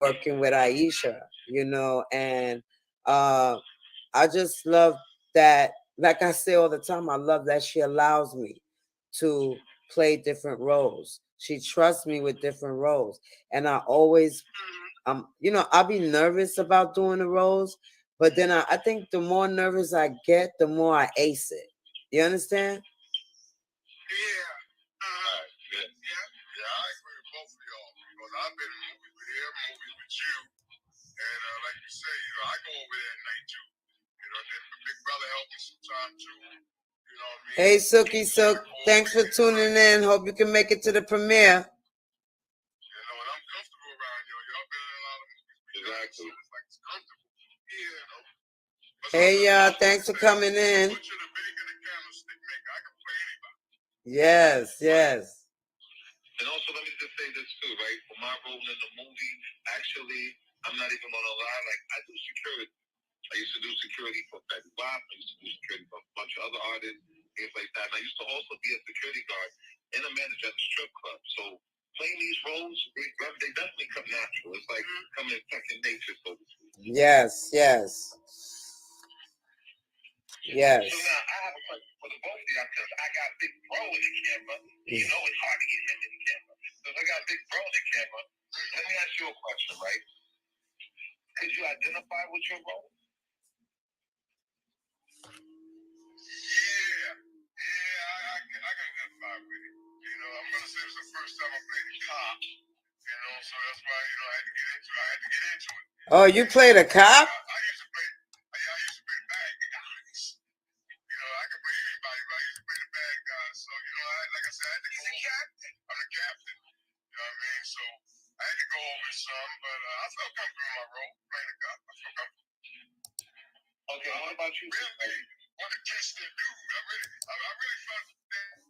working with Aisha, and uh, I just love that. Like I say all the time, I love that she allows me to play different roles. She trusts me with different roles, and I always, I'll be nervous about doing the roles, but then I think the more nervous I get, the more I ace it. You understand? Yeah. Yeah. Yeah, I agree with both of y'all because I've been in movies with him, movies with you, and like you say, I go over there at night too. Then the big brother helped me sometime too. You know what I mean? Hey, Sookie Sook, thanks for tuning in. Hope you can make it to the premiere. And I'm comfortable around y'all. Y'all been in a lot of movies. Exactly. So it's like it's comfortable. Hey, y'all, thanks for coming in. Yes, yes. And also, let me just say this too, right? For my role in the movie, actually, I'm not even gonna lie. Like, I do security. I used to do security for Fetty Wap. I used to do security for a bunch of other artists, things like that. And I used to also be a security guard and a manager at the strip club. So playing these roles, they definitely come natural. It's like coming in second nature, so to speak. Yes, yes. Yes. So now I have a question for the both of y'all because I got Big Bro in the camera. You know it's hard to get him in the camera. So I got Big Bro in the camera. Let me ask you a question, right? Could you identify with your role? Yeah, I can identify with it. I'm gonna say it's the first time I played a cop. So that's why I had to get into it. I had to get into it. Oh, you played a cop? I used to play. I used to play bad guys. I could play anybody, but I used to play the bad guys. So like I said, I had to go. I'm the captain. You know what I mean? So I had to go over some, but I felt comfortable in my role playing a cop. I felt comfortable. Okay, what about you? Really, want to kiss that dude? I really felt that.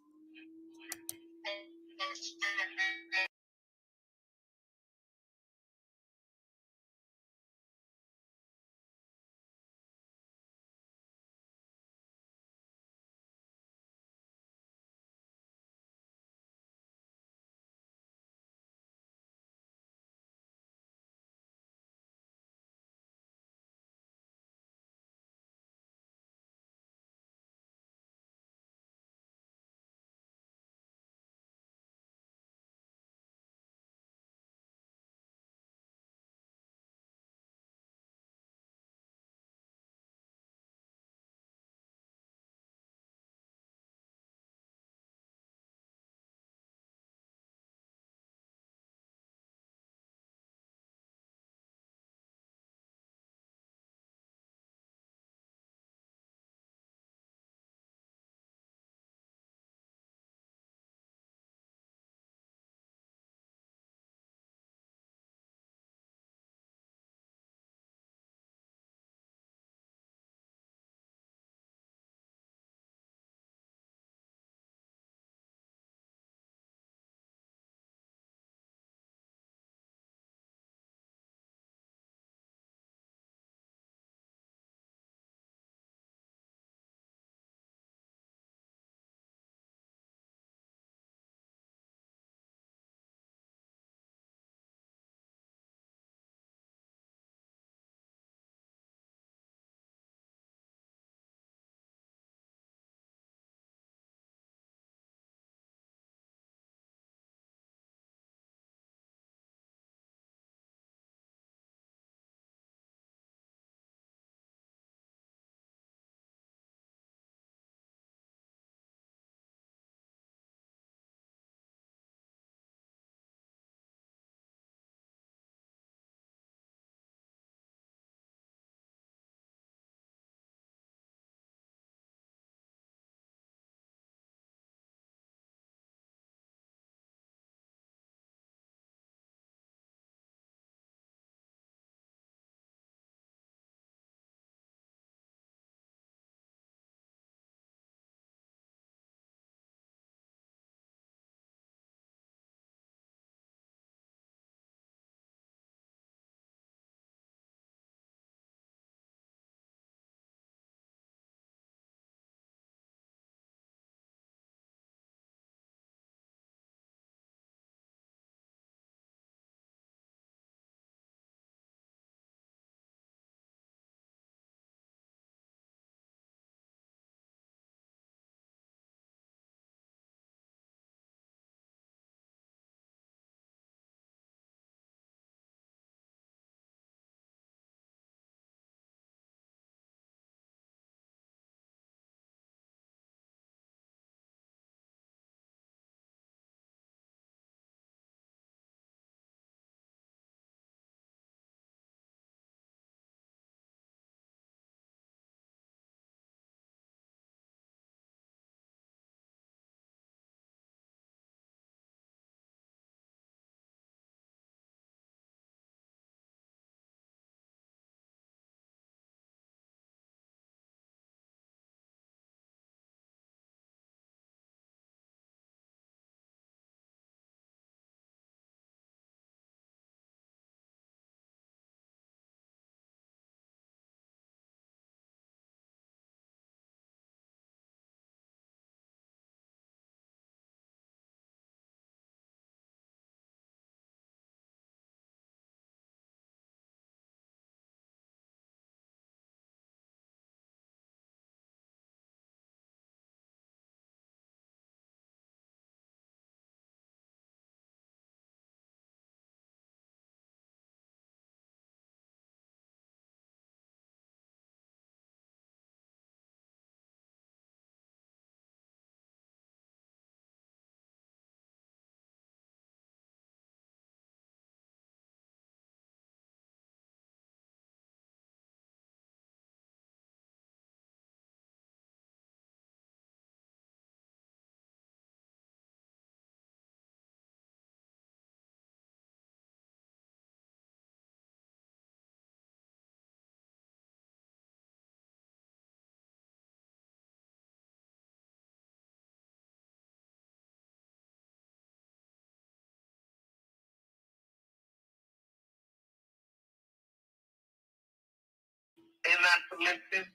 not to mention,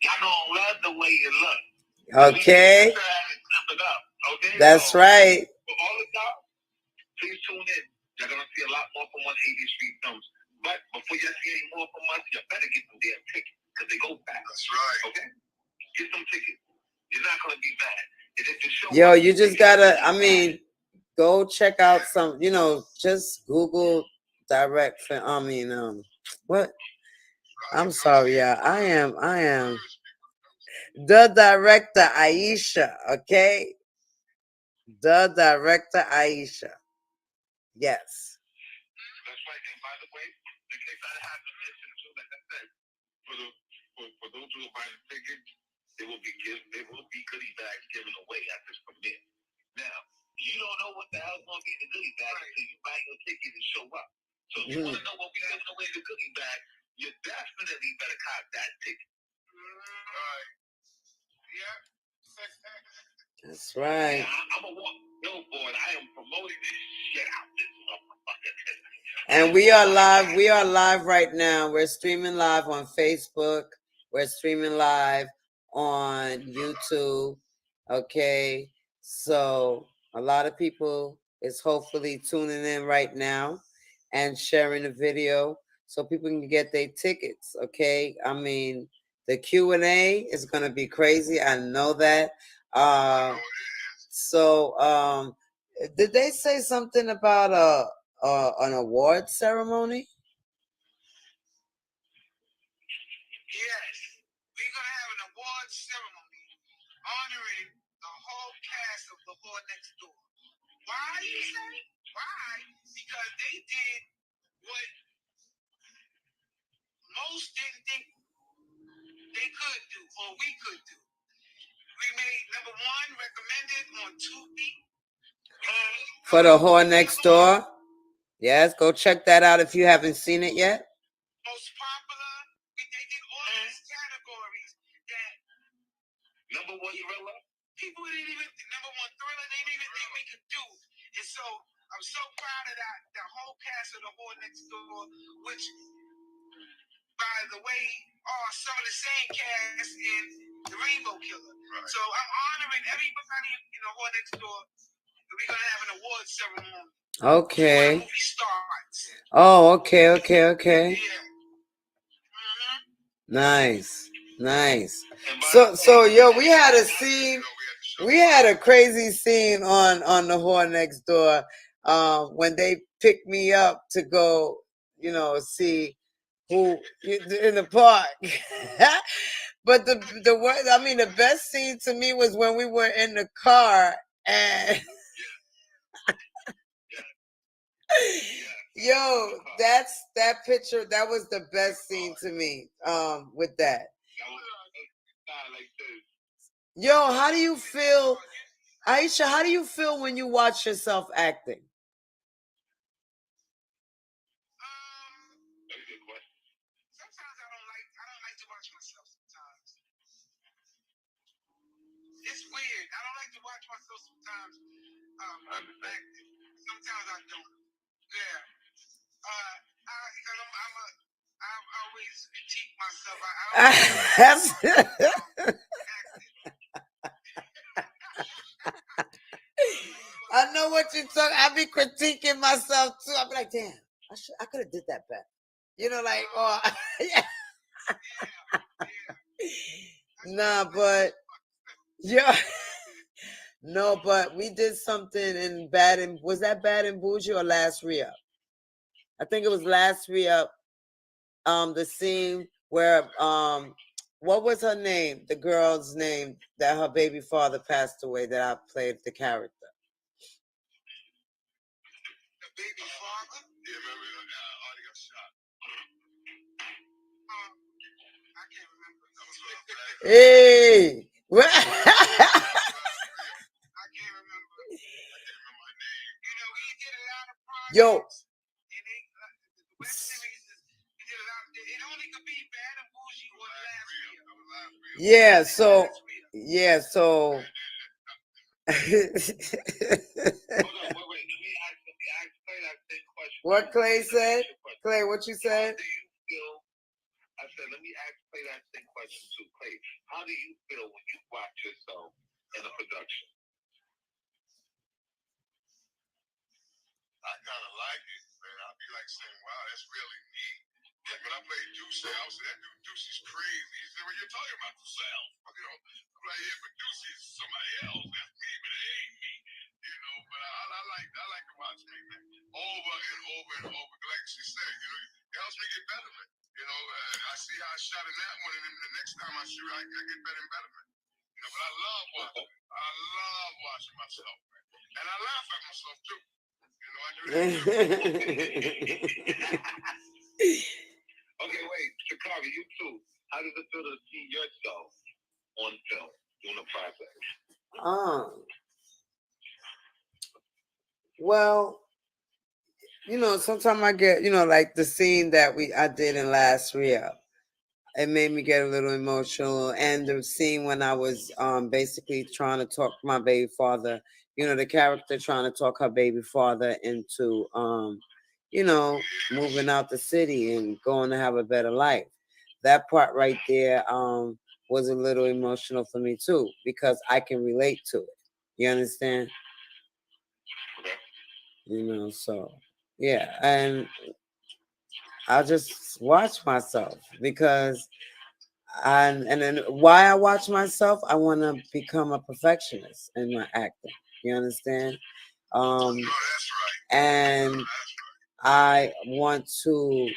y'all don't love the way you look. Okay. Okay? That's right. For all of y'all, please tune in. You're gonna see a lot more from 180 Street Films. But before you see any more from us, you better get some damn tickets because they go fast. That's right. Okay? Get some tickets. You're not gonna be mad. And if the show Yo, you just gotta, I mean, go check out some, you know, just Google direct for, what? I'm sorry, yeah. I am the director, Aisha, okay? The director, Aisha. Yes. That's right. And by the way, in case I haven't mentioned too, like I said, for those who are buying tickets, there will be goodie bags given away at this premiere. Now, you don't know what the hell's gonna be in the goodie bag until you buy your ticket and show up. So if you want to know what we're giving away in the goodie bag, you definitely better cop that ticket. Right. Yeah. That's right. Yeah, I'm a billboard. I am promoting this shit out this motherfucker. And we are live. We are live right now. We're streaming live on Facebook. We're streaming live on YouTube. Okay. So a lot of people is hopefully tuning in right now and sharing the video so people can get their tickets. Okay. I mean, the Q&A is going to be crazy. I know that. Did they say something about an award ceremony? Yes, we're gonna have an award ceremony honoring the whole cast of The Whore Next Door. Why, you say? Why? Because they did what most didn't think they could do or we could do. We made number one recommended on Tubi. For The Whore Next Door. Yes, go check that out if you haven't seen it yet. Most popular. They did all these categories that number one thriller. People didn't even number one thriller. They didn't even think we could do. And so I'm so proud of that. The whole cast of The Whore Next Door, which, by the way, are some of the same cast in The Rainbow Killer. Right. So I'm honoring everybody in The Whore Next Door. We're gonna have an award ceremony. Okay. Before the movie starts. Oh, okay. Yeah. Nice. So yo, we had a scene. We had a crazy scene on The Whore Next Door when they picked me up to go, see who in the park. But the best scene to me was when we were in the car and yo, that picture, that was the best scene to me. With that. Yo, how do you feel, Aisha? How do you feel when you watch yourself acting? Sometimes I don't like to watch myself sometimes. It's weird. I don't like to watch myself sometimes. Acting. Sometimes I don't. Yeah. Because I always critique myself. I know what you're talking. I be critiquing myself too. I be like, damn, I could have did that better. Yeah. Nah, but yeah. No, but we did something in was that Bad and Bougie or Last Re-Up? I think it was Last Re-Up. The scene where what was her name? The girl's name that her baby father passed away that I played the character. The baby father? Yeah, remember Artie got shot. I can't remember. Hey! I can't remember. Her name. We did a lot of projects. Yo. And the web series, we did a lot. It only could be Bad and Bougie or Last Re-Up. Yeah, so. Hold on, wait. Let me ask Clay that same question. What Clay said? Clay, what you said? I said, let me ask Clay that question too, Clay. How do you feel when you watch yourself in a production? I kind of like it, man. I'll be like saying, wow, that's really me. Yeah, when I played Deuce, I was that dude, Deuce is crazy. He said, well, you're talking about yourself. You know, I'm like, yeah, but Deuce is somebody else. That's me, but it ain't me. You know, but I like to watch me, man. Over and over and over. Like she said, you know, it helps me get better, man. You know, I see how I shot in that one, and then the next time I shoot, I get better and better, man. You know, but I love watching. I love watching myself, man. And I laugh at myself, too. You know, I do that, too. Okay, wait, Sha'Carri, you too. How does it feel to see yourself on film doing the process? Well, sometimes I get, like the scene that I did in Last Re-Up. It made me get a little emotional, and the scene when I was basically trying to talk my baby father, the character trying to talk her baby father into moving out the city and going to have a better life. That part right there was a little emotional for me too, because I can relate to it. You understand? So yeah, and I'll just watch myself because and then why I watch myself, I want to become a perfectionist in my acting. You understand? And I want to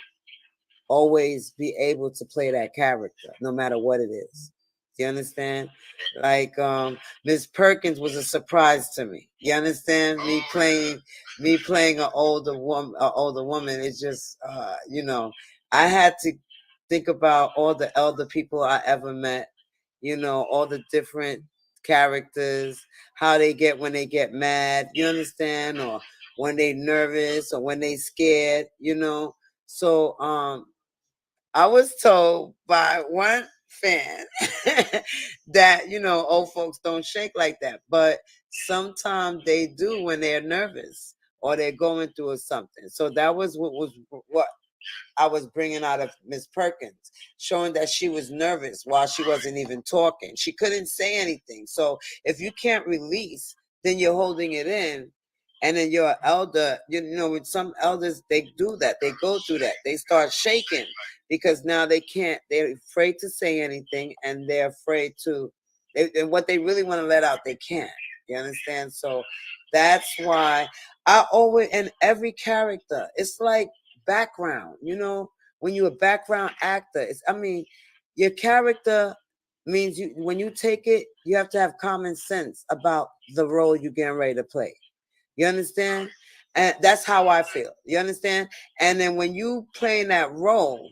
always be able to play that character, no matter what it is. Do you understand? Like Miss Perkins was a surprise to me. You understand? Me playing an older woman. It's just I had to think about all the elder people I ever met. All the different characters, how they get when they get mad. You understand? Or when they nervous or when they scared. So I was told by one fan that, old folks don't shake like that. But sometimes they do when they're nervous or they're going through something. So that was what I was bringing out of Miss Perkins, showing that she was nervous while she wasn't even talking. She couldn't say anything. So if you can't release, then you're holding it in. And then you're an elder, with some elders, they do that. They go through that. They start shaking because now they're afraid to say anything, and they're afraid and what they really want to let out, they can't. You understand? So that's why I always, in every character, it's like background, when you're a background actor, your character means when you take it, you have to have common sense about the role you're getting ready to play. You understand? And that's how I feel. You understand? And then when you play that role,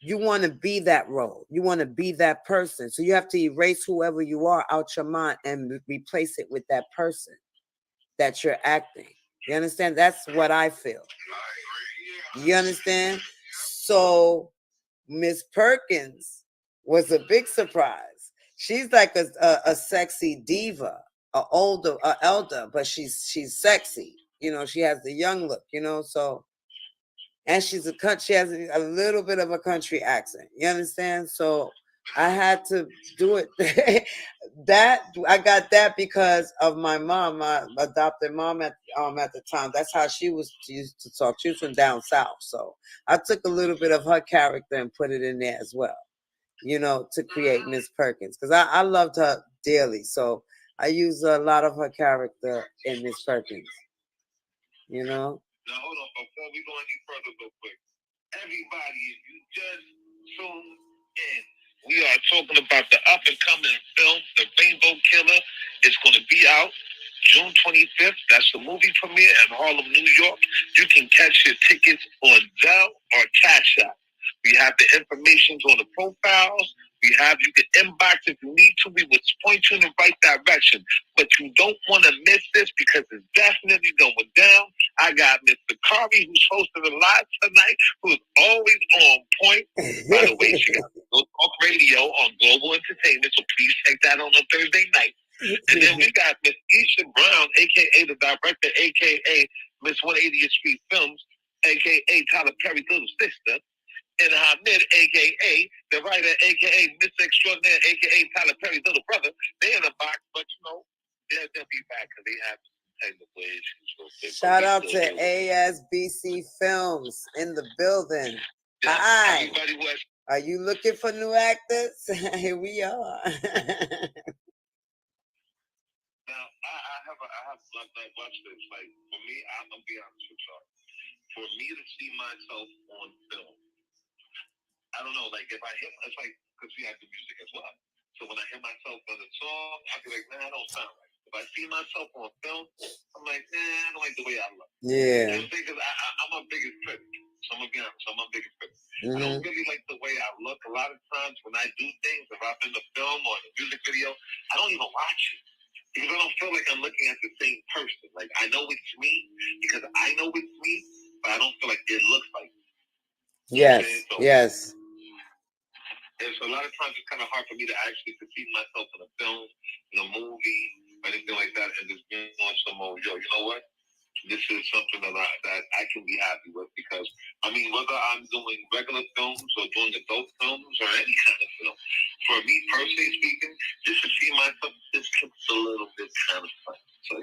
you want to be that role. You want to be that person. So you have to erase whoever you are out your mind and replace it with that person that you're acting. You understand? That's what I feel. You understand? So Miss Perkins was a big surprise. She's like a sexy diva, a elder, but she's sexy. She has the young look. So, and she has a little bit of a country accent. You understand? So I had to do it. That I got that because of my mom, my adopted mom at the time. That's how she used to talk. She was from down south, so I took a little bit of her character and put it in there as well. To create Miss Perkins, because I loved her dearly. So I used a lot of her character in Miss Perkins. Now hold on, before we go any further, real quick. Everybody, if you just tune in, we are talking about the up and coming film, The Rainbow Killer. It's going to be out June 25th. That's the movie premiere in Harlem, New York. You can catch your tickets on Zelle or Cash App. We have the information on the profiles. You can inbox if you need to. We will point you in the right direction. But you don't want to miss this because it's definitely going down. I got Mr. Carvey, who's hosting the live tonight, who's always on point. By the way, she got Talk Radio on Global Entertainment, so please take that on a Thursday night. And then we got Miss Isha Brown, a.k.a. the director, a.k.a. Miss 180th Street Films, a.k.a. Tyler Perry's little sister. and Hamid, aka the writer, aka Mr. Extraordinaire, aka Tyler Perry's little brother, they in the box, but they'll be back because they have technical issues. Shout out to ASBC Films in the building. Hi. Are you looking for new actors? Here we are. Now, I have watch this. Like, for me, I'm going to be honest with y'all. For me to see myself on film, I don't know, like, if I hit, it's like, because we have the music as well. So when I hear myself on the song, I'll be like, man, I don't sound right. If I see myself on film, I'm like, man, I don't like the way I look. Yeah. You know what I'm saying? Because I'm my biggest critic. So I'm going to be honest, I'm my biggest critic. I don't really like the way I look. A lot of times when I do things, if I'm in the film or in a music video, I don't even watch it. Because I don't feel like I'm looking at the same person. Like, I know it's me because I know it's me, but I don't feel like it looks like me. Yes, so, yes. And so a lot of times it's kind of hard for me to actually perceive myself in a film, in a movie, or anything like that, and just being on some more, you know what? This is something that I can be happy with because, I mean, whether I'm doing regular films or doing adult films or any kind of film, for me personally speaking, just to see myself, this looks a little bit kind of fun. So,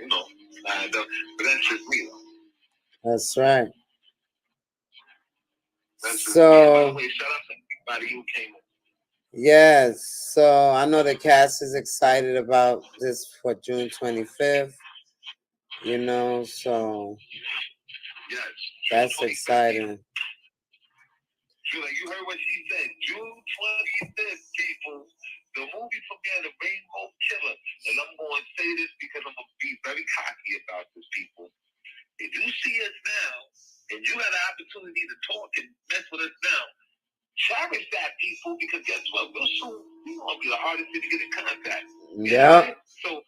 but that's just me, though. That's right. That's just so, me. By the way, shout out to everybody who came in. Yes, so I know the cast is excited about this for June 25th, you know, so yes, that's exciting. You heard what she said, June 25th, people, the movie premiere, The Rainbow Killer, and I'm going to say this because I'm going to be very cocky about this, people. If you see us now, and you had an opportunity to talk and mess with us now, cherish that, people, because guess what? Real soon, we're going to be the hardest thing to get in contact. Yeah. So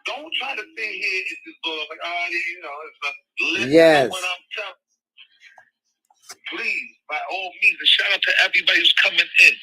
don't try to sit here and just go like, it's not. Listen yes. to what I'm telling. Please, by all means, and shout out to everybody who's coming in.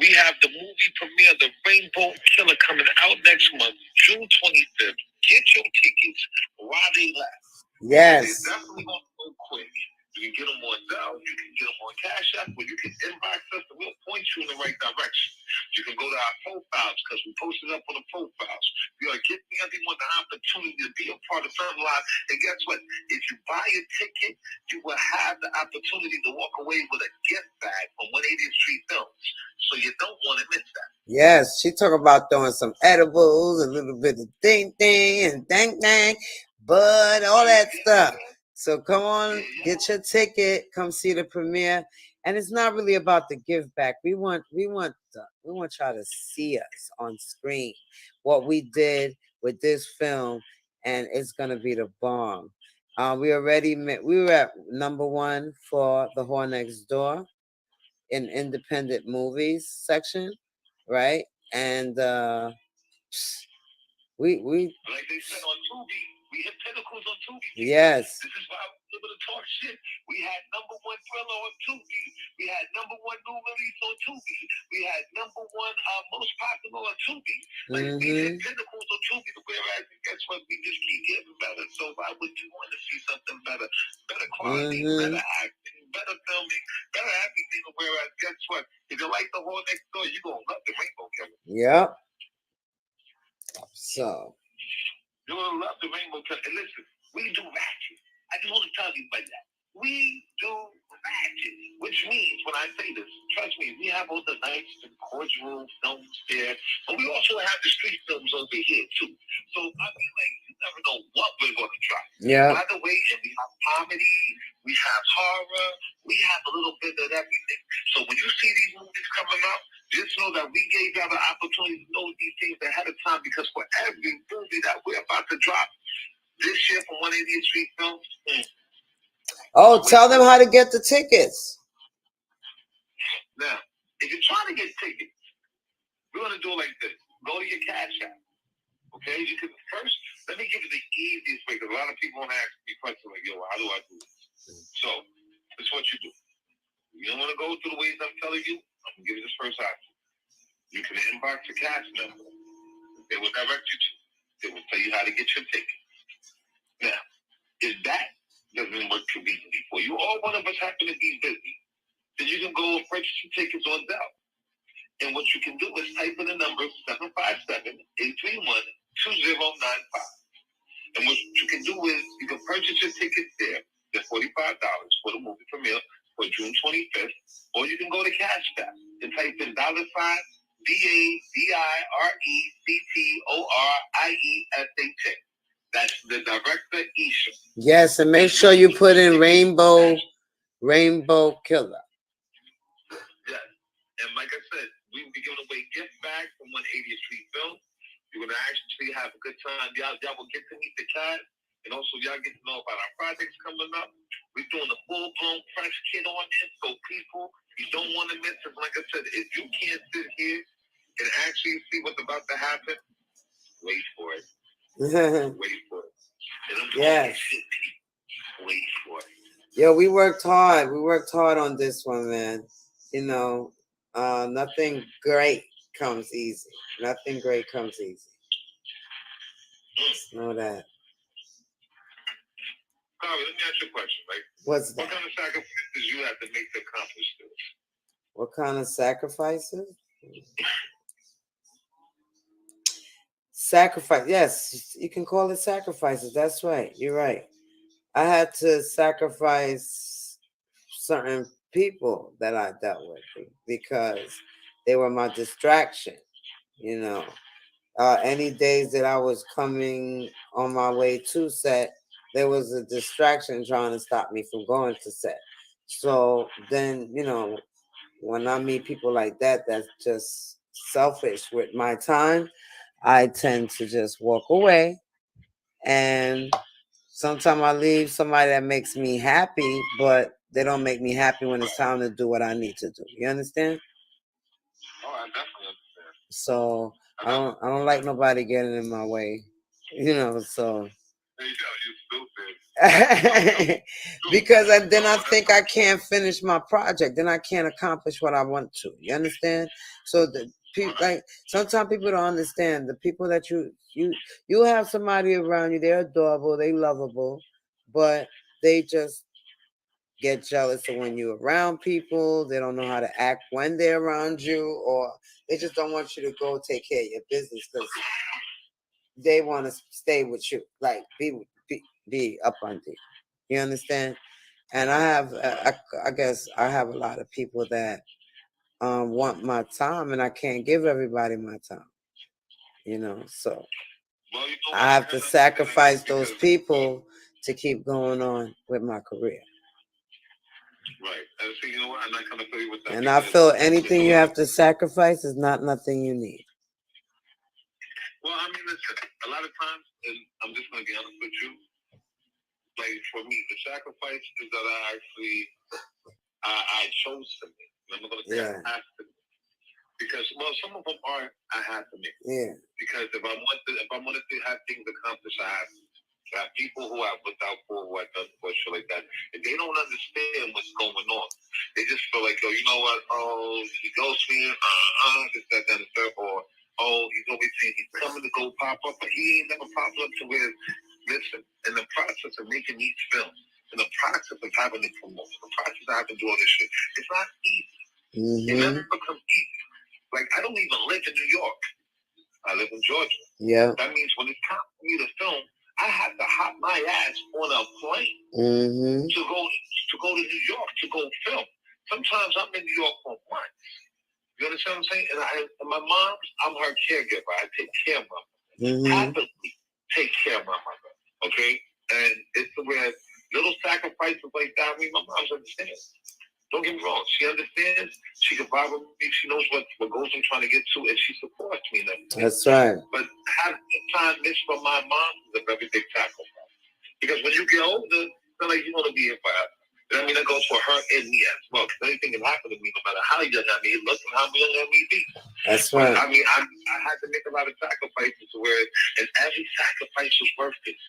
We have the movie premiere, The Rainbow Killer, coming out next month, June 25th. Get your tickets while they last. Yes. It's definitely going to go quick. You can get them on Zelle, you can get them on Cash App, or you can inbox us and we'll point you in the right direction. You can go to our profiles because we posted up on the profiles. We are giving everyone the opportunity to be a part of Film Live. And guess what? If you buy a ticket, you will have the opportunity to walk away with a gift bag from 180th Street Films. So you don't want to miss that. Yes, she talk about throwing some edibles, a little bit of ding and dang, bud, all that stuff. So come on, get your ticket, come see the premiere. And it's not really about the give back. We want y'all to see us on screen, what we did with this film, and it's gonna be the bomb. We were at #1 for The Whore Next Door in independent movies section, right? And we like they said on Tubi, we hit pinnacles on Tubi. Yes. This is why we're able to talk shit. We had #1 thriller on Tubi. We had #1 new release on Tubi. We had #1 most popular on Tubi. Like we hit pinnacles on Tubi. Whereas guess what? We just keep getting better. So why would you want to see something better? Better quality, better acting, better filming, better everything. Whereas guess what? If you like The Whore Next Door, you're gonna love The Rainbow Killer. Yep. So you're gonna love The Rainbow Killer. And listen, we do ratchet. I just want to tell you about that. We do ratchet, which means when I say this, trust me, we have all the nice and cordial films there, but we also have the street films over here too. So I mean, like, you never know what we're gonna try. Yeah. By the way, we have comedy, we have horror, we have a little bit of everything. So when you see these movies coming up, just know that we gave y'all the opportunity to know these things ahead of time, because for every movie that we're about to drop this year from 180th Street Films. Oh, tell them how to get the tickets. Now, if you're trying to get tickets, we're going to do it like this. Go to your Cash App. Okay? You can first, let me give you the easiest way, because a lot of people want to ask me questions like, yo, how do I do this? So, this is what you do. You don't want to go through the ways I'm telling you, I'm going to give you this first option. You can inbox your cash number. They will direct you to. They will tell you how to get your ticket. Now, if that doesn't work conveniently for you, or one of us happen to be busy, then you can go and purchase your tickets on Zelle. And what you can do is type in the number 757-831-2095. And what you can do is you can purchase your tickets there. They're $45 for the movie premiere for June 25th. Or you can go to Cash App and type in $DAVIRECTORIESA. That's the director, Isha. Yes, and make sure you put in Rainbow Killer. Yes. And like I said, we will be giving away gift bags from 180th Street Film. You're going to actually have a good time. Y'all will get to meet the cast. And also, y'all get to know about our projects coming up. We're doing a full-blown press kit on this. So people, you don't want to miss it. Like I said, if you can't sit here and actually see what's about to happen, wait for it. Wait for it. Yes. Wait for it. Yo, we worked hard. We worked hard on this one, man. You know, nothing great comes easy. Nothing great comes easy. Just know that. Carly, let me ask you a question, right? What's that? What kind of sacrifices you have to make to accomplish this? What kind of sacrifices? Sacrifice. Yes, you can call it sacrifices. That's right. You're right. I had to sacrifice certain people that I dealt with because they were my distraction. You know, any days that I was coming on my way to set, there was a distraction trying to stop me from going to set. So then, you know, when I meet people like that, that's just selfish with my time, I tend to just walk away. And sometimes I leave somebody that makes me happy, but they don't make me happy when it's time to do what I need to do. You understand? Oh, I definitely understand. So I don't like nobody getting in my way. You know, so There you go, you stupid. because then I think I can't finish my project. Then I can't accomplish what I want to. You understand? So the people, like, sometimes people don't understand the people that you have somebody around you. They're adorable, they lovable, but they just get jealous of when you're around people. They don't know how to act when they're around you, or they just don't want you to go take care of your business because they want to stay with you, like be up under you. You understand? And I have, I guess, I have a lot of people that want my time, and I can't give everybody my time. You know, so I have to sacrifice those people to keep going on with my career. Right. And so, you know what? I'm not going to feel you with that. And I feel anything you have to sacrifice is not nothing you need. Well, I mean, listen, a lot of times, and I'm just going to be honest with you, like for me, the sacrifices that I chose to make. I'm not going to say I have to make. Because, well, some of them are I have to make. Yeah. Because if I wanted to have things accomplished, I have to. I have people who I've looked out for, who I've done for shit like that, and they don't understand what's going on. They just feel like, oh, you know what? Oh, he ghosts me, this, that, and the third, or oh, he's always saying he's coming to go pop up, but he ain't never popped up to where. Listen, in the process of making these films, in the process of having to promote, the process of having to do all this shit, it's not easy. It never becomes easy. Like, I don't even live in New York. I live in Georgia. Yeah. That means when it's time for me to film, I have to hop my ass on a plane to go to New York to go film. Sometimes I'm in New York for months. You understand what I'm saying? And my mom, I'm her caregiver. I take care of my mother. Happily take care of my mother. Okay? And it's where little sacrifices like that, I mean, my mom's understands. Don't get me wrong. She understands. She can vibe with me. She knows what goals I'm trying to get to, and she supports me. That's right. But having time missed from my mom is a very big sacrifice. Because when you get older, it's not like you want to be here forever. And I mean, that goes for her and me as well. Because anything can happen to me, no matter how young I may look and how young I may be. That's right. But, I mean, I had to make a lot of sacrifices to where, and every sacrifice was worth it.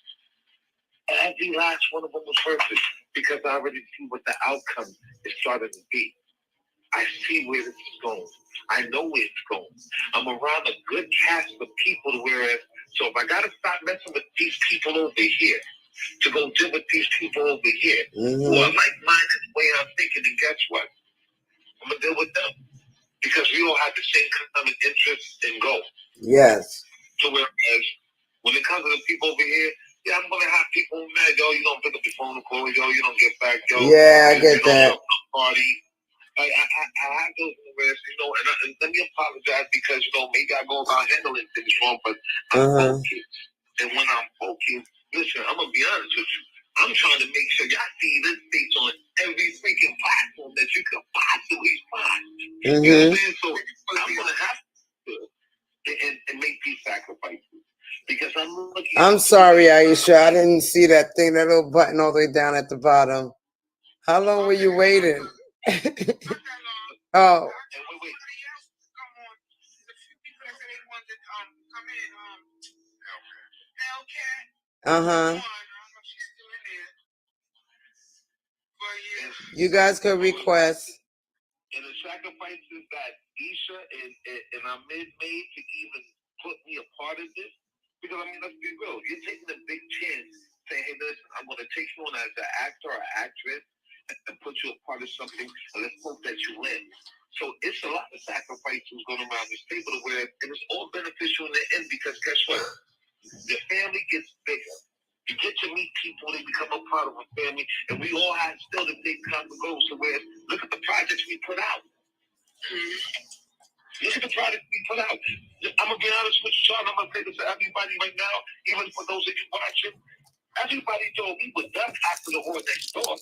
Every last one of them was worth it. Because I already see what the outcome is starting to be. I see where this is going. I know where it's going. I'm around a good cast of people to where, so if I got to stop messing with these people over here, to go deal with these people over here, who are like-minded the way I'm thinking, and guess what? I'm gonna deal with them because we all have the same common interest and goal. Yes. So whereas when it comes to the people over here, yeah, I'm gonna have people mad, yo, you don't pick up your phone to call, yo, you don't get back, yo. Yeah, I get that. Party. I have those moments, you know, and let me apologize because, you know, maybe I go about handling things wrong, but I'm focused. And when I'm focused, listen, I'm gonna be honest with you. I'm trying to make sure y'all see this face on every freaking platform that you could possibly find. You know what I'm saying? So I'm gonna have to and make these sacrifices. Because I'm sorry, Aisha. I didn't see that thing, that little button all the way down at the bottom. How long were you waiting? Oh. Wait. You guys could request. And the sacrifices that Isha and Ahmed made to even put me a part of this, because I mean, let's be real, you're taking a big chance saying, hey, listen, I'm going to take you on as an actor or actress and put you a part of something, and let's hope that you win. So it's a lot of sacrifices going around this table where it is all beneficial in the end, because guess what? The family gets bigger. You get to meet people, they become a part of a family, and we all have still the big common goals. So where look at the projects we put out. Look at the projects we put out. I'm gonna be honest with you, Sean. I'm gonna say this to everybody right now, even for those of you watching. Everybody told me we're done after the Whore Next Door.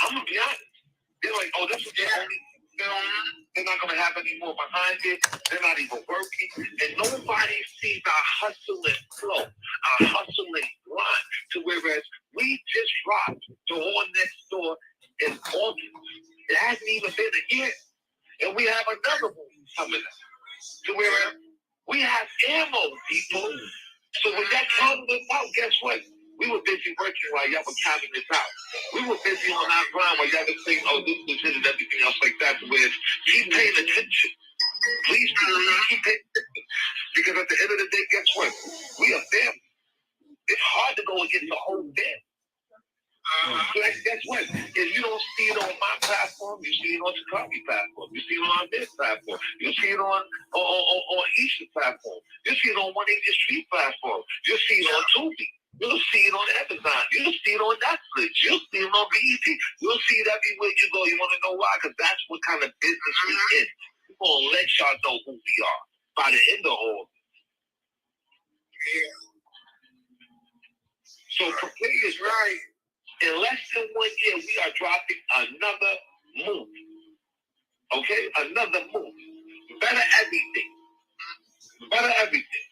I'm gonna be honest. They're like, oh, this is the only film. They're not gonna have any more behind it. They're not even working, and nobody sees our hustle and flow, our hustle and grind. To whereas we just dropped the Whore Next Door in August. It hasn't even been a year, and we have another movie coming up. To where we have ammo, people. So when that comes out, guess what? We were busy working while y'all were counting this out. We were busy on our grind while y'all were saying, oh, this is it and everything else like that. Where keep paying attention. Please keep paying attention. Because at the end of the day, guess what? We are family. It's hard to go against the whole family. Guess what? If you don't see it on my platform, you see it on Chicago platform. You see it on this platform. You see it on Eastern platform. You see it on 180th Street platform. You see it on Tubi. You'll see it on Amazon. You'll see it on Netflix. You'll see it on BET. You'll see it everywhere you go. You want to know why? Because that's what kind of business we in. We're going to let y'all know who we are by the end of all. Yeah. So prepare yourself. Right. In less than 1 year, we are dropping another movie. Okay? Another movie. Better everything. Better everything.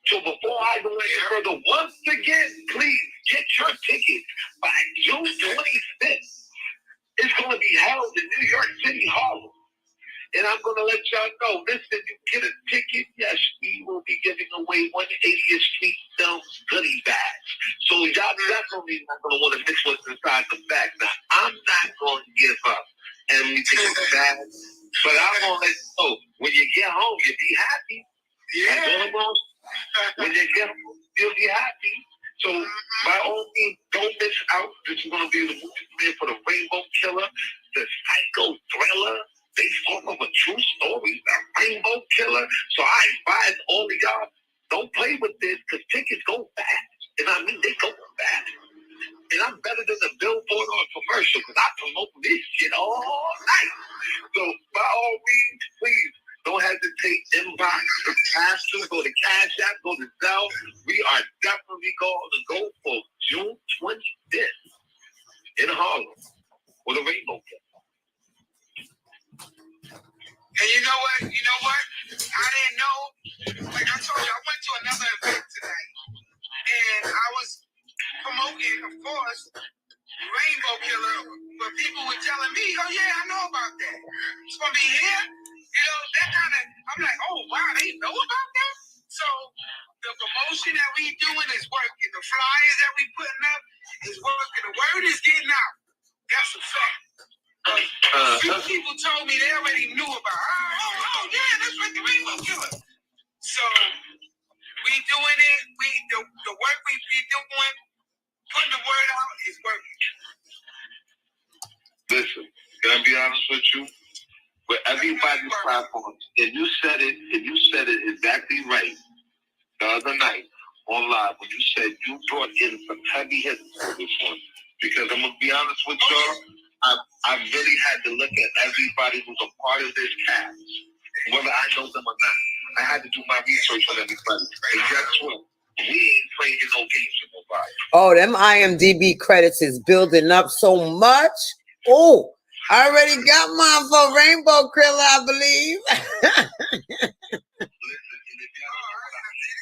So before I go any further, once again, please get your ticket by June 25th. It's going to be held in New York City, Harlem. And I'm going to let y'all know, listen, you get a ticket, yes, we will be giving away 180th Street Films goodie bags. So y'all definitely not going to want to miss what's inside the bag. Now, I'm not going to give up anything in the bag, but I'm going to let you know, when you get home, you'll be happy. Yeah. When you get home, you'll be happy. So, by all means, don't miss out. This is going to be the movie premiere for The Rainbow Killer, the psycho thriller based off of a true story, The Rainbow Killer. So I advise all of y'all, don't play with this, because tickets go fast. And I mean, they go fast. And I'm better than a billboard or a commercial, because I promote this shit all night. So by all means, please, don't hesitate. Inbox, pass through, go to Cash App, go to Zelle. We are definitely going to go for June 25th in Harlem with a Rainbow Killer. And you know what? I didn't know. Like I told you, I went to another event tonight, and I was promoting, of course, Rainbow Killer, but people were telling me, oh yeah, I know about that. It's gonna be here. That kind of, I'm like, oh wow, they know about that? So the promotion that we doing is working. The flyers that we putting up is working. The word is getting out. That's a fact. Few people told me they already knew about it. Oh yeah, that's like the Rainbow Killer. So we doing it. The work we be doing, putting the word out is working. Listen, can I be honest with you? Where everybody's platforms, and you said it exactly right the other night on live when you said you brought in some heavy hitters for this one. Because I'm gonna be honest with y'all, I really had to look at everybody who's a part of this cast, whether I know them or not. I had to do my research on everybody. And guess what? We ain't playing no games with nobody. Oh, them IMDb credits is building up so much. Oh, I already got mine for Rainbow Kriller, I believe. Listen, and if y'all don't know what I mean,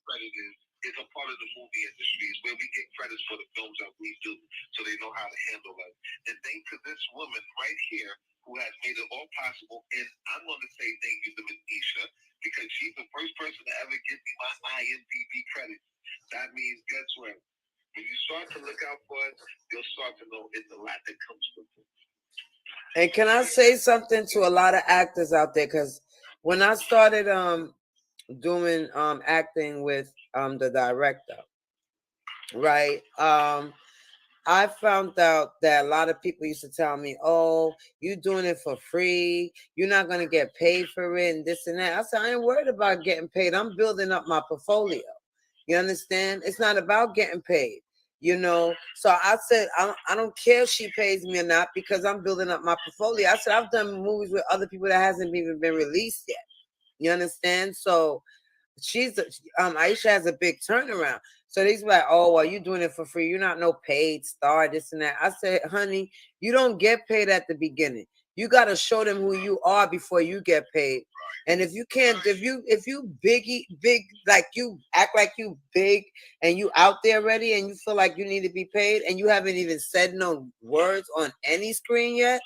credit is, it's a part of the movie industry. It's where we get credits for the films that we do, so they know how to handle us. And thanks to this woman right here who has made it all possible. And I'm going to say thank you to Miss Isha, because she's the first person to ever give me my IMDb credit. That means, guess what? When you start to look out for it, you'll start to know it's a lot that comes with it. And can I say something to a lot of actors out there? Because when I started doing acting with the director, right? I found out that a lot of people used to tell me, "Oh, you doing it for free. You're not gonna get paid for it, and this and that." I said, "I ain't worried about getting paid. I'm building up my portfolio. You understand? It's not about getting paid, you know." So I said, I don't care if she pays me or not, because I'm building up my portfolio. I said, I've done movies with other people that hasn't even been released yet. You understand? So Aisha has a big turnaround. So these like, "Oh, well, you doing it for free. You're not no paid star, this and that." I said, "Honey, you don't get paid at the beginning. You got to show them who you are before you get paid. And if you can't, if you big, like you act like you big and you out there already and you feel like you need to be paid and you haven't even said no words on any screen yet,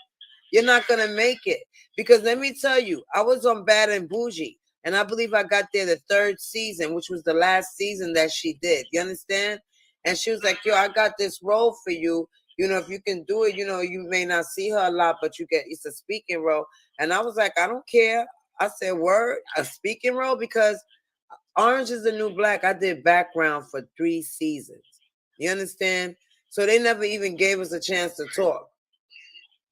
you're not going to make it. Because let me tell you, I was on Bad and Bougie. And I believe I got there the 3rd season, which was the last season that she did. You understand? And she was like, "Yo, I got this role for you. You know, if you can do it, you know, you may not see her a lot, but it's a speaking role." And I was like, "I don't care." I said, "Word, a speaking role?" Because Orange is the New Black, I did background for 3 seasons. You understand? So they never even gave us a chance to talk,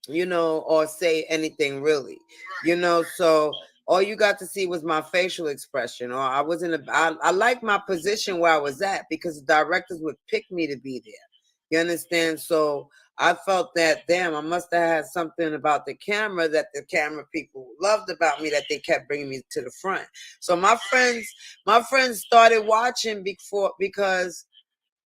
you know, or say anything really, you know. So all you got to see was my facial expression, or I wasn't. I like my position where I was at, because the directors would pick me to be there. You understand? So I felt that, damn, I must have had something about the camera that the camera people loved about me, that they kept bringing me to the front. So my friends started watching because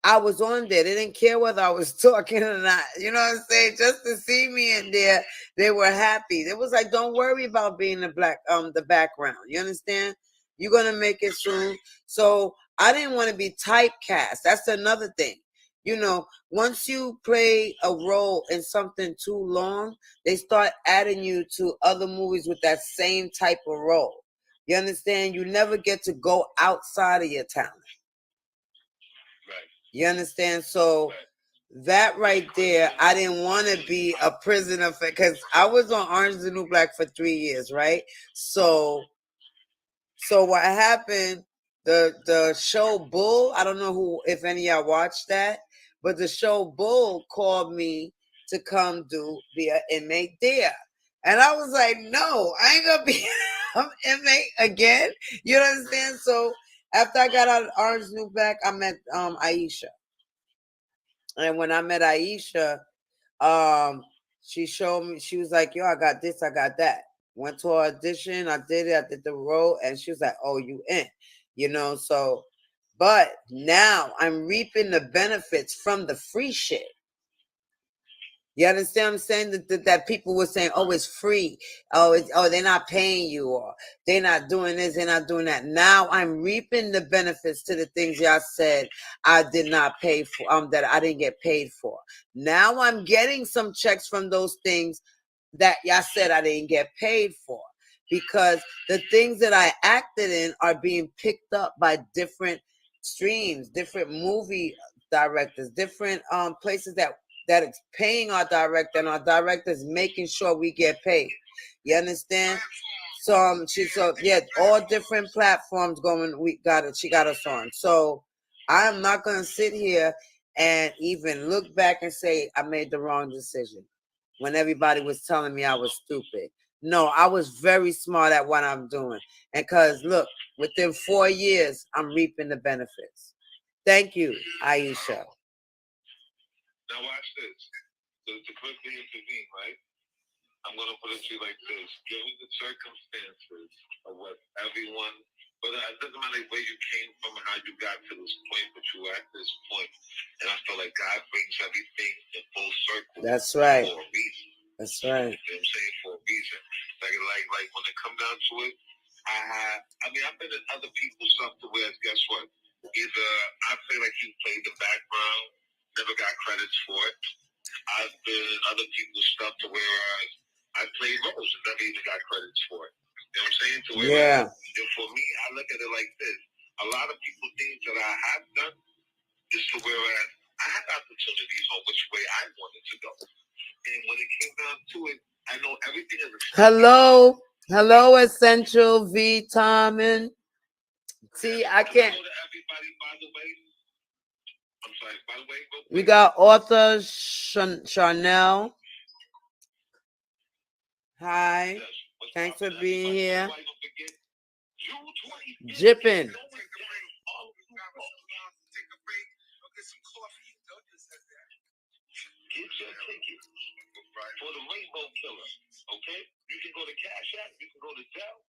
I was on there. They didn't care whether I was talking or not. You know what I'm saying? Just to see me in there, they were happy. It was like, "Don't worry about being the background. You understand? You're gonna make it soon." So I didn't want to be typecast. That's another thing. You know, once you play a role in something too long, they start adding you to other movies with that same type of role. You understand? You never get to go outside of your talent. Right. You understand? So that right there, I didn't want to be a prisoner for, because I was on Orange is the New Black for 3 years, right? So what happened? The show Bull. I don't know if any of y'all watched that, but the show Bull called me to come be an inmate there, and I was like, "No, I ain't gonna be an inmate again." You understand? So after I got out of Orange is the New Black, I met Aisha. And when I met Aisha, she showed me, she was like, "Yo, I got this, I got that." Went to her audition, I did the role, and she was like, "Oh, you in." You know, so, but now I'm reaping the benefits from the free shit. You understand what I'm saying? That people were saying, "Oh, it's free. Oh, they're not paying you, or they're not doing this, they're not doing that." Now I'm reaping the benefits to the things y'all said I did not pay for, that I didn't get paid for. Now I'm getting some checks from those things that y'all said I didn't get paid for, because the things that I acted in are being picked up by different streams, different movie directors, different places that is paying our director, and our director is making sure we get paid. You understand? So all different platforms going. She got us on. So I'm not gonna sit here and even look back and say I made the wrong decision when everybody was telling me I was stupid. No, I was very smart at what I'm doing. And because, look, within 4 years, I'm reaping the benefits. Thank you, Aisha. Now watch this. To quickly intervene, right? I'm going to put it to you like this. Given the circumstances of what everyone, but it doesn't matter where you came from and how you got to this point, but you were at this point. And I feel like God brings everything in full circle. That's right. For a reason. That's right. You know what I'm saying? For a reason. Like when it comes down to it, I've been in other people's stuff to where, guess what? Either I feel like you played the background, never got credits for it. I've been in other people's stuff to where I played roles and never even got credits for it. You know what I'm saying? To where and for me, I look at it like this. A lot of people think that I have done is to where I had opportunities on which way I wanted to go. And when it came down to it, I know everything is Hello. Hello, Essential V Tommen. See, I can't. Everybody, by the way, I'm sorry, by the way, we got author Chanel. Hi. Thanks for being here. Jippin'. Get your ticket for the Rainbow Killer, okay? You can go to Cash App, you can go to Zelle,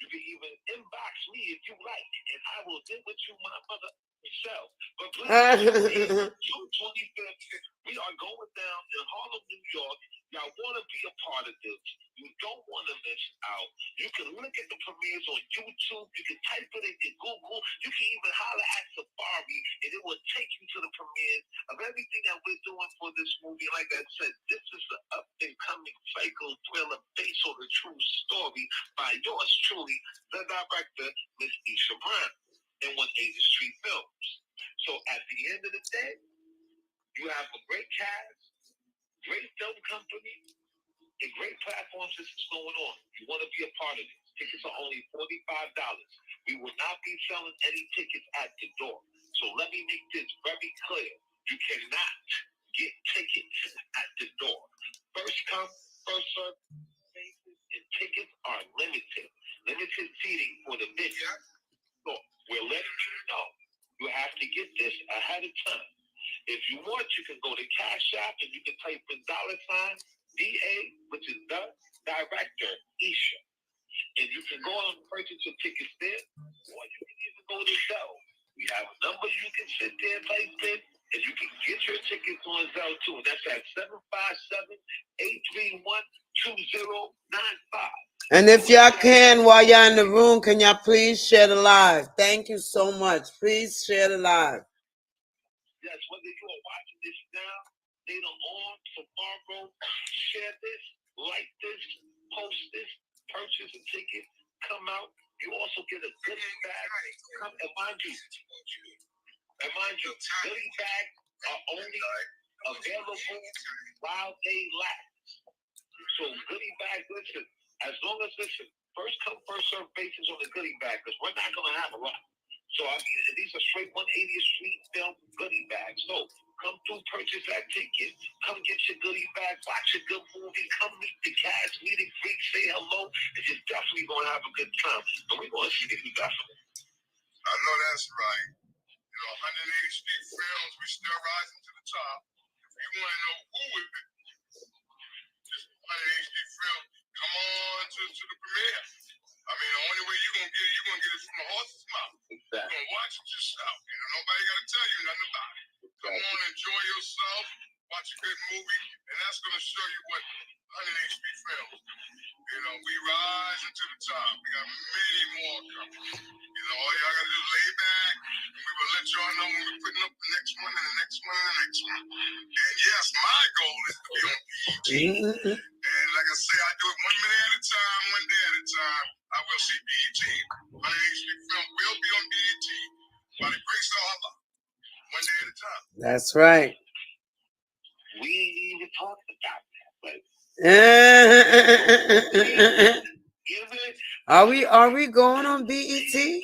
you can even inbox me if you like, and I will deal with you, my mother, Michelle. But please, June 25th, we are going down in Harlem, New York. Y'all want to be a part of this. You don't want to miss out. You can look at the premieres on YouTube. You can type it in Google. You can even holler at Safari, and it will take you to the premieres of everything that we're doing for this movie. Like I said, this is an up-and-coming psycho thriller based on a true story by yours truly, the director, Miss Isha Brown, in 180th Street Films. So at the end of the day, you have a great cast, great film company, and great platforms. This is going on. You want to be a part of this. Tickets are only $45. We will not be selling any tickets at the door. So let me make this very clear. You cannot get tickets at the door. First come, first serve basis, and tickets are limited. Limited seating for the video. So we're letting you know you have to get this ahead of time. If you want, you can go to Cash App and you can type in $DA, which is the director, Isha. And you can go and purchase your tickets there, or you can even go to Zelle. We have a number you can sit there and type in, and you can get your tickets on Zelle too. And that's at 757-831-2095. And if y'all can, while y'all in the room, can y'all please share the live? Thank you so much. Please share the live. Yes, whether you are watching this now, later on, tomorrow, share this, like this, post this, purchase a ticket, come out. You also get a goodie bag. Come and mind you, goodie bags are only available while they last. So goodie bag, listen, as long as, first come, first serve basis on the goodie bag, because we're not going to have a lot. So, these are straight 180th Street Film goodie bags. So, come through, purchase that ticket. Come get your goodie bag. Watch a good movie. Come meet the cast, meet the freaks, say hello. And you're definitely going to have a good time. And we're going to see you definitely. I know that's right. 180th Street Films, we're still rising to the top. If you want to know who it is, just 180th Street Films, come on to the premiere. I mean, the only way you're going to get it from the horse's mouth. You're going to watch it yourself. Nobody got to tell you nothing about it. Come on, enjoy yourself, watch a good movie, and that's going to show you what 180th Street Films. We rise to the top. We got many more coming. All y'all got to do is lay back, and we will let y'all know when we're putting up the next one and the next one and the next one. And yes, my goal is to be on BET. And like I say, I do it 1 minute at a time, 1 day at a time. I will see BET. 180th Street Film will be on BET by the grace of Allah, 1 day at a time. That's right. We ain't even talking about that, but are we going on BET?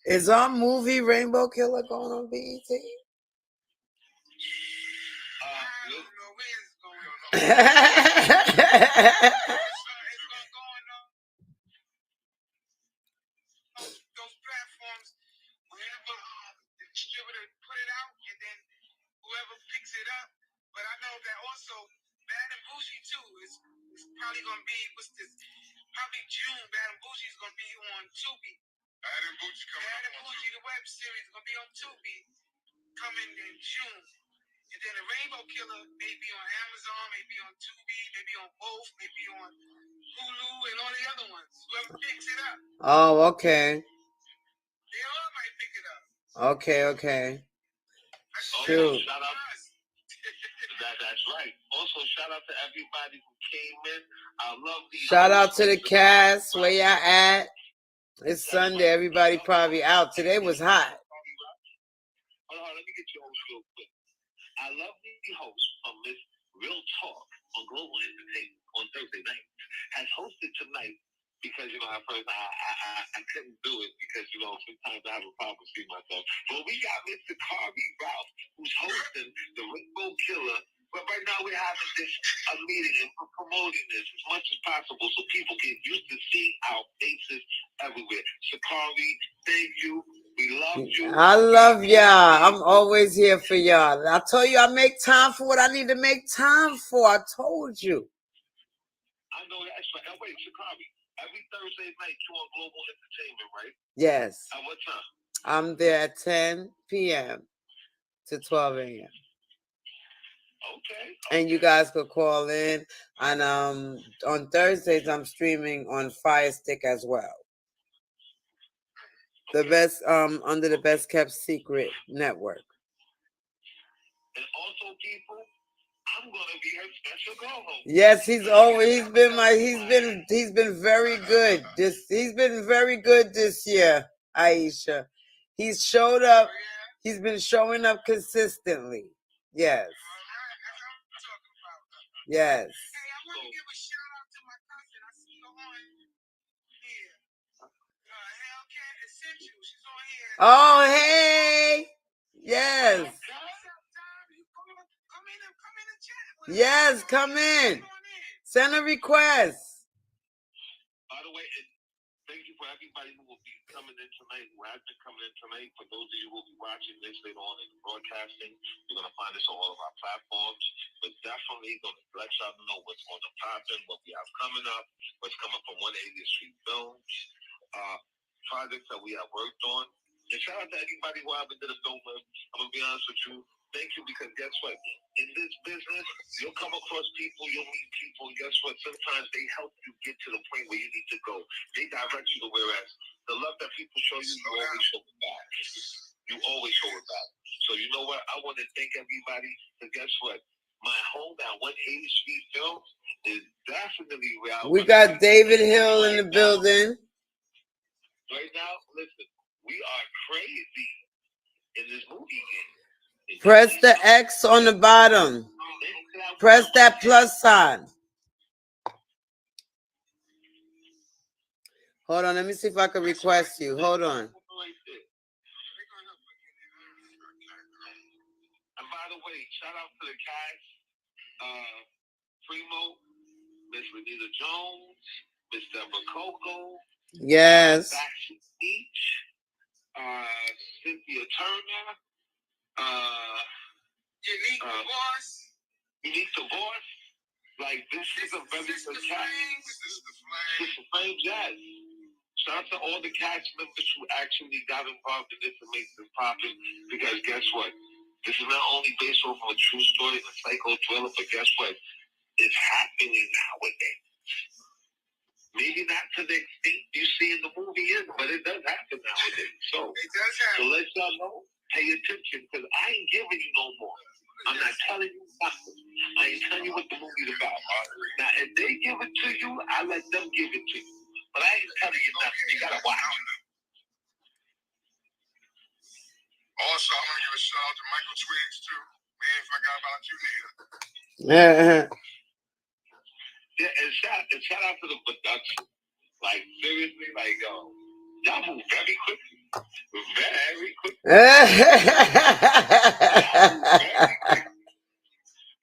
Is our movie Rainbow Killer going on BET? It's gonna go on those platforms wherever the distributor put it out, and then whoever picks it up. But I know that also Bad and Bougie too is probably gonna be probably June. Bad and Bougie is gonna be on Tubi. Bad and Bougie coming. Bad and Bougie, the web series, is gonna be on Tubi coming in June. And then the Rainbow Killer may be on Amazon, maybe on Tubi, maybe on both, maybe on Hulu and all the other ones. Whoever picks it up. Oh, okay. They all might pick it up. Okay. Shoot. Shout out. That's right. Also, shout out to everybody who came in. I love the. Shout out to the cast. Where y'all at? It's Sunday. Everybody probably out. Today was hot. Hold on, let me get your host real quick. I love the host from this Real Talk on Global Entertainment on Thursday night has hosted tonight because, at first I couldn't do it because, sometimes I have a problem seeing myself. But we got Mr. Carvey Ralph, who's hosting the Rainbow Killer. But right now we're having a meeting and we're promoting this as much as possible so people get used to seeing our faces everywhere. Sakari, thank you. We love you. I love y'all. I'm always here for y'all. I told you I make time for what I need to make time for. I told you. I know that's right. And wait, Sakari, every Thursday night you're on Global Entertainment, right? Yes. At what time? I'm there at 10 p.m. to 12 a.m. Okay. And you guys could call in. And on Thursdays, I'm streaming on Fire Stick as well. The best, under the Best Kept Secret network. And also, people, I'm gonna be her special co-host. Yes, he's been very good. He's been very good this year, Aisha. He's showed up. He's been showing up consistently. Yes. Yes. Hey, I want to give a shout out to my cousin. I see her on here. Hellcat Essential. She's on here. Oh, hey. Yes. Come in and chat with Yes, come in. Send a request. By the way, thank you for everybody who will be coming in tonight, who has been coming in tonight. For those of you who will be watching this later on in broadcasting, you're going to find this on all of our platforms. But definitely going to let y'all know what's on the popping, what we have coming up, what's coming from 180th Street Films, projects that we have worked on. And shout out to everybody who haven't did a film with. I'm going to be honest with you. Thank you, because guess what? In this business, you'll come across people, you'll meet people. Guess what? Sometimes they help you get to the point where you need to go. They direct you to whereas. The love that people show you, you always show it back. You always show it back. So you know what? I want to thank everybody. Because guess what? My home at 180th Street Films is definitely where we got David Hill in the building. Right now, listen, we are crazy in this movie game. Press the X on the bottom. Press that plus sign. Hold on, let me see if I can request you. Hold on. And by the way, shout out to the cast, Primo, Miss Renita Jones, Miss Deborah Coco, Yes. Baxter Beach, Cynthia Turner, Unique Boss. Unique Divorce. Like, this is a very good cast. Sister Flames, yes. Shout out to all the cast members who actually got involved in this and made this poppin'. Because guess what? This is not only based off of a true story and a psycho thriller, but guess what? It's happening nowadays. Maybe not to the extent you see in the movie, but it does happen nowadays. So, It does happen. so let y'all know, pay attention, because I ain't giving you no more. I'm not telling you nothing. I ain't telling you what the movie's about. Now, if they give it to you, I let them give it to you. But I ain't telling you nothing. You gotta watch. Also, I'm gonna give a shout out to Michael Twiggs too. We ain't forgot about you neither. Yeah, and shout out to the production. Like, seriously, like, y'all move very quickly. Very quickly.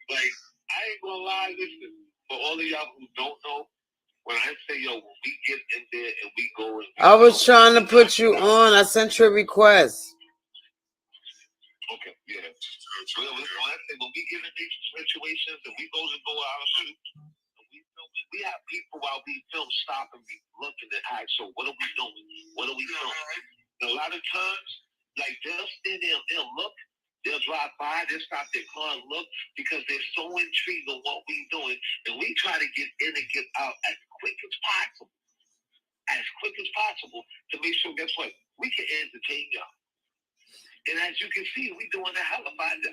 Like, I ain't gonna gonna lie, listen, for all of y'all who don't know, when I say, yo, when we get in there and we go and I was trying to put you on. I sent you a request. okay, yeah. When I say when we get in these situations and we go to go out and shoot, we have people while we film stop and be looking and ask, so what are we doing? What are we doing? And a lot of times, like they'll stand there and they'll look, they'll drive by, they'll stop their car and look because they're so intrigued on what we're doing. And we try to get in and get out as quick as possible. As quick as possible to make sure, guess what? We can entertain y'all. And as you can see, we're doing a hell of a job.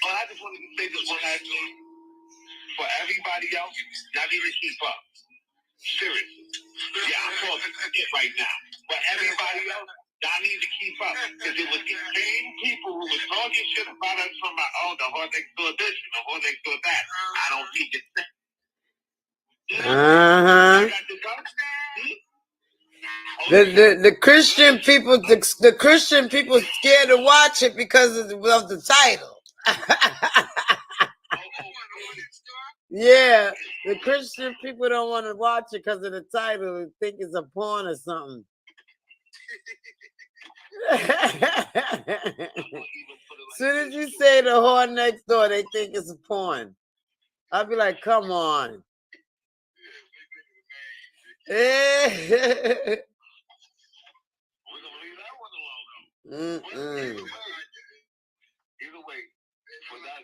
But I just wanted to say this one last thing. For everybody else, y'all need to keep up. Seriously. Yeah, I'm talking shit right now. But everybody else, y'all need to keep up. Because it was the same people who were talking shit about us from my, the whole next door this and the whole next door that. I don't think it's that. The Christian people, the Christian people scared to watch it because of the title. Yeah, the Christian people don't want to watch it because of the title and think it's a porn or something. As soon as you say the whore next door, they think it's a porn. I'll be like, come on. Either way,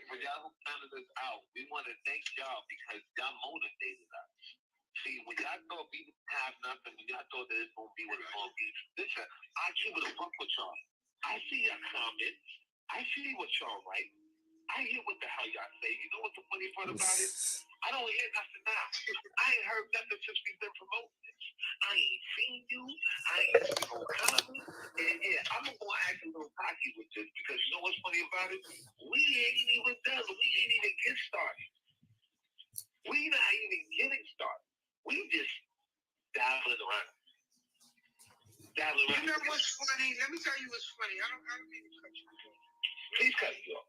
for y'all who counted us out, we want to thank y'all because y'all motivated us. See, when y'all thought we didn't have nothing, when y'all thought that it's going to be what it's going to be, listen, I keep it a buck with y'all. I see your comments. I see what y'all write. I hear what the hell y'all say. You know what the funny part about it? I don't hear nothing now. I ain't heard nothing since we've been promoting this. I ain't seen you. I ain't seen no comments. And yeah, I'm going to act a little cocky with this because you know what's funny about it? We ain't even done. We ain't even get started. We not even getting started. We just dabbling around. You know what's funny? Let me tell you what's funny. I don't mean to cut you off. Please cut me off.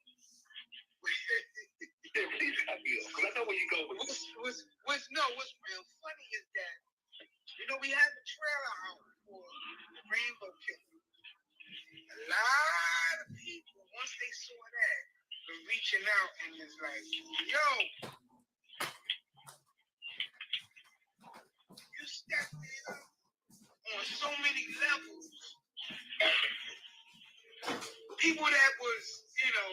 Please cut me off. Because I know where you're going with this. What's real funny is that, you know, we had the trailer out for the Rainbow Killer. A lot of people, once they saw that, were reaching out and was like, yo, you stepped it up on so many levels. People that was, you know,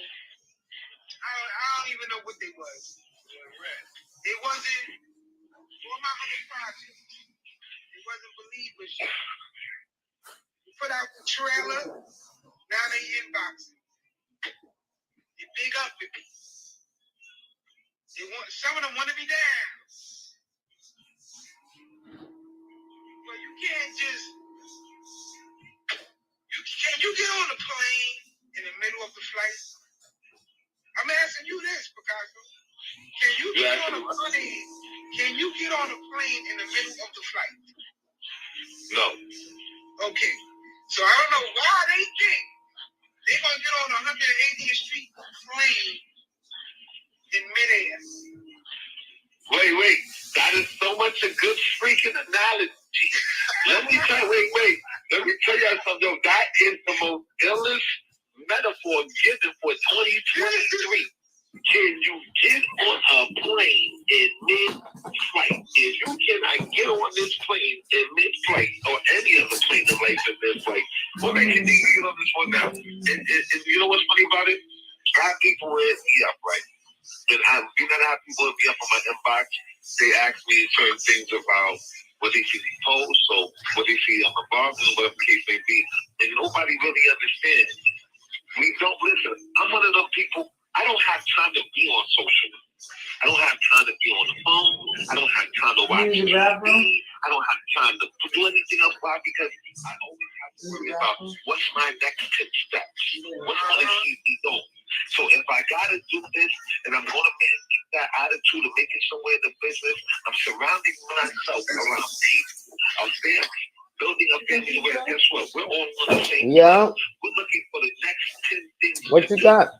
I don't even know what they was. It wasn't on my other project. It wasn't Believers yet. We put out the trailer. Now they inboxing. They big up with me. Some of them want to be down. But you can't just. Can you get on a plane in the middle of the flight? I'm asking you this, Picasso. Can you get on a plane? Can you get on a plane in the middle of the flight? No. Okay. So I don't know why they think they're gonna get on a 180th Street plane in midair. Wait. That is so much a good freaking analogy. Let me tell you something. Yo, that is the most illest metaphor given for 2023. Can you get on a plane in mid-flight? If you cannot get on this plane in mid-flight or any other plane in life in mid-flight, what makes you think you get on this one now? And you know what's funny about it? I have people hit me up, right? And you gotta have people hit me up on my inbox. They ask me certain things about what they see me post, so what they see on the blog, and whatever the case may be. And nobody really understands. We don't listen. I'm one of those people. I don't have time to be on social media. I don't have time to be on the phone. I don't have time to watch TV. I don't have time to do anything else. Why? Because I always have to worry about what's my next 10 steps. What's going to keep me going? So if I got to do this and I'm going to keep that attitude of making somewhere in the business, I'm surrounding myself around people, a family, building a family where, guess what? We're all on the same yeah. We're looking for the next 10 things. What you got?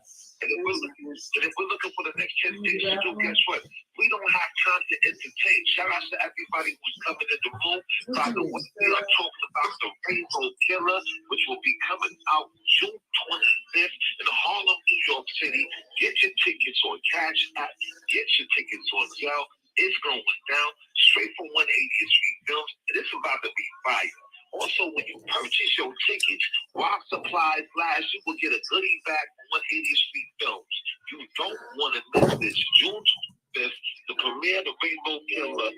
And if we're looking for the next 10 things to do, guess what? We don't have time to entertain. Shout out to everybody who's coming in the room. By the way, we are talking about the Rainbow Killer, which will be coming out June 25th in Harlem, New York City. Get your tickets on Cash App. Get your tickets on Zelle. It's going down straight from 180th Street Films. And it's about to be fire. Also, when you purchase your tickets, while supplies last, you will get a goodie bag from 180th Street Films. You don't want to miss this. June 25th, the premiere of The Rainbow Killer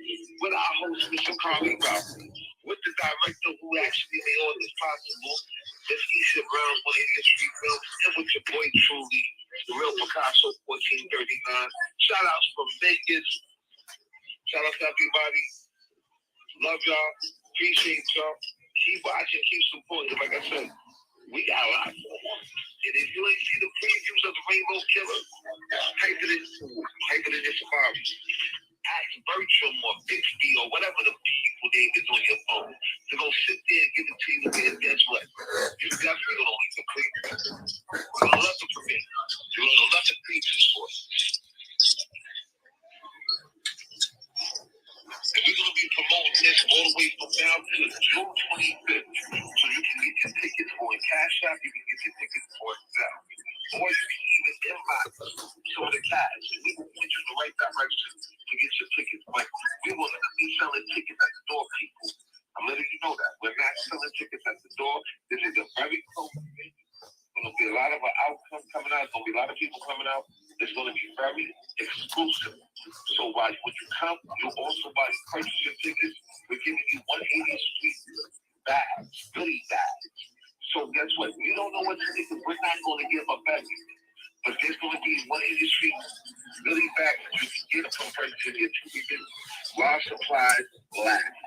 with our host, Mr. Carly Roberts, with the director who actually made all this possible, Miss Isha Brown, 180th Street Films, and with your boy Truly, the real Picasso, 1439. Shout outs from Vegas. Shout out to everybody. Love y'all. Appreciate y'all. Keep watching, keep supporting. Like I said, we got a lot more. And if you ain't see the previews of The Rainbow Killer, type it in your Safari. Ask Bertram or Bixby or whatever the people name is on your phone. They're going to sit there and give it to you. And guess what? You're definitely going to like the previews. You're going to love the premiere. You're going to love the previews for it. And we're going to be promoting this all the way from now to June 25th. So you can get your tickets for a Cash App, you can get your tickets for it now. Or you can even inbox to the cash. We will point you in the right direction to get your tickets. But we will not be selling tickets at the door, people. I'm letting you know that. We're not selling tickets at the door. This is a very close thing. There's going to be a lot of an outcome coming out. There's going to be a lot of people coming out. It's going to be very exclusive. So when you come, you also while you purchase your tickets, we're giving you 180th Street bags, goodie bags. So guess what? You don't know what to do. We're not going to give up everything. But there's going to be 180th Street goodie bags that you can get from purchasing your tickets while supplies last.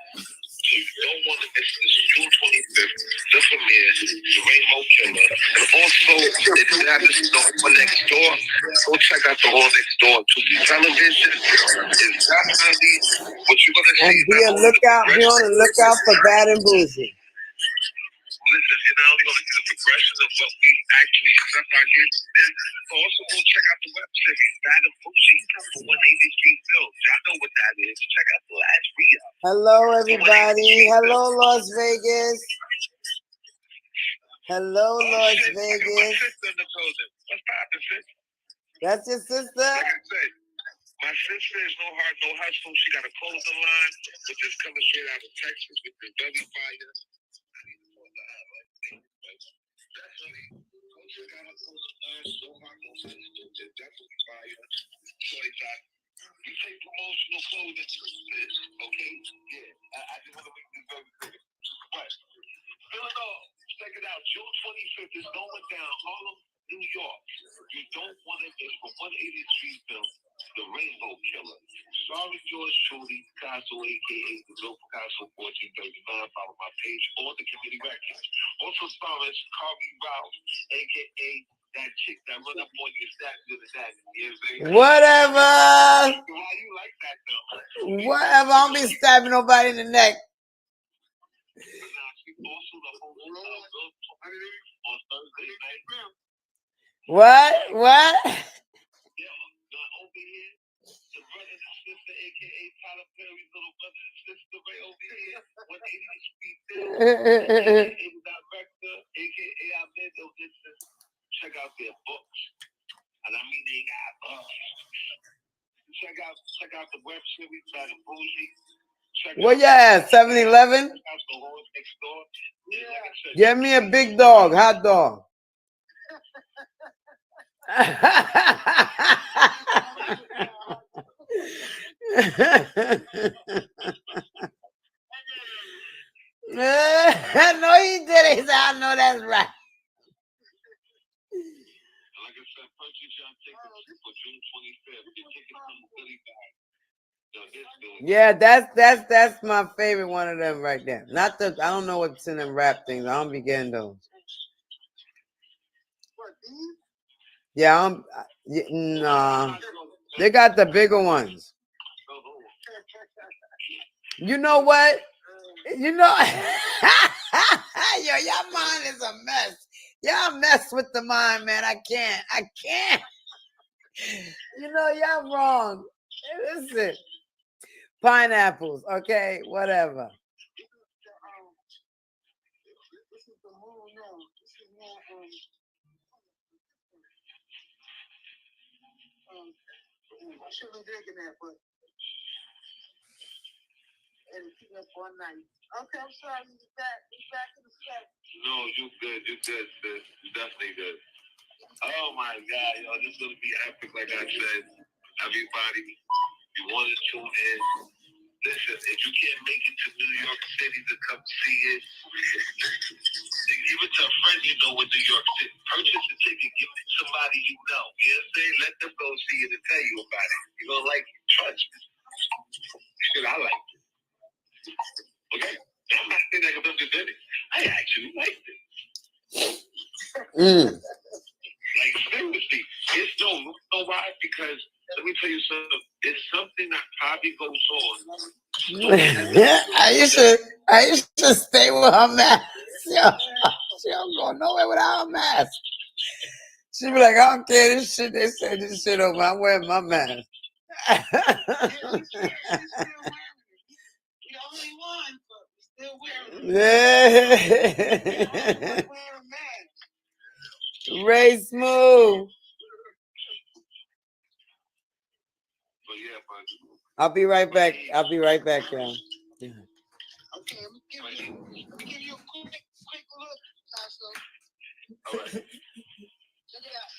So you don't want to miss this June 25th, the premiere, The Rainbow Killer. And also, if you have this store next door, go check out the Hall Next Door on Tubi Television. It's definitely what you're going to see. And be on the lookout for Bad and Bougie. Listen, you're not only going to see the progression of what we actually set our kids in, but also go check out the web series, Bad and Bougie, for 180th Street Films. Y'all know what that is. Check out the last re-up. Hello, everybody. Hello, Las Vegas. Hello, Las Vegas. What's poppin', sis? That's your sister? Like I said, my sister is no heart, no hustle. She got a clothing line, which is coming straight out of Texas, which is very fire. We take promotional clothing, okay? Yeah, I just want to make this very clear. But fill it all. Check it out. June 25th is going down, Harlem, New York. You don't want to miss from 180th Street Film, The Rainbow Killer. Starring yours truly, Picasso, a.k.a. The Real Picasso 1439. Follow my page or the committee records. Also starring Carly Rouse, a.k.a. that chick that run up on your stack to the stack. Whatever. Why you like that, though? Whatever. I don't be stabbing nobody in the neck. On Thursday night. What? Yeah, over here, the brother and sister, a.k.a. Tyler Perry's little brother and sister, right over here, 180th Street Film, a.k.a. director, a.k.a. Ahmed Odessa. Check out their books. And I mean, they got books. Check out the web series, Bad and Bougie. Where you at? 7-Eleven? Get me a big dog, hot dog. No, he did. He said, I know that's right. Like I said, purchase your tickets for June 25th. Your tickets come goodie bag. Yeah, that's my favorite one of them right there. Not the I don't know what's in them rap things. I don't be getting those. Yeah, nah. They got the bigger ones. You know what? You know, yo, your mind is a mess. Y'all mess with the mind, man. I can't. You know, y'all wrong. Hey, listen. Pineapples, okay, whatever. This is the moon now. This is more I should be drinking that, but and keep up all night. Okay, I'm sorry. We're back in the set. No, you good. You good, sis. You definitely good. Oh my God, yo, this is gonna be epic. Like I said, everybody, you want to tune in. Listen, if you can't make it to New York City to come see it, give it to a friend you know in New York City. Purchase a ticket, give it to somebody you know. You know what I'm saying? Let them go see it and tell you about it. You're gonna like it. Trust me. Shit, I like it. Okay? I'm not saying that because I'm just in it. I actually liked it. Like, seriously, it's no why? Because let me tell you something. It's something that probably goes on. I used to stay with her mask. Yo, she don't go nowhere without her mask. She be like, I don't care this shit. They say this shit over. I'm wearing my mask. Yeah, she's still wearing it. We the only one, but we still wearing it. Yeah. Wearing masks. Ray Smooth. But yeah, but I'll be right back, y'all. Yeah. Okay, let me give you a quick look, Tasso. all right. Check it out.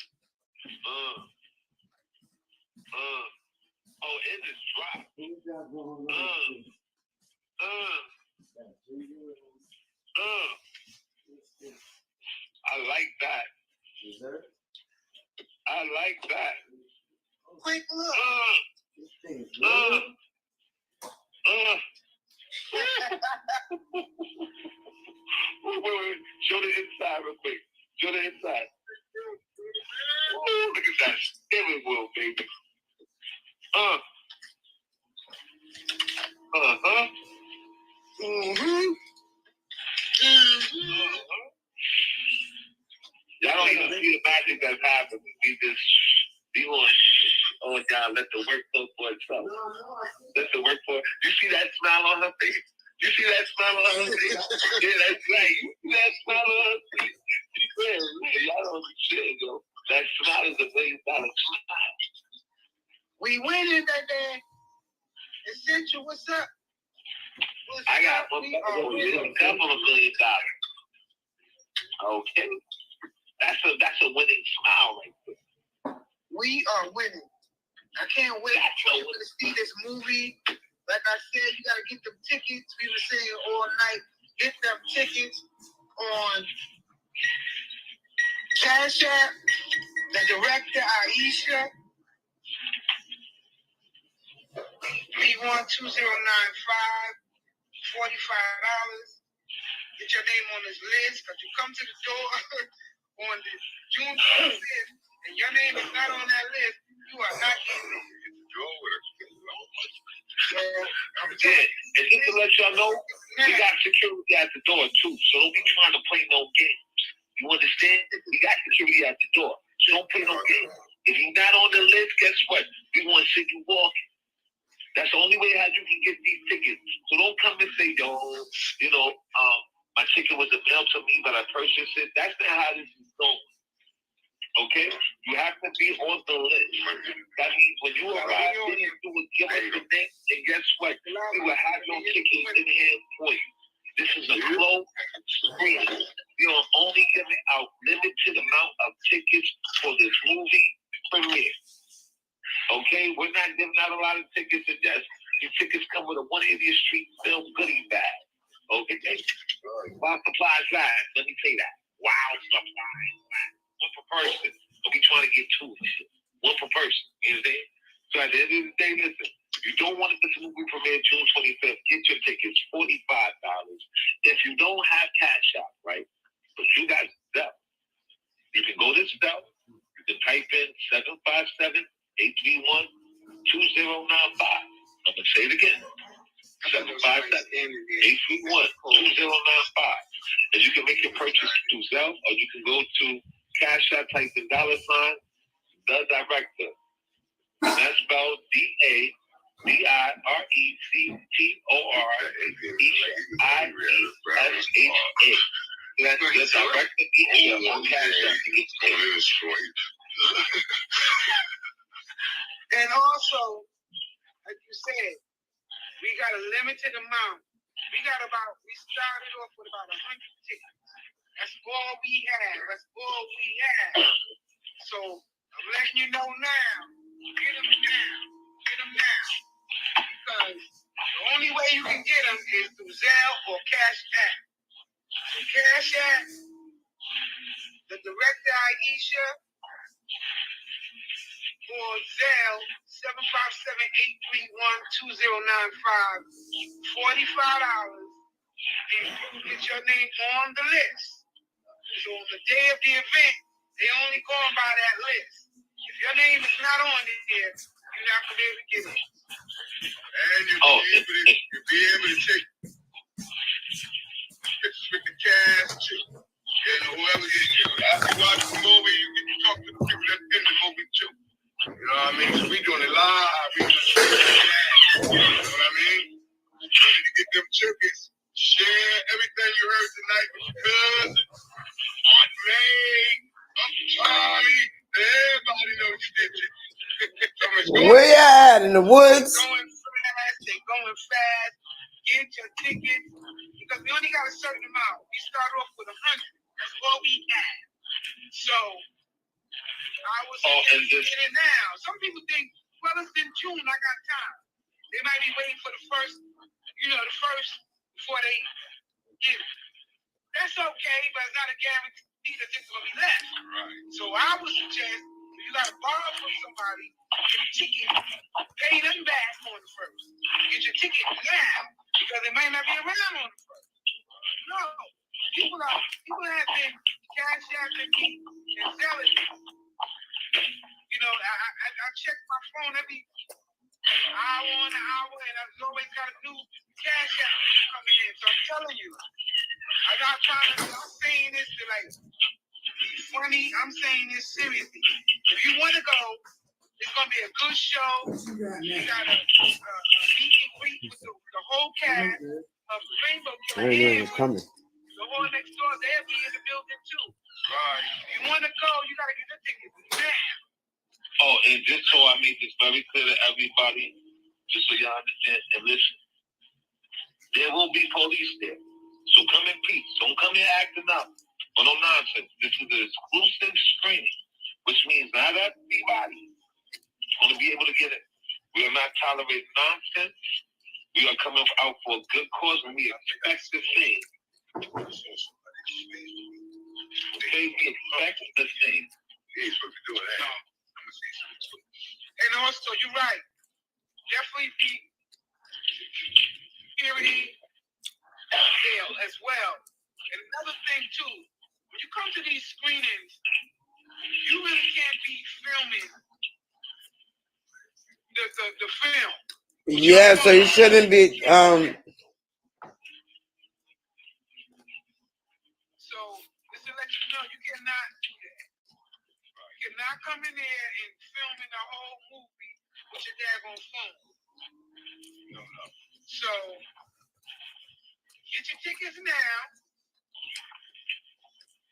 Oh, it is drop. I like that. I like that. Quick look. Wait. Show the inside real quick. Show the inside. Ooh, look at that steering wheel, baby. Y'all don't even see the magic that's happening. We on y'all, let the work go for itself. Let the work for it. You see that smile on her face? You see that smile on her face? Yeah, that's right. You see that smile on her face? Yeah, y'all don't understand, yo. That smile is a $1 million smile. We winning that day. Essential, what's up? I got a couple of $1 million. Okay. That's a winning smile right there. We are winning. I can't wait for you to see this movie. Like I said, you gotta get them tickets. We were saying all night. Get them tickets on Cash App. The director Aisha. 312-095, $45. Get your name on this list, because you come to the door on the June 25th, and your name is not on that list, you are not getting in. Yeah, and just to let y'all know, we got security at the door too, so don't be trying to play no games. You understand? We got security at the door, so don't play no games. If you're not on the list, guess what? We want to send you walking. That's the only way how you can get these tickets. So don't come and say, yo, my ticket was mailed to me, but I purchased it. That's not how this is going. Okay? You have to be on the list. That means when you arrive, then you will give us the name, and guess what? We will have your tickets in hand for you. This is a closed screen. We are only giving out limited amount of tickets for this movie premiere. Okay, we're not giving out a lot of tickets and just these tickets come with a 180th Street film goodie bag. Okay, while supplies last, let me say that. Wow, supplies last. One per person. Don't be trying to get two and shit. One per person. You understand? So at the end of the day, listen, if you don't want to get the movie premiere June 25th, get your tickets $45. If you don't have Cash App, right? But you got Zelle. You can go to Zelle. You can type in 757 831-2095. I'm gonna say it again. 757-831-2095. And you can make your purchase through Zelle, or you can go to Cash App, type the $, The Director. And that's spelled DARECTOREIESHA. That's the Director Isha on Cash App. And also, like you said, we got a limited amount. We started off with about 100 tickets. That's all we have. So I'm letting you know now. Get them now. Because the only way you can get them is through Zelle or Cash App. So Cash App, the Director Aisha, or Zelle, 757-831-2095, $45, and you get your name on the list. So on the day of the event, they only going by that list. If your name is not on it there, you're not going to be able to get it. And you'll be able to take pictures with the cast too. And whoever after you watch the movie, you get to talk to the people that's in the movie too. You know what I mean? So we doing it live. You know what I mean? Ready to get them tickets. Share everything you heard tonight with your cousin, Aunt May, Uncle Charlie. Everybody knows you did it. Where you at? In the woods? They're going fast. Get your tickets. Because we only got a certain amount. We start off with 100. That's all we had. So I was saying, get it now. Some people think, well, it's in June, I got time. They might be waiting for the first before they get it. That's okay, but it's not a guarantee that it's going to be less. Right. So I would suggest, if you got to borrow from somebody, get a ticket, pay them back on the first. Get your ticket now, because they might not be around on the first. No. People have been cash apping me and selling me. You know, I check my phone every hour on an hour, and I've always got a new cash app coming in. So I'm telling you, I got time. I'm saying this to like be funny. I'm saying this seriously. If you want to go, it's gonna be a good show. We got a meet and greet with the whole cast of the Rainbow Killer. The whole next door, they'll be in the building too. Right. If you want to go, you gotta get the tickets now. Oh, and just so I make this very clear to everybody, just so y'all understand and listen, there will be police there. So come in peace. Don't come here acting up or no nonsense. This is an exclusive screening, which means not everybody is going to be able to get it. We are not tolerating nonsense. We are coming out for a good cause, and we expect the same. Okay, we expect the same. You ain't supposed to do that. No. I'm going to say something too. And also, you're right. Definitely be security jail as well. And another thing too, when you come to these screenings, you really can't be filming the film. Yeah, so you shouldn't be So just to let you know, you cannot do that. You cannot come in there and filming the whole movie with your daggone phone. No. So get your tickets now.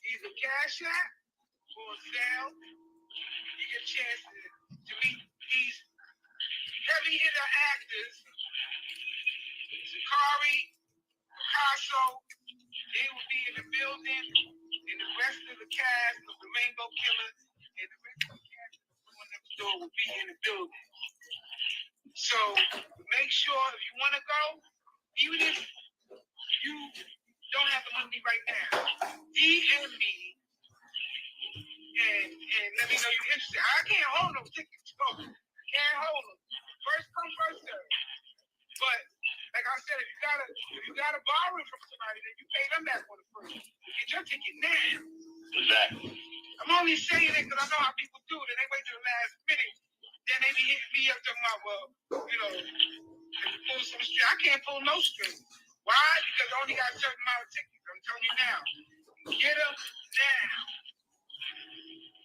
Either Cash App or Zelle. You get a chance to meet these heavy hitter actors. Zakari, Picasso, they will be in the building, and the rest of the cast of the Rainbow Killer and the rest of the cast of the one next door will be in the building. So make sure if you want to go, even if you don't have the money right now, DM me and let me know you're interested. I can't hold no tickets. Can't hold them. First come, first serve. But like I said, if you gotta borrow it from somebody, then you pay them back on the first. Get your ticket now. Exactly. I'm only saying it because I know how people do it. And they wait till the last minute. Then they be hitting me up talking about, well, you know, pull some string. I can't pull no string. Why? Because I only got a certain amount of tickets. I'm telling you now. Get them now.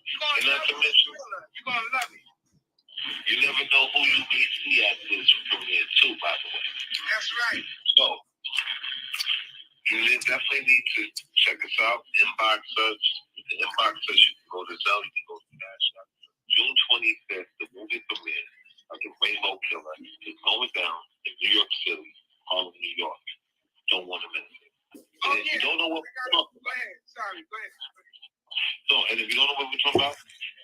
You're gonna And not love to it. mention, You're gonna love it. you never know who you may see at this premiere too, by the way. That's right. So you definitely need to check us out. Inbox us. The inbox us. You can go to Zelle. You can go to Cash App. June 25th, the movie premiere of The Rainbow Killer is going down in New York City, Harlem, New York. Don't want to miss it. Oh, And if you don't know what we're talking Go ahead. Sorry. Go ahead. No, and if you don't know what we're talking about,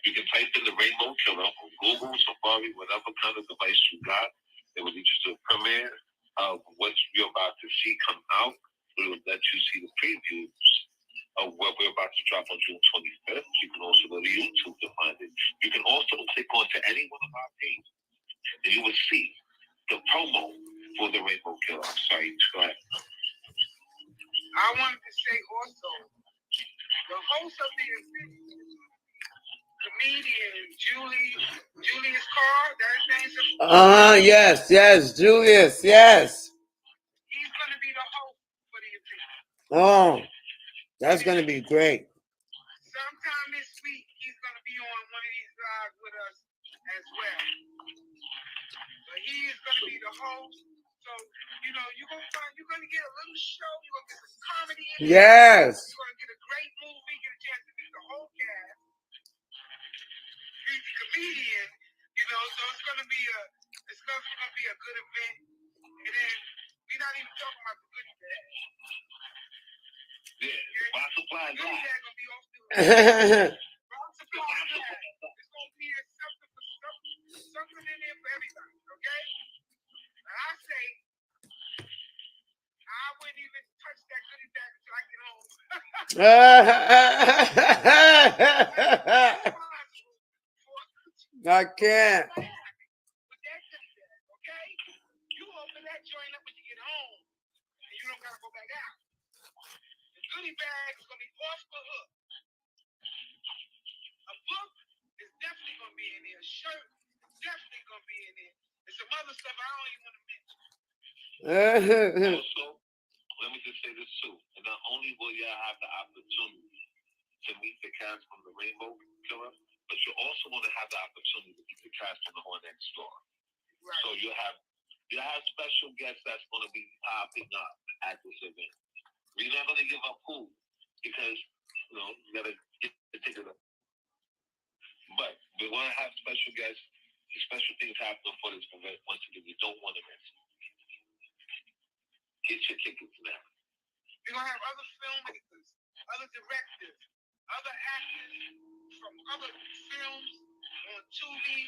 you can type in The Rainbow Killer on Google, Safari, whatever kind of device you got. It will lead you to the premiere of what you're about to see come out. It will let you see the previews of what we're about to drop on June 25th. You can also go to YouTube to find it. You can also click onto any one of our pages, and you will see the promo for The Rainbow Killer. I'm sorry, go ahead. I wanted to say also, the host of the event, comedian Julius Carr, that's his name. Yes, Julius, yes. He's gonna be the host for the event. Oh, that's gonna be great. Sometime this week, he's gonna be on one of these lives with us as well. But he is gonna be the host. So, you're gonna get a little show, you're gonna get some comedy in there. Yes. You're gonna get a great movie, get a chance to meet the whole cast. He's a comedian, so it's gonna be a good event. And then we're not even talking about the goodie bag. Yeah, Box Supply The goodie Live. bag gonna be off the Box Supply Live. It's gonna be something in there for everybody, okay? And I say, I wouldn't even touch that goodie bag until I get home. I can't. With that goodie bag, okay? You open that joint up when you get home, and you don't gotta go back out. The goodie bag is gonna be off the hook. A book is definitely gonna be in there. A shirt is definitely gonna be in there. And some other stuff I don't even want to mention. Also, let me just say this too. And not only will you have the opportunity to meet the cast from The Rainbow Killer, but you also want to have the opportunity to meet the cast from The Hornet Store. Right. So you have special guests that's going to be popping up at this event. We're not going to give up food because you got to get the ticket up. But we want to have special guests, special things happening for this event. Once again, you don't want to miss it. Get your tickets now. We're going to have other filmmakers, other directors, other actors from other films on Tubi.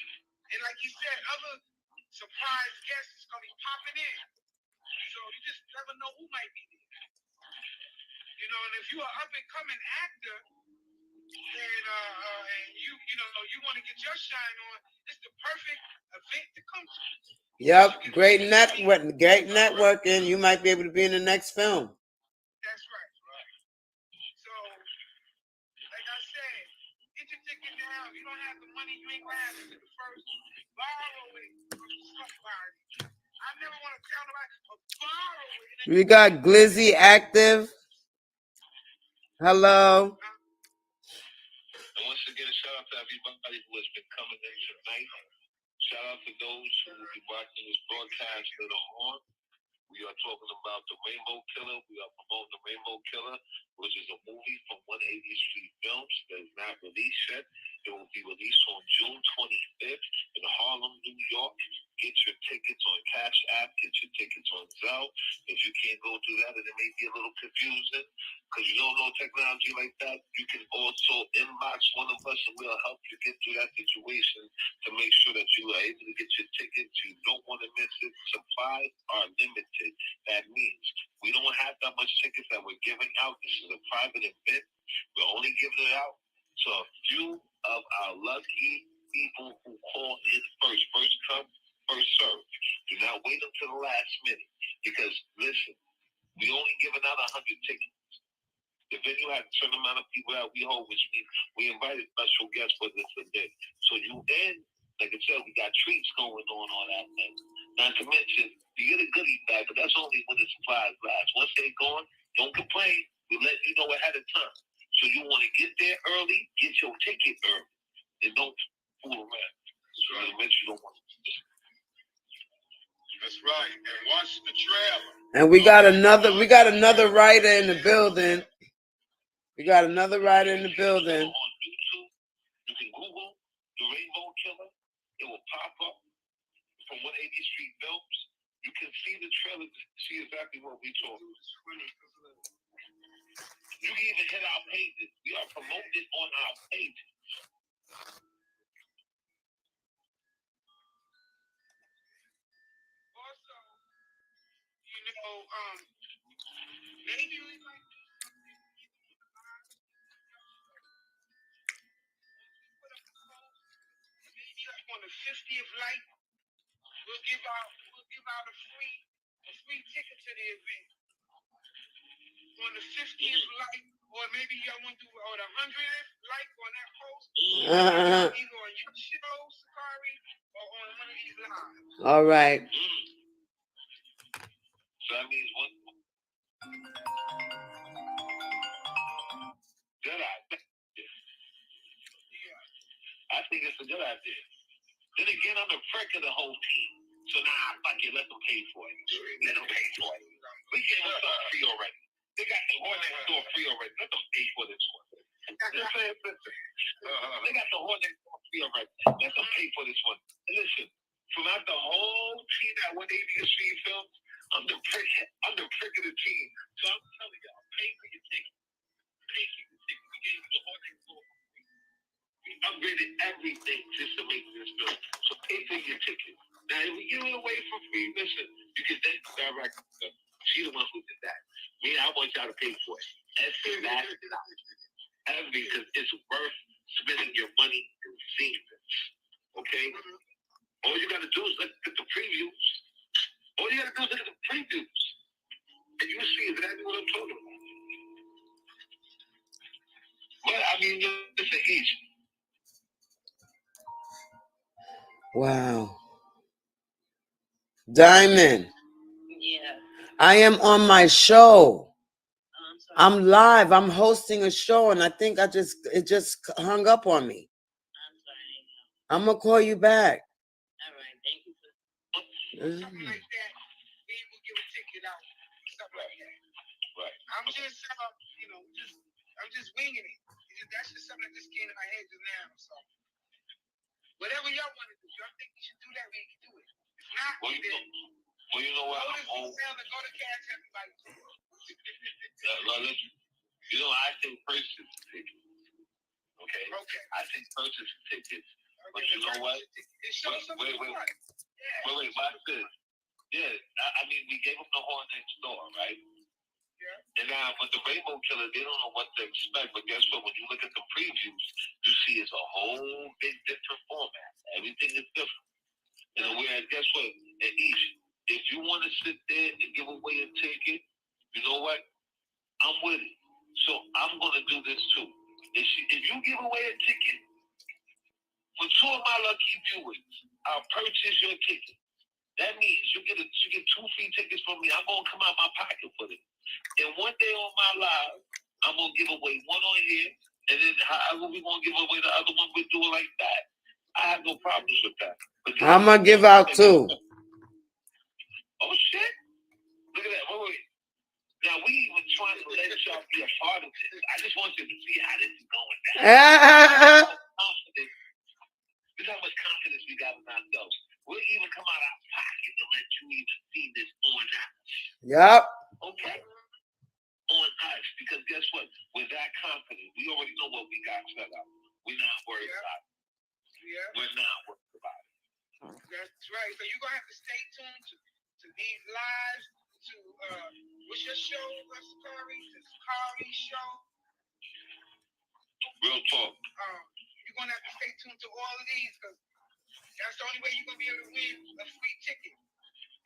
And like you said, other surprise guests is going to be popping in. So you just never know who might be there. And if you're an up-and-coming actor, and you want to get your shine on, it's the perfect event to come to. Yep, great networking. You might be able to be in the next film. That's right. So, like I said, get your ticket now. If you don't have the money, you ain't gonna have it the first. Borrow it from somebody. I never want to tell nobody, but borrow it. We got Glizzy active. Hello. And once again, shout out to everybody who has been coming in tonight. Shout out to those who will be watching this broadcast later on. We are talking about The Rainbow Killer. We are promoting The Rainbow Killer, which is a movie from 180th Street Films that is not released yet. It will be released on June 25th in Harlem, New York. Get your tickets on Cash App. Get your tickets on Zelle. If you can't go through that, and it may be a little confusing because you don't know technology like that, you can also inbox one of us and we'll help you get through that situation to make sure that you are able to get your tickets. You don't want to miss it. Supplies are limited. That means we don't have that much tickets that we're giving out. This is a private event. We're only giving it out to a few of our lucky people who call in first. First come, first serve. Do not wait until the last minute because, listen, we only giving out 100 tickets. The venue has a certain amount of people that we hold, which means we invited special guests for this event. So like I said, we got treats going on that night. Not to mention, you get a goodie bag, but that's only when the supplies last. Once they're gone, don't complain. We let you know ahead of time. So you want to get there early, get your ticket early, and don't fool around. So you don't want to. That's right. And watch the trailer. And we got another writer in the building. We got another writer in the building. On YouTube, you can Google The Rainbow Killer. It will pop up from 180th Street Films. You can see the trailer to see exactly what we talking about. You can even hit our pages. We are promoted on our pages. Also, maybe we might do something. Maybe like on the 50th light, we'll give out a free ticket to the event. On the 50th light, or maybe y'all want to do on the 100th light on that post. Either on your show, Sakari, or on one of these lives. All right. So that means one. Good idea. Yeah. I think it's a good idea. Then again, I'm the prick of the whole team. So now, fuck it, let them pay for it. Let them pay for it. We gave them stuff free already. They got the Horn Next Door free already. Let them pay for this one. They got the Horn Next Door free already. Let them pay for this one. And listen, throughout the whole team at 180th Street Films, I'm the prick of the team. So I'm telling y'all, pay for your ticket. Pay for your ticket. We gave you the Horn Next Door. We upgraded everything just to make this film. So pay for your ticket. Now, if we give it away for free, listen, you can thank the director. She's the one who did that. Me, I want y'all to pay for it. That's because it's worth spending your money and seeing this. Okay? All you got to do is look at the previews. All you got to do is look at the previews. And you will see exactly what I'm talking about. But, I mean, listen, easy. Wow. Diamond. Yeah. I am on my show. I'm sorry. I'm live. I'm hosting a show, and I think it just hung up on me. I'm sorry. I'm gonna call you back. All right. Thank you for. Something like that. Maybe we'll give a ticket out. Something like that. Right. I'm just, I'm just winging it. That's just something that just came to my head just now. So, whatever y'all want to do, y'all think we should do that, we can do it. If not, Well, you know what? go to Cash everybody. Listen, you know, I think purchase tickets. Okay? I think purchase tickets. But you know what? Wait, watch this. Yeah, I mean, we gave them the Horn Next Door, right? Yeah. And now, with the Rainbow Killer, they don't know what to expect. But guess what? When you look at the previews, you see it's a whole big different format. Everything is different. And whereas, guess what? At each, if you want to sit there and give away a ticket, you know what? I'm with it. So I'm going to do this too. If you give away a ticket, for 2 of my lucky viewers, I'll purchase your ticket. That means you get 2 free tickets from me. I'm going to come out my pocket for it. And one day on my live, I'm going to give away one on here. And then however we're going to give away the other one, we'll do it like that. I have no problems with that. I'm going to give out 2. Oh, shit. Look at that. Wait. Now, we even trying to let y'all be a part of this. I just want you to see how this is going down. This is how much confidence we got in ourselves. We'll even come out of our pocket to let you even see this on us. Yep. Okay? On us. Because guess what? We're that confident. We already know what we got set up. We're not worried about it. Yeah. We're not worried about it. That's right. So you're going to have to stay tuned to these lives. To what's your show, Sakari? The Sakari Show. Real talk. You're gonna have to stay tuned to all of these because that's the only way you're gonna be able to win a free ticket.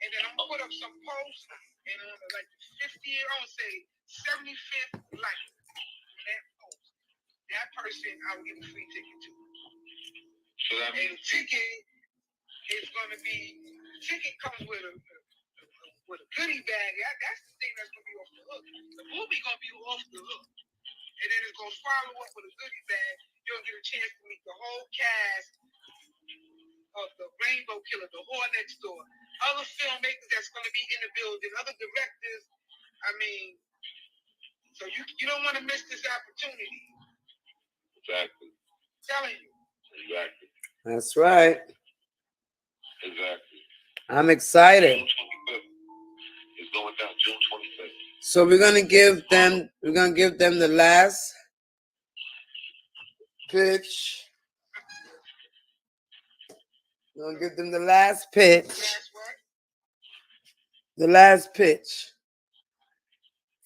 And then I'm gonna put up some posts and like the 50th, I would say 75th like on that post. That person I will give a free ticket to. So that means ticket is gonna be ticket comes with a goodie bag. That's the thing that's gonna be off the hook. The movie gonna be off the hook, and then it's gonna follow up with a goodie bag. You'll get a chance to meet the whole cast of the Rainbow Killer, the Whore Next Door, other filmmakers that's gonna be in the building, other directors. I mean, so you don't want to miss this opportunity. Exactly. I'm telling you. Exactly. That's right. Exactly. I'm excited. June 25th. It's going down June 25th. So we're gonna give them the last pitch. We're gonna give them the last pitch. That's what? The last pitch.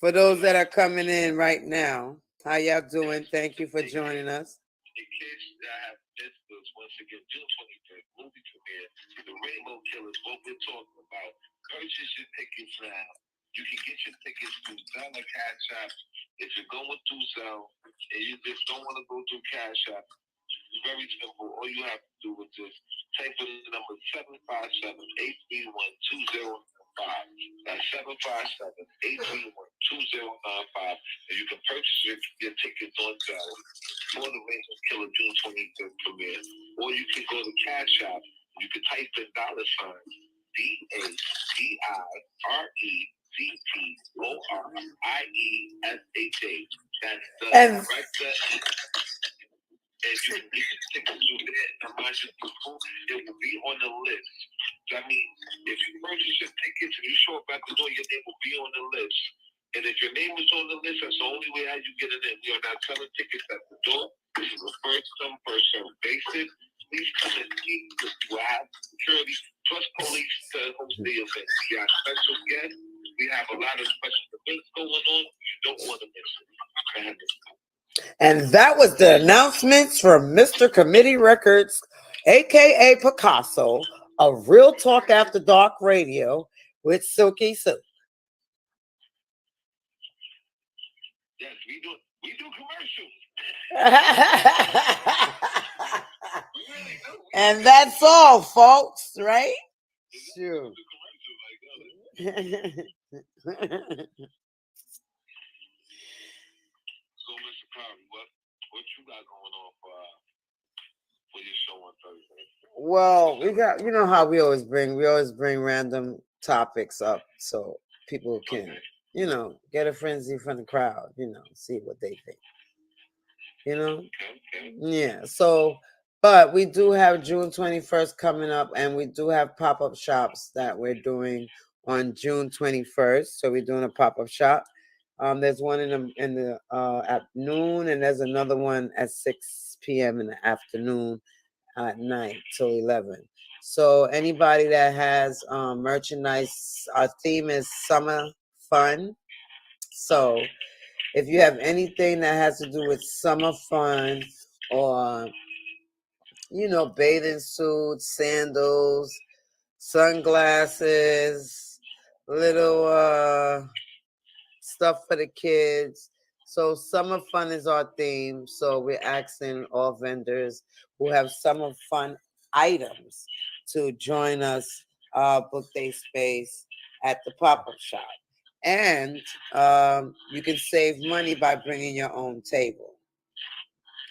For those that are coming in right now, how y'all doing? Thank you for joining us. In case I have missed this, once again, June 25th, movie premiere, The Rainbow Killers, what we're talking about. Purchase your tickets now. You can get your tickets through Zelle or Cash App. If you're going through Zelle and you just don't want to go through Cash App, it's very simple. All you have to do is just type in the number 757-831-2095. That's 757-831-2095. And you can purchase your tickets on Zelle for the Rainbow Killer June 25th premiere. Or you can go to Cash App. You can type in $DADIESSA. That's the director. And you can get your tickets through there. And mind you, it will be on the list. That means if you purchase your tickets and you show up at the door, your name will be on the list. And if your name is on the list, that's the only way how you get it in. We are not selling tickets at the door. This is a first come, first served basis. Please come and see because we will have security plus police to host the event. We got special guests. We have a lot of special events going on. You don't want to miss it. And that was the announcements from Mr. Committee Records, aka Picasso, of Real Talk After Dark Radio with Silky Silk. Yes, we do commercials. We really do. And that's all, folks, right? Sure. So, Mr. Curry, what you got going on for your show on Thursday? Well, we got, you know how we always bring random topics up so people can, you know, get a frenzy from the crowd, you know, see what they think. You know? Okay. Yeah. So, but we do have June 21st coming up, and we do have pop-up shops that we're doing on June 21st. So we're doing a pop-up shop. There's one in the at noon, and there's another one at 6 p.m. in the afternoon at night till 11. So anybody that has merchandise, our theme is summer fun. So if you have anything that has to do with summer fun or, you know, bathing suits, sandals, sunglasses, little stuff for the kids. So summer fun is our theme. So we're asking all vendors who have summer fun items to join us, book their space at the pop-up shop. And you can save money by bringing your own table.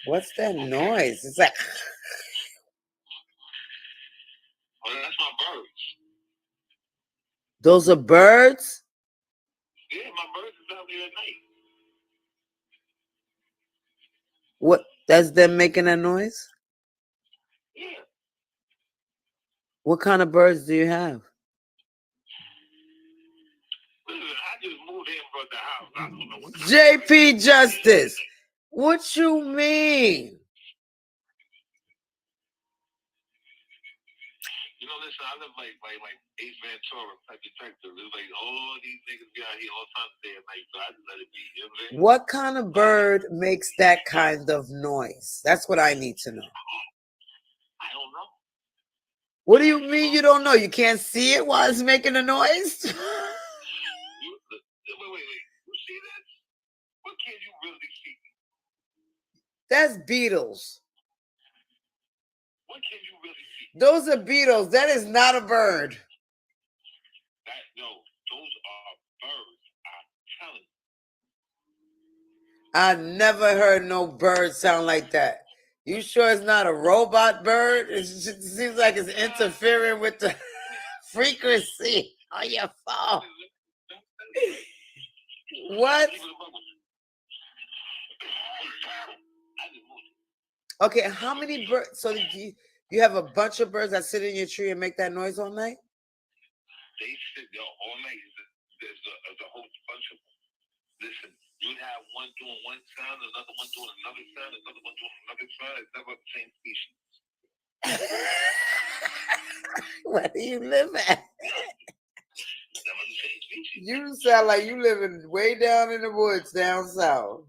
What's that noise? It's like... Oh, that's my birds. Those are birds? Yeah, my birds is out there at night. What? That's them making that noise? Yeah. What kind of birds do you have? Listen, I just moved in from the house. I don't know what JP Justice. What you mean? You know, listen, I live like Ace Ventura type detective. It's like all these niggas be out here all times of day and night, so I just let it be. You know what I'm saying? What kind of bird makes that kind of noise? That's what I need to know. I don't know. What do you mean you don't know? You can't see it while it's making a noise? Wait. You see that? What can you really see? That's beetles. What can you really see? Those are beetles. That is not a bird. No, those are birds. I'm telling you. I never heard no bird sound like that. You sure it's not a robot bird? It just seems like it's interfering with the frequency on your phone. What? Okay, how many birds? So you have a bunch of birds that sit in your tree and make that noise all night? They sit there all night. There's a whole bunch of them. Listen, you have one doing one sound, another one doing another sound, another one doing another sound. It's never the same species. Where do you live at? Never the same species. You sound like you living way down in the woods down south.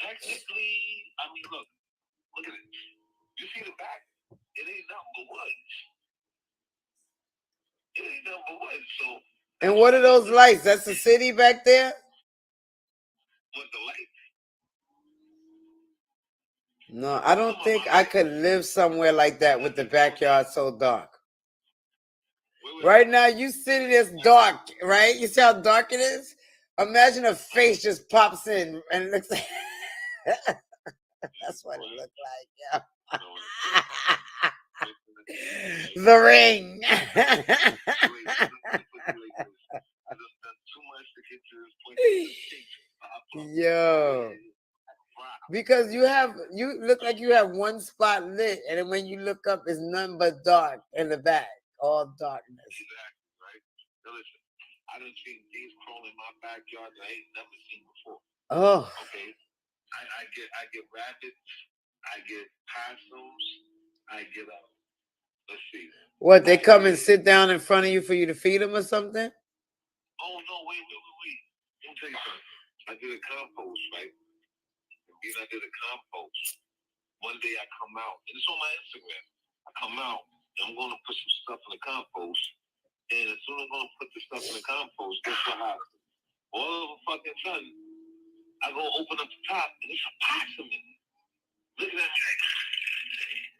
Technically, I mean, look at it. You see the back? It ain't nothing but woods. It ain't nothing but woods. So. And what are those lights? That's the city back there? What, the lights? No, I don't think I could live somewhere like that with the backyard so dark. Right now, you sitting there, it's dark, right? You see how dark it is? Imagine a face just pops in and it looks like... That's what it looked like, yeah. The Ring. Yo. Because you look like you have one spot lit, and then when you look up, it's nothing but dark in the back, all darkness. Exactly, right? Now listen, I done seen things crawling in my backyard that I ain't never seen before. Oh. Okay. I get rabbits, I get possums, I get let's see. What, they come and sit down in front of you for you to feed them or something? Oh no, wait. Let me tell you something. I did a compost, right? I did a compost. One day I come out, and it's on my Instagram. I come out, and I'm going to put some stuff in the compost. And as soon as I'm going to put the stuff in the compost, guess what happens? All of a fucking sudden, I go open up the top, and it's a possum in it. Looking at me like,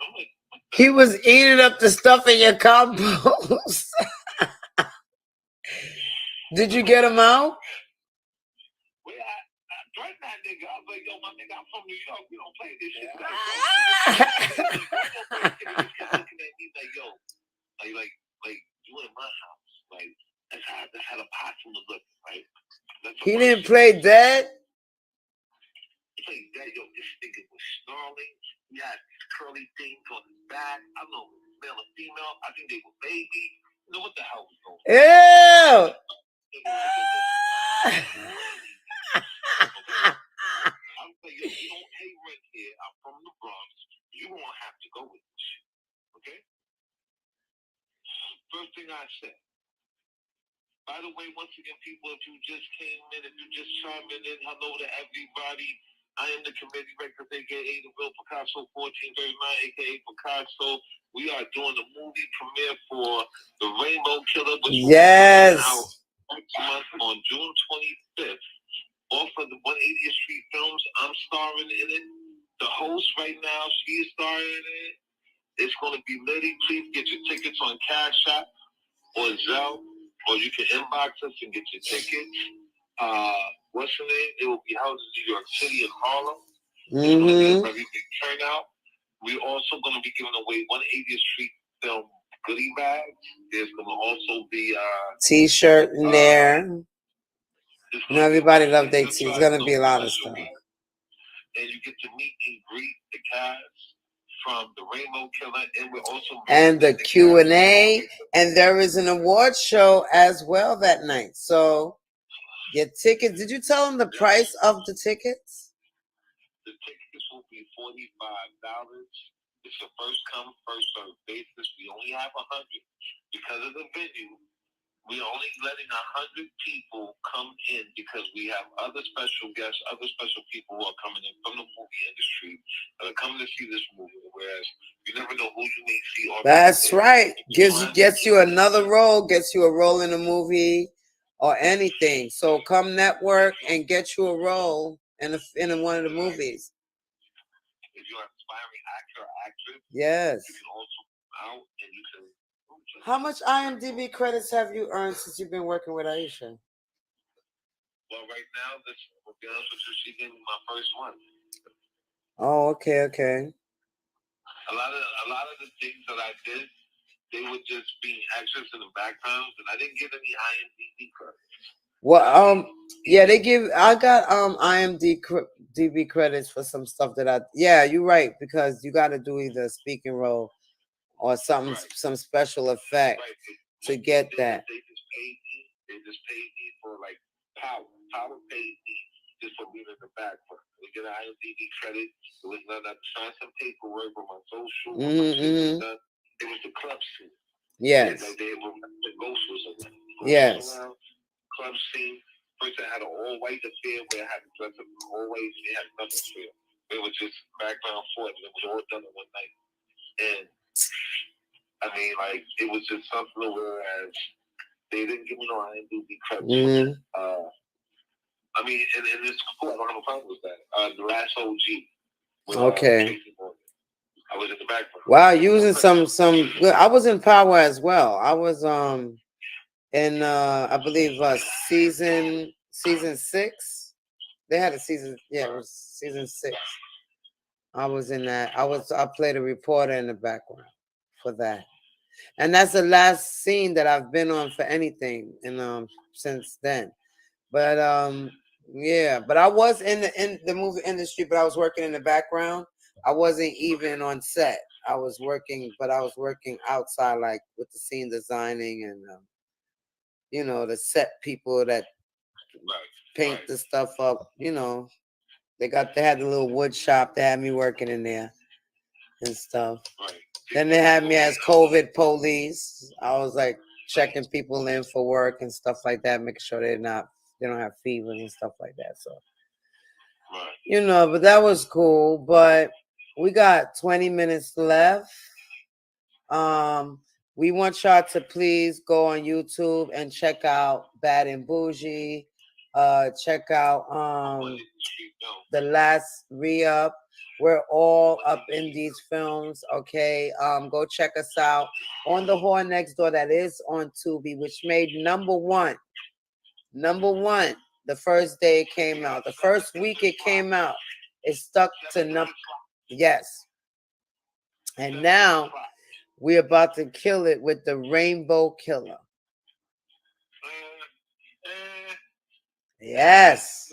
I'm like, he was eating up the stuff in your compost. Did you get him out? Well, I threatened that nigga. I was like, yo, my nigga, I'm from New York. We don't play this shit. Looking at me like, yo, like you in my house. Like, that's how the possum was looking, right? He didn't play dead? He played dead, yo. This nigga was snarling. He had these curly things on his back. I don't know if it was male or female. I think they were babies. You know what the hell was going on? Ew! I'm saying, yo, you don't pay rent here. I'm from the Bronx. You won't have to go with this shit. Okay? First thing I said. By the way, once again, people, if you just came in, if you just chiming in, hello to everybody. I am the committee director, aka the real Picasso 1439, aka Picasso. We are doing the movie premiere for The Rainbow Killer, which will be out next month on June 25th. Off of the 180th Street Films. I'm starring in it. The host right now, she is starring in it. It's going to be Liddy. Please get your tickets on Cash App or Zelle, or you can inbox us and get your tickets. What's the name? It will be held in New York City and Harlem. It's going to be a very big turnout. We're also going to be giving away 180th Street Film goodie bags. There's going to also be T-shirt in there. You know, everybody love their T. It's going to be a lot of stuff. And you get to meet and greet the cast from The Rainbow Killer, and we're also and the Q&A, and there is an award show as well that night. So your tickets, did you tell them the price of the tickets? The tickets will be $45. It's a first come, first served basis. We only have 100 because of the venue. We're only letting 100 people come in because we have other special guests, other special people who are coming in from the movie industry that are coming to see this movie. Whereas you never know who you may see. That's right. Gets you another role, gets you a role in a movie or anything. So come network and get you a role in one of the movies. If you're an aspiring actor or actress, yes, you can also come out and you can. How much IMDb credits have you earned since you've been working with Aisha? Well, right now, this, to be honest with you, she gave me my first one. Oh, okay. A lot of the things that I did, they would just be extras in the backgrounds, and I didn't get any IMDb credits. Well, yeah, they give. I got IMDb credits for some stuff that I. Yeah, you're right, because you got to do either a speaking role or something, Right. some special effect Right. to get that. They just paid me. They just paid me for like power. Power paid me just for being in the background. We get an IMDb credit. It was none of sign some paperwork with my social. Mm-hmm. It was the club scene. Yes. Like they were the ghost was around. Yes. Club scene. First, I had an all-white affair where I had to dress up always. They had nothing affair. It was just background for it. It was all done in one night. And I mean, like, it was just something whereas they didn't give me no IMDb credits. Mm-hmm. I mean, and it's cool. I don't have a problem with that. The last OG. With, Okay. I was in the background. Wow, using some. I was in Power as well. I was in I believe season 6. They had a season. Yeah, it was season 6. I was in that. I played a reporter in the background for that. And that's the last scene that I've been on for anything and since then. But yeah, but I was in the movie industry, but I was working in the background. I wasn't even on set. I was working outside, like with the scene designing and the set people that paint the stuff up. They had the little wood shop. They had me working in there and stuff. Then they had me as COVID police. I was like checking people in for work and stuff like that, making sure they don't have fevers and stuff like that. So, but that was cool. But we got 20 minutes left. We want y'all to please go on YouTube and check out Bad and Bougie. Check out The Last Re-Up. We're all up in these films, okay? Go check us out on The Whore Next Door. That is on Tubi, which made number one. The first day it came out. The first week it came out, it stuck to number. Yes. And now we're about to kill it with The Rainbow Killer. Yes.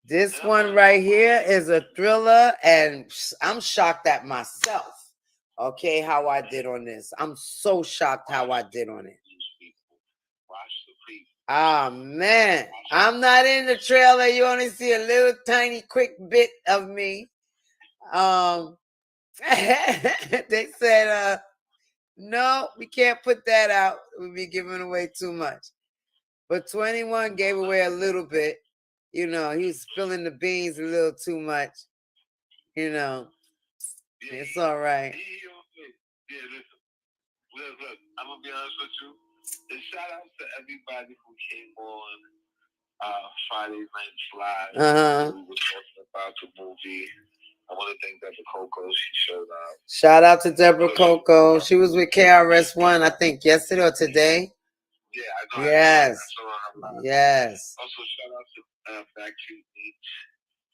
This one right here is a thriller, and I'm shocked at myself. Okay, how I did on this. I'm so shocked how I did on it. Ah, man. I'm not in the trailer. You only see a little tiny quick bit of me. They said, no, we can't put that out. We'll be giving away too much. But 21 gave away a little bit. He was spilling the beans a little too much. It's all right. Yeah, listen. Look, I'm going to be honest with you. And shout out to everybody who came on Friday Night Live. We were talking about the movie. I want to thank Deborah Coco. She showed up. Shout out to Deborah Coco. She was with KRS-One, I think, yesterday or today. Yeah, I know. Yes. Yes. Also, shout out to Backstreet Meech.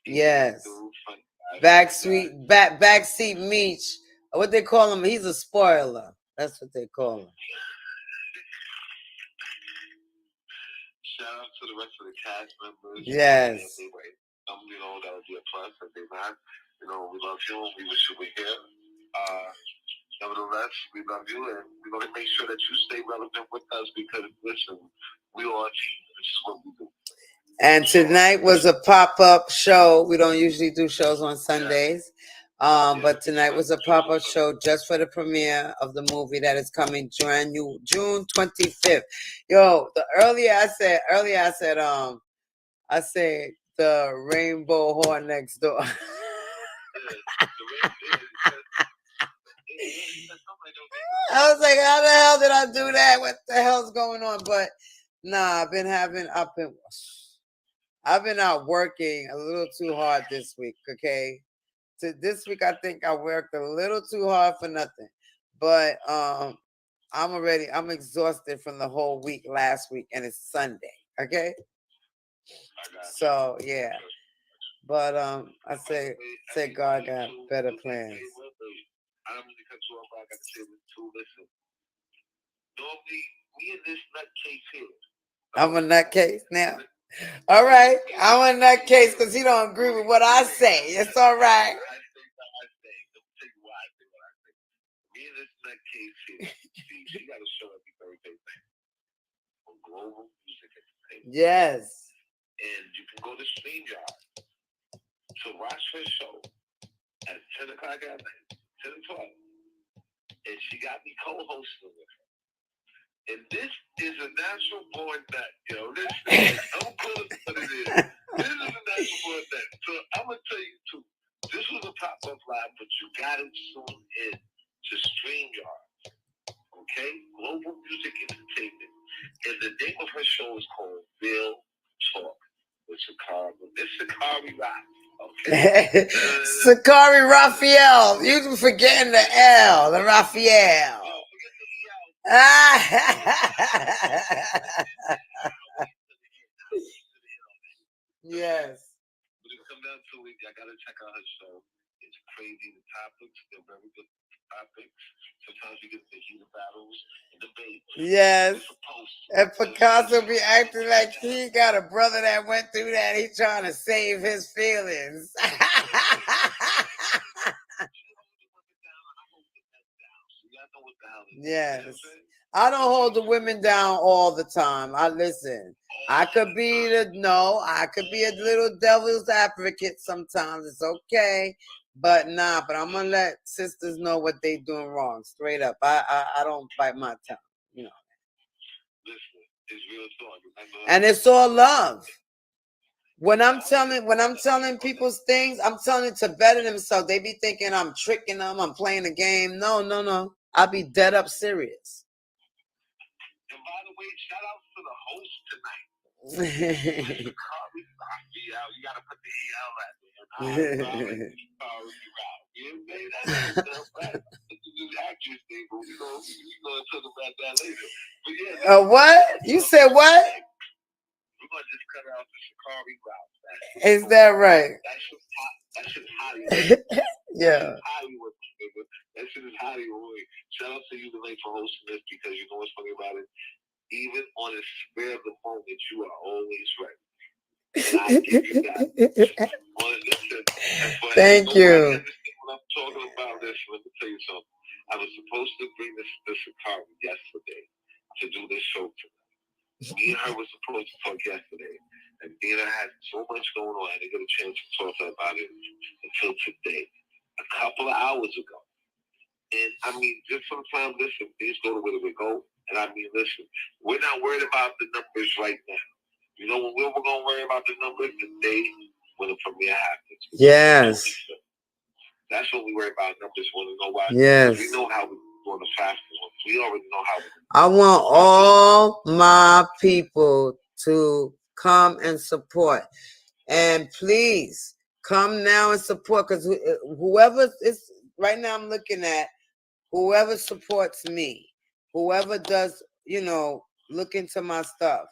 Yes. Backseat Meech. What they call him? He's a spoiler. That's what they call him. Shout out to the rest of the cast members. Yes. If they were, that would be a plus. If they're not, we love you and we wish you were here. Nevertheless, we love you and we're going to make sure that you stay relevant with us because, listen, we are a team. This is what we do. And tonight was a pop-up show. We don't usually do shows on Sundays. But tonight was a pop-up show just for the premiere of the movie that is coming June 25th. Yo, earlier I said the Rainbow Whore Next Door. I was like, how the hell did I do that? What the hell's going on? But nah, I've been out working a little too hard this week, okay? This week I think I worked a little too hard for nothing. But I'm exhausted from the whole week last week and it's Sunday, okay? I got you. So yeah, but I say God got better plans. I don't mean to cut you off, but I got to say this too. Listen, normally, me and this nutcase here. I'm a nutcase now. All right, I'm a nutcase because he don't agree with what I say. It's all right. I say what I say. Let me tell you why I say what I say. Me and this nutcase here. See, she got a show every Thursday night on Global Music Entertainment. Yes. And you can go to StreamYard to watch her show at 10 o'clock at night, 10 and 12. And she got me co-hosting with her. And this is a natural born nut, yo. Listen, I'm calling it what it is. This is a natural born nut. So I'm gonna tell you too. This was a pop-up live, but you gotta tune in to StreamYard. Okay? Global Music Entertainment. And the name of her show is called Real Talk with Sakari. This Sakari Rock. Okay. Sakari Raphael. You forgetting the L, the Raphael. Oh, forget the EL. Yes. But it come down to it, I gotta check out her show. It's crazy. The topics, they're very good topics. Sometimes we get the heated battles and debates. Yes. We're supposed to. And Picasso be acting like he got a brother that went through that. He trying to save his feelings. Yes. I don't hold the women down all the time. I listen. I could be I could be a little devil's advocate sometimes. It's okay. But but I'm gonna let sisters know what they doing wrong. Straight up. I don't bite my tongue, you know. Listen, it's real talk. And it's all love. When I'm telling people's things, I'm telling it to better themselves. They be thinking I'm tricking them, I'm playing a game. No. I'll be dead up serious. And by the way, shout out to the host tonight. You gotta put the EL at there. What? You said what? We're gonna just cut out the Shikari route. Is that right? That's just Hollywood. Yeah. Hollywood. That shit is Hollywood. Shout out to you tonight for hosting this because you know what's funny about it? Even on the spare of the moment, you are always ready. And I give you that. Thank you. What I'm talking about this, let me tell you something. I was supposed to bring this Shikari yesterday to do this show tonight. Me and her were supposed to talk yesterday. And Dina had so much going on. I didn't get a chance to talk to her about it until today. A couple of hours ago. And I mean, just sometimes, listen, things go the way they go. And I mean, listen, we're not worried about the numbers right now. You know, when we're going to worry about the numbers, the day when the premiere happens. Yes. That's when we worry about numbers. When we know why. Yes. We know how we're going to fast. We already know how. I want all my people to come and support. And please come now and support, because whoever is right now, I'm looking at whoever supports me, whoever does, look into my stuff.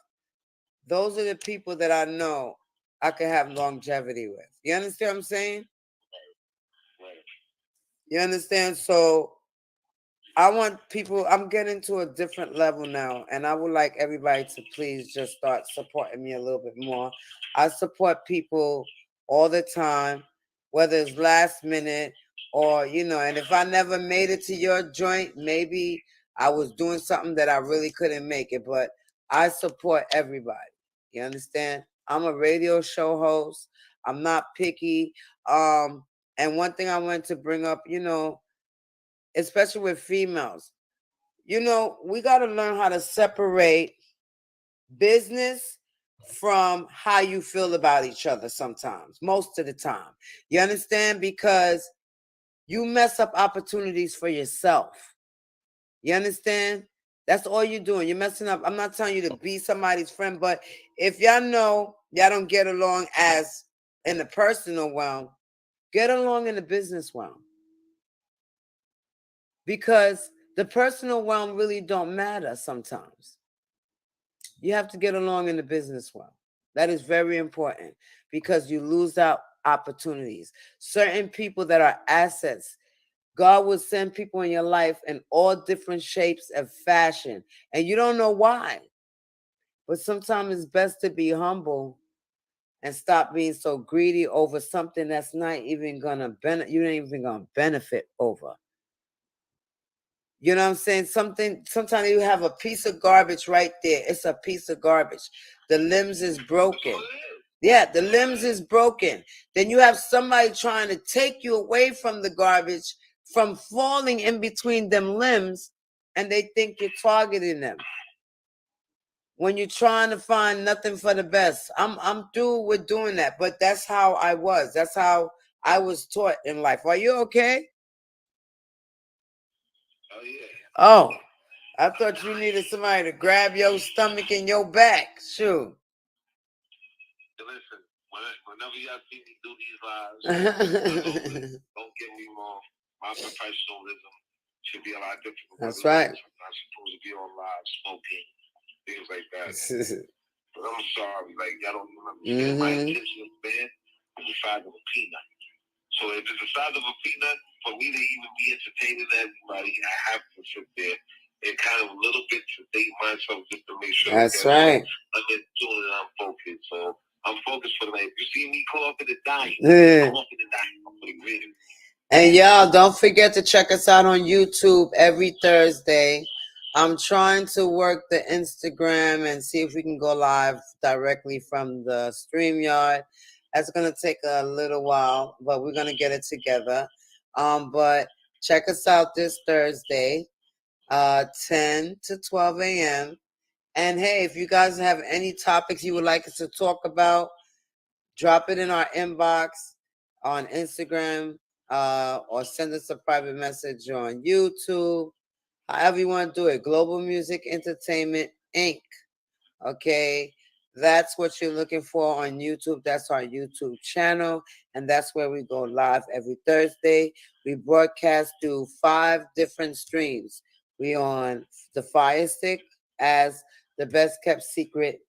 Those are the people that I know I can have longevity with. You understand what I'm saying? You understand? So I want people, I'm getting to a different level now, and I would like everybody to please just start supporting me a little bit more. I support people all the time, whether it's last minute or, and if I never made it to your joint, maybe I was doing something that I really couldn't make it, but I support everybody. You understand? I'm a radio show host. I'm not picky. And one thing I wanted to bring up, especially with females, we got to learn how to separate business from how you feel about each other sometimes, most of the time. You understand? Because you mess up opportunities for yourself. You understand? That's all you're doing. You're messing up. I'm not telling you to be somebody's friend, but if y'all know y'all don't get along as in the personal realm, get along in the business realm. Because the personal realm really don't matter sometimes. You have to get along in the business realm. That is very important because you lose out opportunities. Certain people that are assets, God will send people in your life in all different shapes and fashion, and you don't know why. But sometimes it's best to be humble and stop being so greedy over something that's not even gonna benefit. You ain't even gonna benefit over. You know what I'm saying? Sometimes you have a piece of garbage right there. It's a piece of garbage. The limbs is broken. Yeah, the limbs is broken. Then you have somebody trying to take you away from the garbage, from falling in between them limbs, and they think you're targeting them. When you're trying to find nothing for the best. I'm through with doing that, but that's how I was. That's how I was taught in life. Are you okay? Oh yeah. Oh, I thought you needed somebody to grab your stomach and your back. Shoot. Listen, whenever y'all see me do these lives, don't get me wrong. My professionalism should be a lot different. That's right. I'm not supposed to be on live smoking, things like that. But I'm sorry, like y'all don't even understand. My intention has been the size of a peanut. So if it's the size of a peanut, for me to even be entertaining everybody, I have to sit there and kind of a little bit sedate myself just to make sure That's right. I'm doing it, I'm focused. So I'm focused for the night. If you see me coughing and dying, Yeah. I'm coughing and dying. I'm putting rid of it. And y'all, don't forget to check us out on YouTube every Thursday. I'm trying to work the Instagram and see if we can go live directly from the StreamYard. That's going to take a little while, but we're going to get it together. But check us out this Thursday, 10 to 12 a.m. And hey, if you guys have any topics you would like us to talk about, drop it in our inbox on Instagram, or send us a private message on YouTube. However you want to do it. Global Music Entertainment Inc. Okay, that's what you're looking for on YouTube. That's our YouTube channel, and that's where we go live every Thursday. We broadcast through 5 different streams. We on the Fire Stick as the Best Kept Secret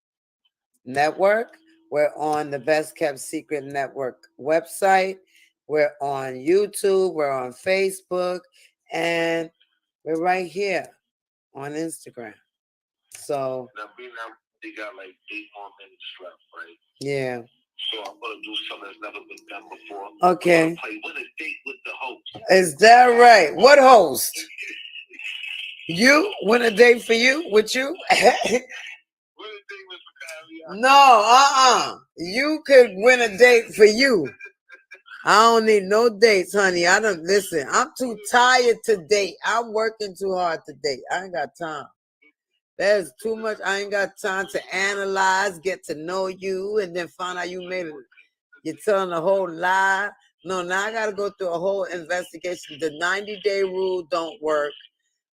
Network. We're on the Best Kept Secret Network website. We're on YouTube. We're on Facebook. And we're right here on Instagram. So now they got like 8 more minutes left, right? Yeah. So I'm gonna do something that's never been done before. Okay. I'm gonna play Win a Date with the host. Is that right? What host? You? Win a date for you? With you? No, you could win a date for you. I don't need no dates, honey. I don't listen. I'm too tired to date. I'm working too hard to date. I ain't got time. There's too much. I ain't got time to analyze, get to know you, and then find out you made it. You're telling a whole lie. No, now I gotta go through a whole investigation. The 90-day rule don't work.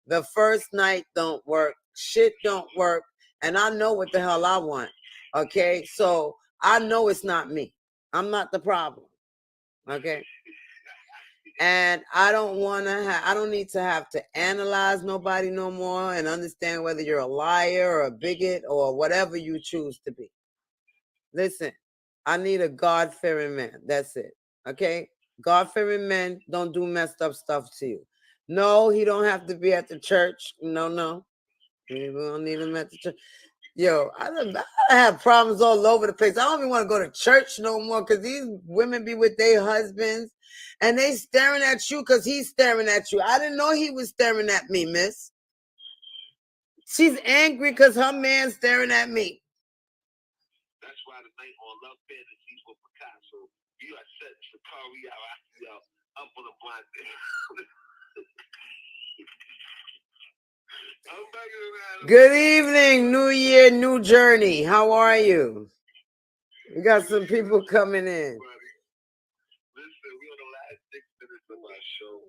The first night don't work. Shit don't work. And I know what the hell I want. Okay, so I know it's not me. I'm not the problem. Okay. And I don't want to I don't need to have to analyze nobody no more and understand whether you're a liar or a bigot or whatever you choose to be. Listen, I need a God-fearing man. That's it. Okay? God-fearing men don't do messed up stuff to you. No, he don't have to be at the church. No. We don't need him at the church. Yo, I have problems all over the place. I don't even want to go to church no more because these women be with their husbands and they staring at you because he's staring at you. I didn't know he was staring at me, miss. She's angry because her man's staring at me. That's why tonight on Love Fantasies with Picasso, you are setting Shakari out up on a blind day. Good evening, New Year, New Journey. How are you? We got some people coming in. Listen, we on the last 6 minutes of our show.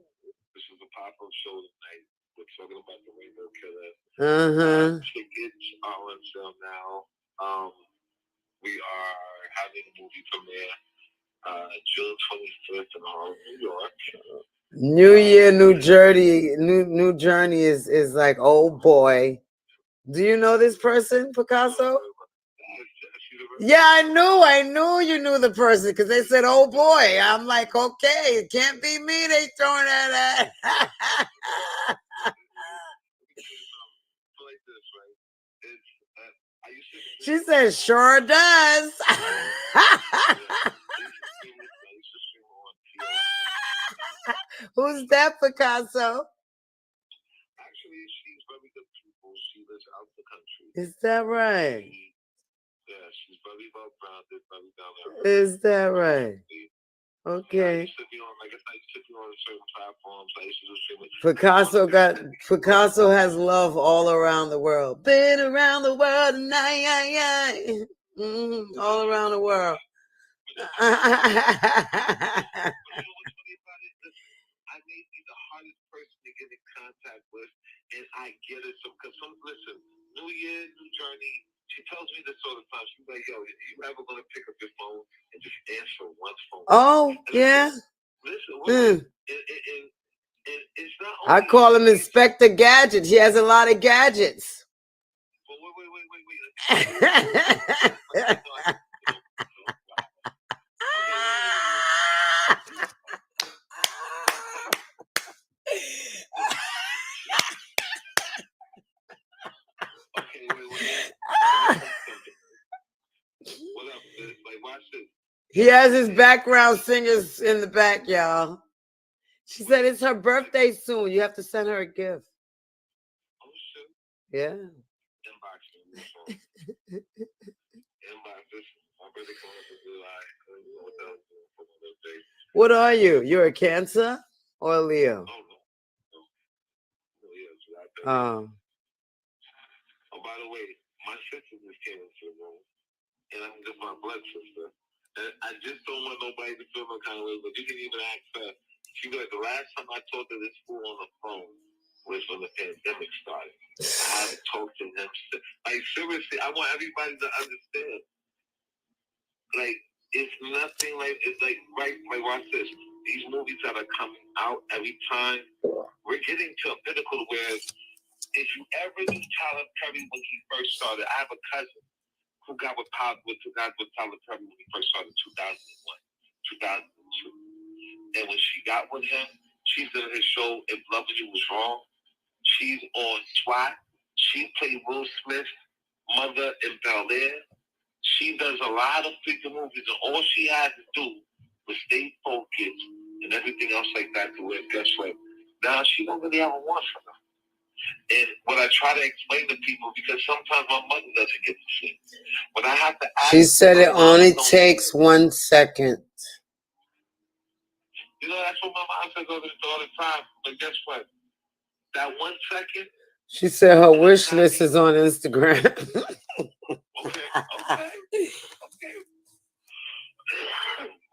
This is a pop-up show tonight. We're talking about the Rainbow Killer. Tickets are on sale now. We are having a movie premiere June 25th in Harlem, New York. New Year, New Journey. New Journey is like, oh boy. Do you know this person, Picasso? She's a Yeah, I knew you knew the person because they said, "Oh boy." I'm like, okay, it can't be me. They throwing that at. So like this, right? It's I used to She stream. said, "Sure does." I used to stream on TLC. Who's that, Picasso? Actually, she's very good people. She lives out the country. Is that right? Yeah, she's very well grounded, very down there. Is that right? I Okay. used to be on, like I said, I used to be on certain platforms. I used to do streaming. Picasso has love all around the world. Been around the world tonight. All around the world. But you know what's funny about it? Listen, I may be the hardest person to get in contact with, and I get it. So, listen, New Year, new journey. She tells me this all the time. She's like, "Yo, you ever gonna pick up your phone and just answer one phone?" Oh, And yeah. listen, and it's not I only call him she- Inspector Gadget. He has a lot of gadgets. But wait. Okay, wait. What up? Like, watch this. He has his background singers in the back, y'all. She said it's her birthday soon. You have to send her a gift. Oh shit. Yeah. Inbox me. Inbox this. My birthday coming up in July. What the birthday? What are you? You're a Cancer or a Leo? Oh no. Yeah, July 30th. Oh. Oh, by the way, my sister just came into the room, and I'm just my blood sister. And I just don't want nobody to feel no kind of way, but you can even ask her. She be like, the last time I talked to this fool on the phone was when the pandemic started. I haven't talked to him since. Like, seriously, I want everybody to understand. Like, it's nothing like, it's like, right, like, watch this. These movies that are coming out every time, we're getting to a pinnacle where if you ever knew Tyler Perry when he first started, I have a cousin who got with Tyler Perry when he first started in 2001, 2002. And when she got with him, she's in his show, If Loving You Was Wrong. She's on SWAT. She played Will Smith's mother in Bel-Air. She does a lot of freaking movies, and all she had to do was stay focused and everything else like that to where, guess what? Now she don't really have a want for them. And what I try to explain to people, because sometimes my mother doesn't get to see. When I have to ask, She said it only takes 1 second. You know, that's what my mom says all the time. But guess what? That 1 second. She said her wish list is on Instagram. Okay.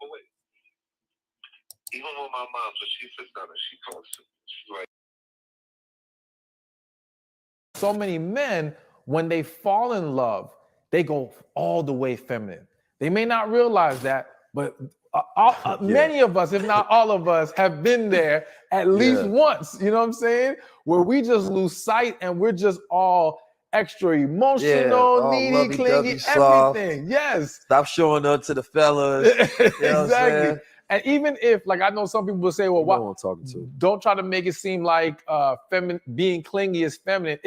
But wait. Even with my mom, so she sits down and she talks. She's like, so many men, when they fall in love, they go all the way feminine. They may not realize that, but many of us, if not all of us, have been there at least once. You know what I'm saying? Where we just lose sight and we're just all extra emotional, all needy, clingy, soft. everything. Yes. Stop showing up to the fellas. You know Exactly. And even if, like, I know some people will say, well, what I'm talking to? Don't try to make it seem like being clingy is feminine.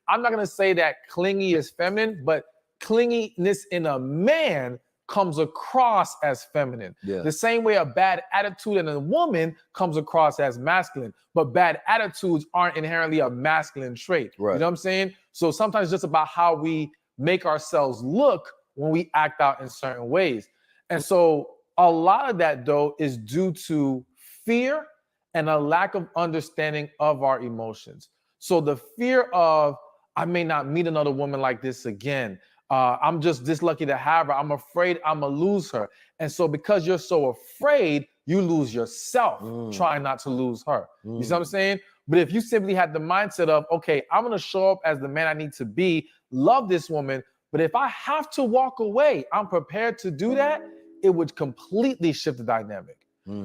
I'm not going to say that clingy is feminine, but clinginess in a man comes across as feminine. Yeah. The same way a bad attitude in a woman comes across as masculine, but bad attitudes aren't inherently a masculine trait. Right. You know what I'm saying? So sometimes it's just about how we make ourselves look when we act out in certain ways. And so a lot of that, though, is due to fear and a lack of understanding of our emotions. So the fear of, I may not meet another woman like this again. I'm just this lucky to have her. I'm afraid I'm going to lose her. And so because you're so afraid, you lose yourself trying not to lose her. You see what I'm saying? But if you simply had the mindset of, okay, I'm going to show up as the man I need to be, love this woman, but if I have to walk away, I'm prepared to do that, it would completely shift the dynamic.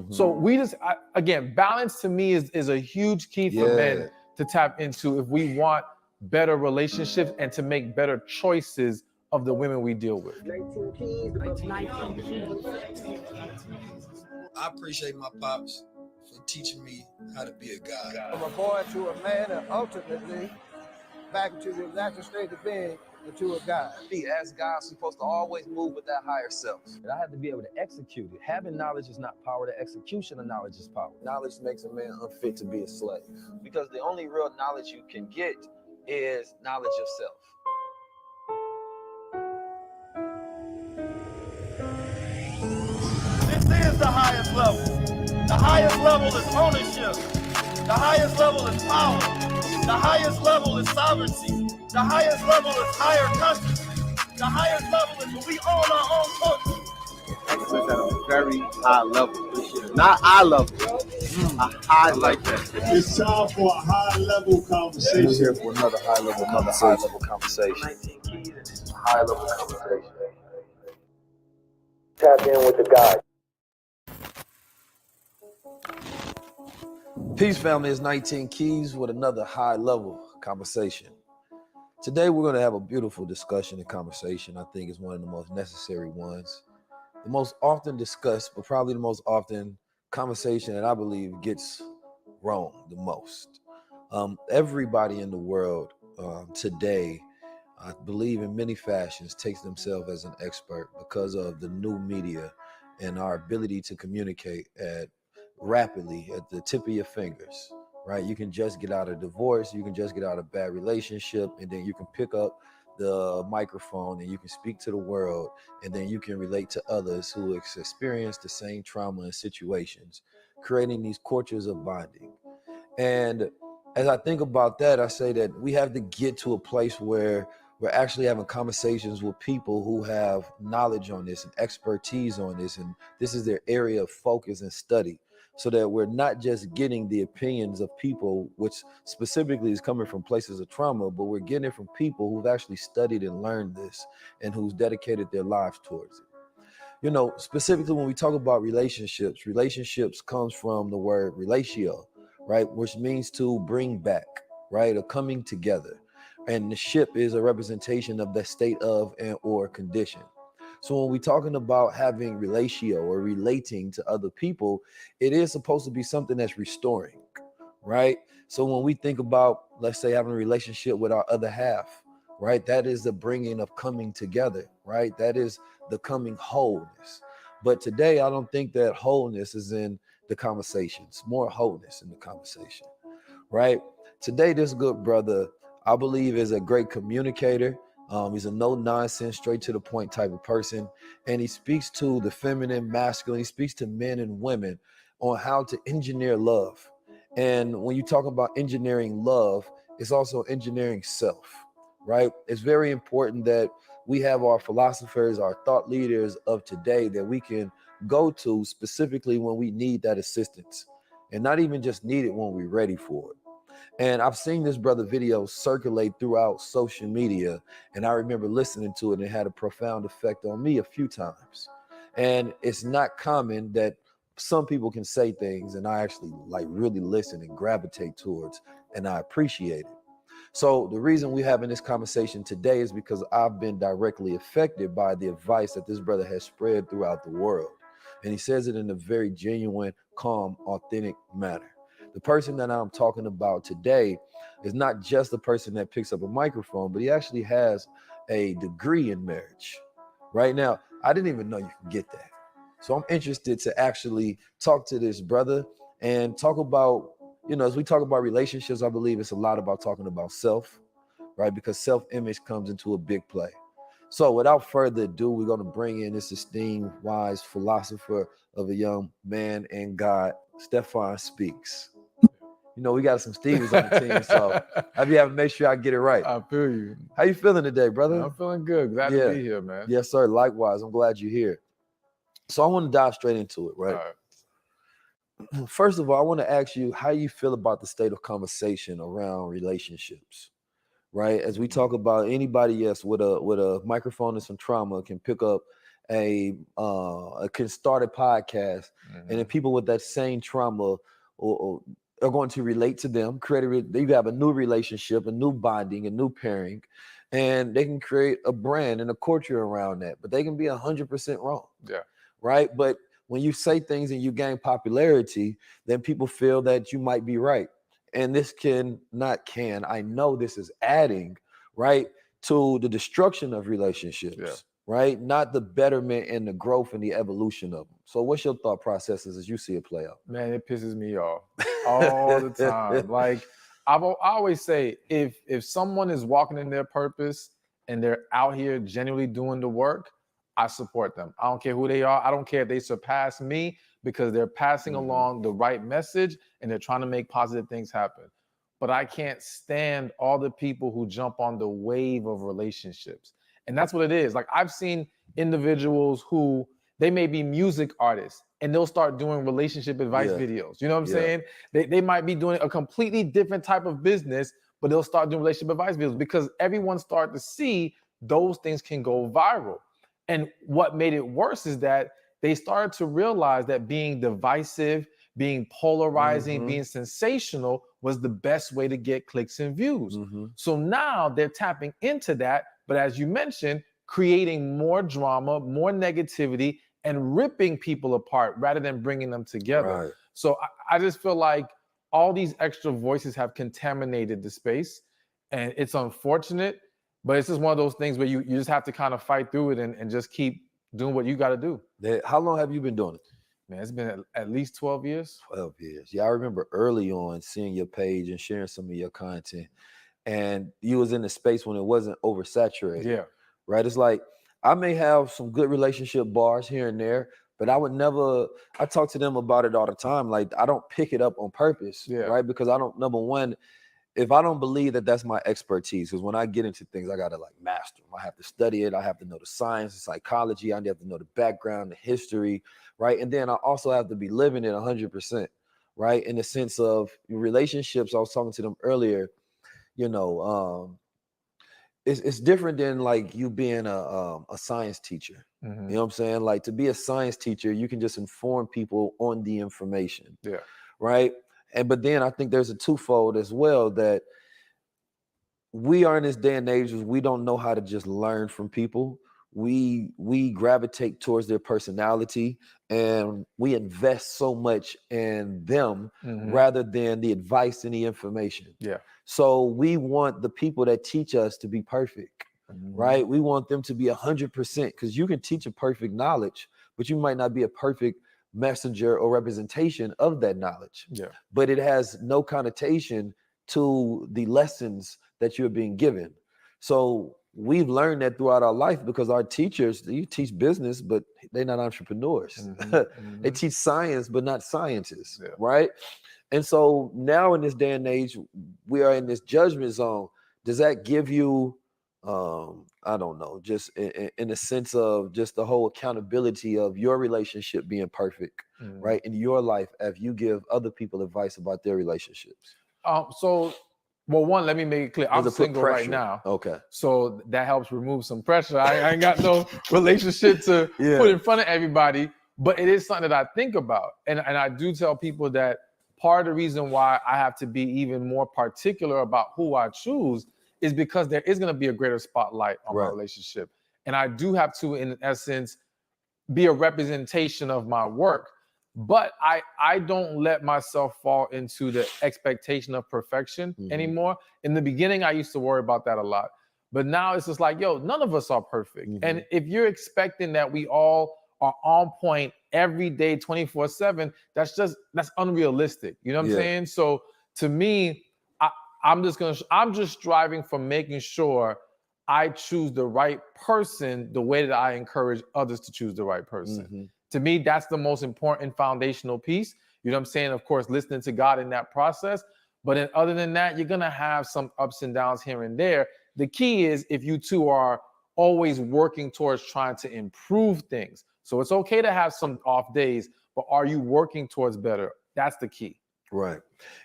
So we just, again, balance to me is a huge key for men to tap into if we want better relationships and to make better choices of the women we deal with. 19 keys. 19 keys. I appreciate my pops for teaching me how to be a guy. From a boy to a man, and ultimately back into the natural state of being to a God. As guys, we're supposed to always move with that higher self. And I have to be able to execute it. Having knowledge is not power. The execution of knowledge is power. Knowledge makes a man unfit to be a slave. Because the only real knowledge you can get is knowledge of self. This is the highest level. The highest level is ownership. The highest level is power. The highest level is sovereignty. The highest level is higher consciousness. The highest level is when we own our own culture. Excellence at a very high level. Not eye level. A high level. It's time for a high level conversation. We're here for another high level conversation. High level conversation. Tap in with the God. Peace, family. It's 19 Keys with another high level conversation. Today, we're going to have a beautiful discussion and conversation. I think it's one of the most necessary ones. The most often discussed, but probably the most often conversation that I believe gets wrong the most. Everybody in the world today, I believe in many fashions, takes themselves as an expert because of the new media and our ability to communicate rapidly at the tip of your fingers, right? You can just get out of divorce, you can just get out of bad relationship, and then you can pick up the microphone and you can speak to the world, and then you can relate to others who experience the same trauma and situations, creating these cultures of bonding. And as I think about that, I say that we have to get to a place where we're actually having conversations with people who have knowledge on this and expertise on this, and this is their area of focus and study, so that we're not just getting the opinions of people, which specifically is coming from places of trauma, but we're getting it from people who've actually studied and learned this and who's dedicated their lives towards it. You know, specifically when we talk about relationships comes from the word relatio, right? Which means to bring back, right? A coming together. And the ship is a representation of the state of and or condition. So when we're talking about having relatio or relating to other people, it is supposed to be something that's restoring, right? So when we think about, let's say, having a relationship with our other half, right? That is the bringing of coming together, right? That is the coming wholeness. But today, I don't think that wholeness is in the conversations, more wholeness in the conversation, right? Today, this good brother, I believe, is a great communicator. He's a no-nonsense, straight to the point type of person. And he speaks to the feminine, masculine. He speaks to men and women on how to engineer love. And when you talk about engineering love, it's also engineering self, right? It's very important that we have our philosophers, our thought leaders of today that we can go to specifically when we need that assistance, and not even just need it when we're ready for it. And I've seen this brother video circulate throughout social media, and I remember listening to it, and it had a profound effect on me a few times. And it's not common that some people can say things and I actually really listen and gravitate towards, and I appreciate it. So the reason we're having this conversation today is because I've been directly affected by the advice that this brother has spread throughout the world. And he says it in a very genuine, calm, authentic manner. The person that I'm talking about today is not just the person that picks up a microphone, but he actually has a degree in marriage. Right now, I didn't even know you could get that. So I'm interested to actually talk to this brother and talk about, as we talk about relationships, I believe it's a lot about talking about self, right? Because self-image comes into a big play. So without further ado, we're going to bring in this esteemed, wise philosopher of a young man and God, Stefan Speaks. We got some Stevies on the team, so I be having to make sure I get it right. I feel you. How you feeling today, brother? I'm feeling good. Glad to be here, man. Yes, sir. Likewise. I'm glad you're here. So I want to dive straight into it, right? All right. First of all, I want to ask you how you feel about the state of conversation around relationships, right? As we talk about anybody, yes, with a microphone and some trauma can pick up can start a podcast, and then people with that same trauma or are going to relate to them, you have a new relationship, a new bonding, a new pairing, and they can create a brand and a culture around that, but they can be 100% wrong. Yeah. Right. But when you say things and you gain popularity, then people feel that you might be right. And this I know this is adding, right, to the destruction of relationships, right? Not the betterment and the growth and the evolution of them. So what's your thought processes as you see it play out? Man, it pisses me off all the time. Like I always say, if someone is walking in their purpose and they're out here genuinely doing the work, I support them. I don't care who they are. I don't care if they surpass me, because they're passing along the right message and they're trying to make positive things happen. But I can't stand all the people who jump on the wave of relationships. And that's what it is. Like I've seen individuals who they may be music artists and they'll start doing relationship advice videos. You know what I'm saying? They might be doing a completely different type of business, but they'll start doing relationship advice videos because everyone started to see those things can go viral. And what made it worse is that they started to realize that being divisive, being polarizing, being sensational was the best way to get clicks and views. So now they're tapping into that, but as you mentioned, creating more drama, more negativity, and ripping people apart rather than bringing them together. Right. So I just feel like all these extra voices have contaminated the space, and it's unfortunate. But it's just one of those things where you just have to kind of fight through it and just keep doing what you got to do. How long have you been doing it? Man, it's been at least 12 years. 12 years. Yeah, I remember early on seeing your page and sharing some of your content. And you was in the space when it wasn't oversaturated. Yeah. Right? It's like, I may have some good relationship bars here and there, but I talk to them about it all the time. Like, I don't pick it up on purpose, right? Because number one, if I don't believe that that's my expertise, because when I get into things, I got to like master them. I have to study it. I have to know the science, the psychology. I have to know the background, the history, right? And then I also have to be living it 100%, right? In the sense of relationships, I was talking to them earlier, it's different than like you being a science teacher. You know what I'm saying? Like, to be a science teacher, you can just inform people on the information. Yeah. Right. But then I think there's a twofold as well, that we are in this day and age where we don't know how to just learn from people. We gravitate towards their personality, and we invest so much in them rather than the advice and the information. Yeah. So we want the people that teach us to be perfect, right? We want them to be 100%, because you can teach a perfect knowledge, but you might not be a perfect messenger or representation of that knowledge. Yeah. But it has no connotation to the lessons that you're being given. So we've learned that throughout our life, because our teachers, you teach business, but they're not entrepreneurs. They teach science, but not scientists, right? And so now in this day and age, we are in this judgment zone. Does that give you, I don't know, just in the sense of just the whole accountability of your relationship being perfect, right? In your life, as you give other people advice about their relationships? Well, one, let me make it clear. I'm single right now. Okay. So that helps remove some pressure. I ain't got no relationship to put in front of everybody, but it is something that I think about. And I do tell people that part of the reason why I have to be even more particular about who I choose is because there is going to be a greater spotlight on my relationship. And I do have to, in essence, be a representation of my work. But I don't let myself fall into the expectation of perfection anymore. In the beginning, I used to worry about that a lot. But now it's just like, none of us are perfect. And if you're expecting that we all are on point every day, 24/7, that's unrealistic. You know what I'm saying? So to me, I'm just striving for making sure I choose the right person the way that I encourage others to choose the right person. To me, that's the most important foundational piece. You know what I'm saying? Of course, listening to God in that process. But then other than that, you're going to have some ups and downs here and there. The key is if you two are always working towards trying to improve things. So it's okay to have some off days, but are you working towards better? That's the key. Right.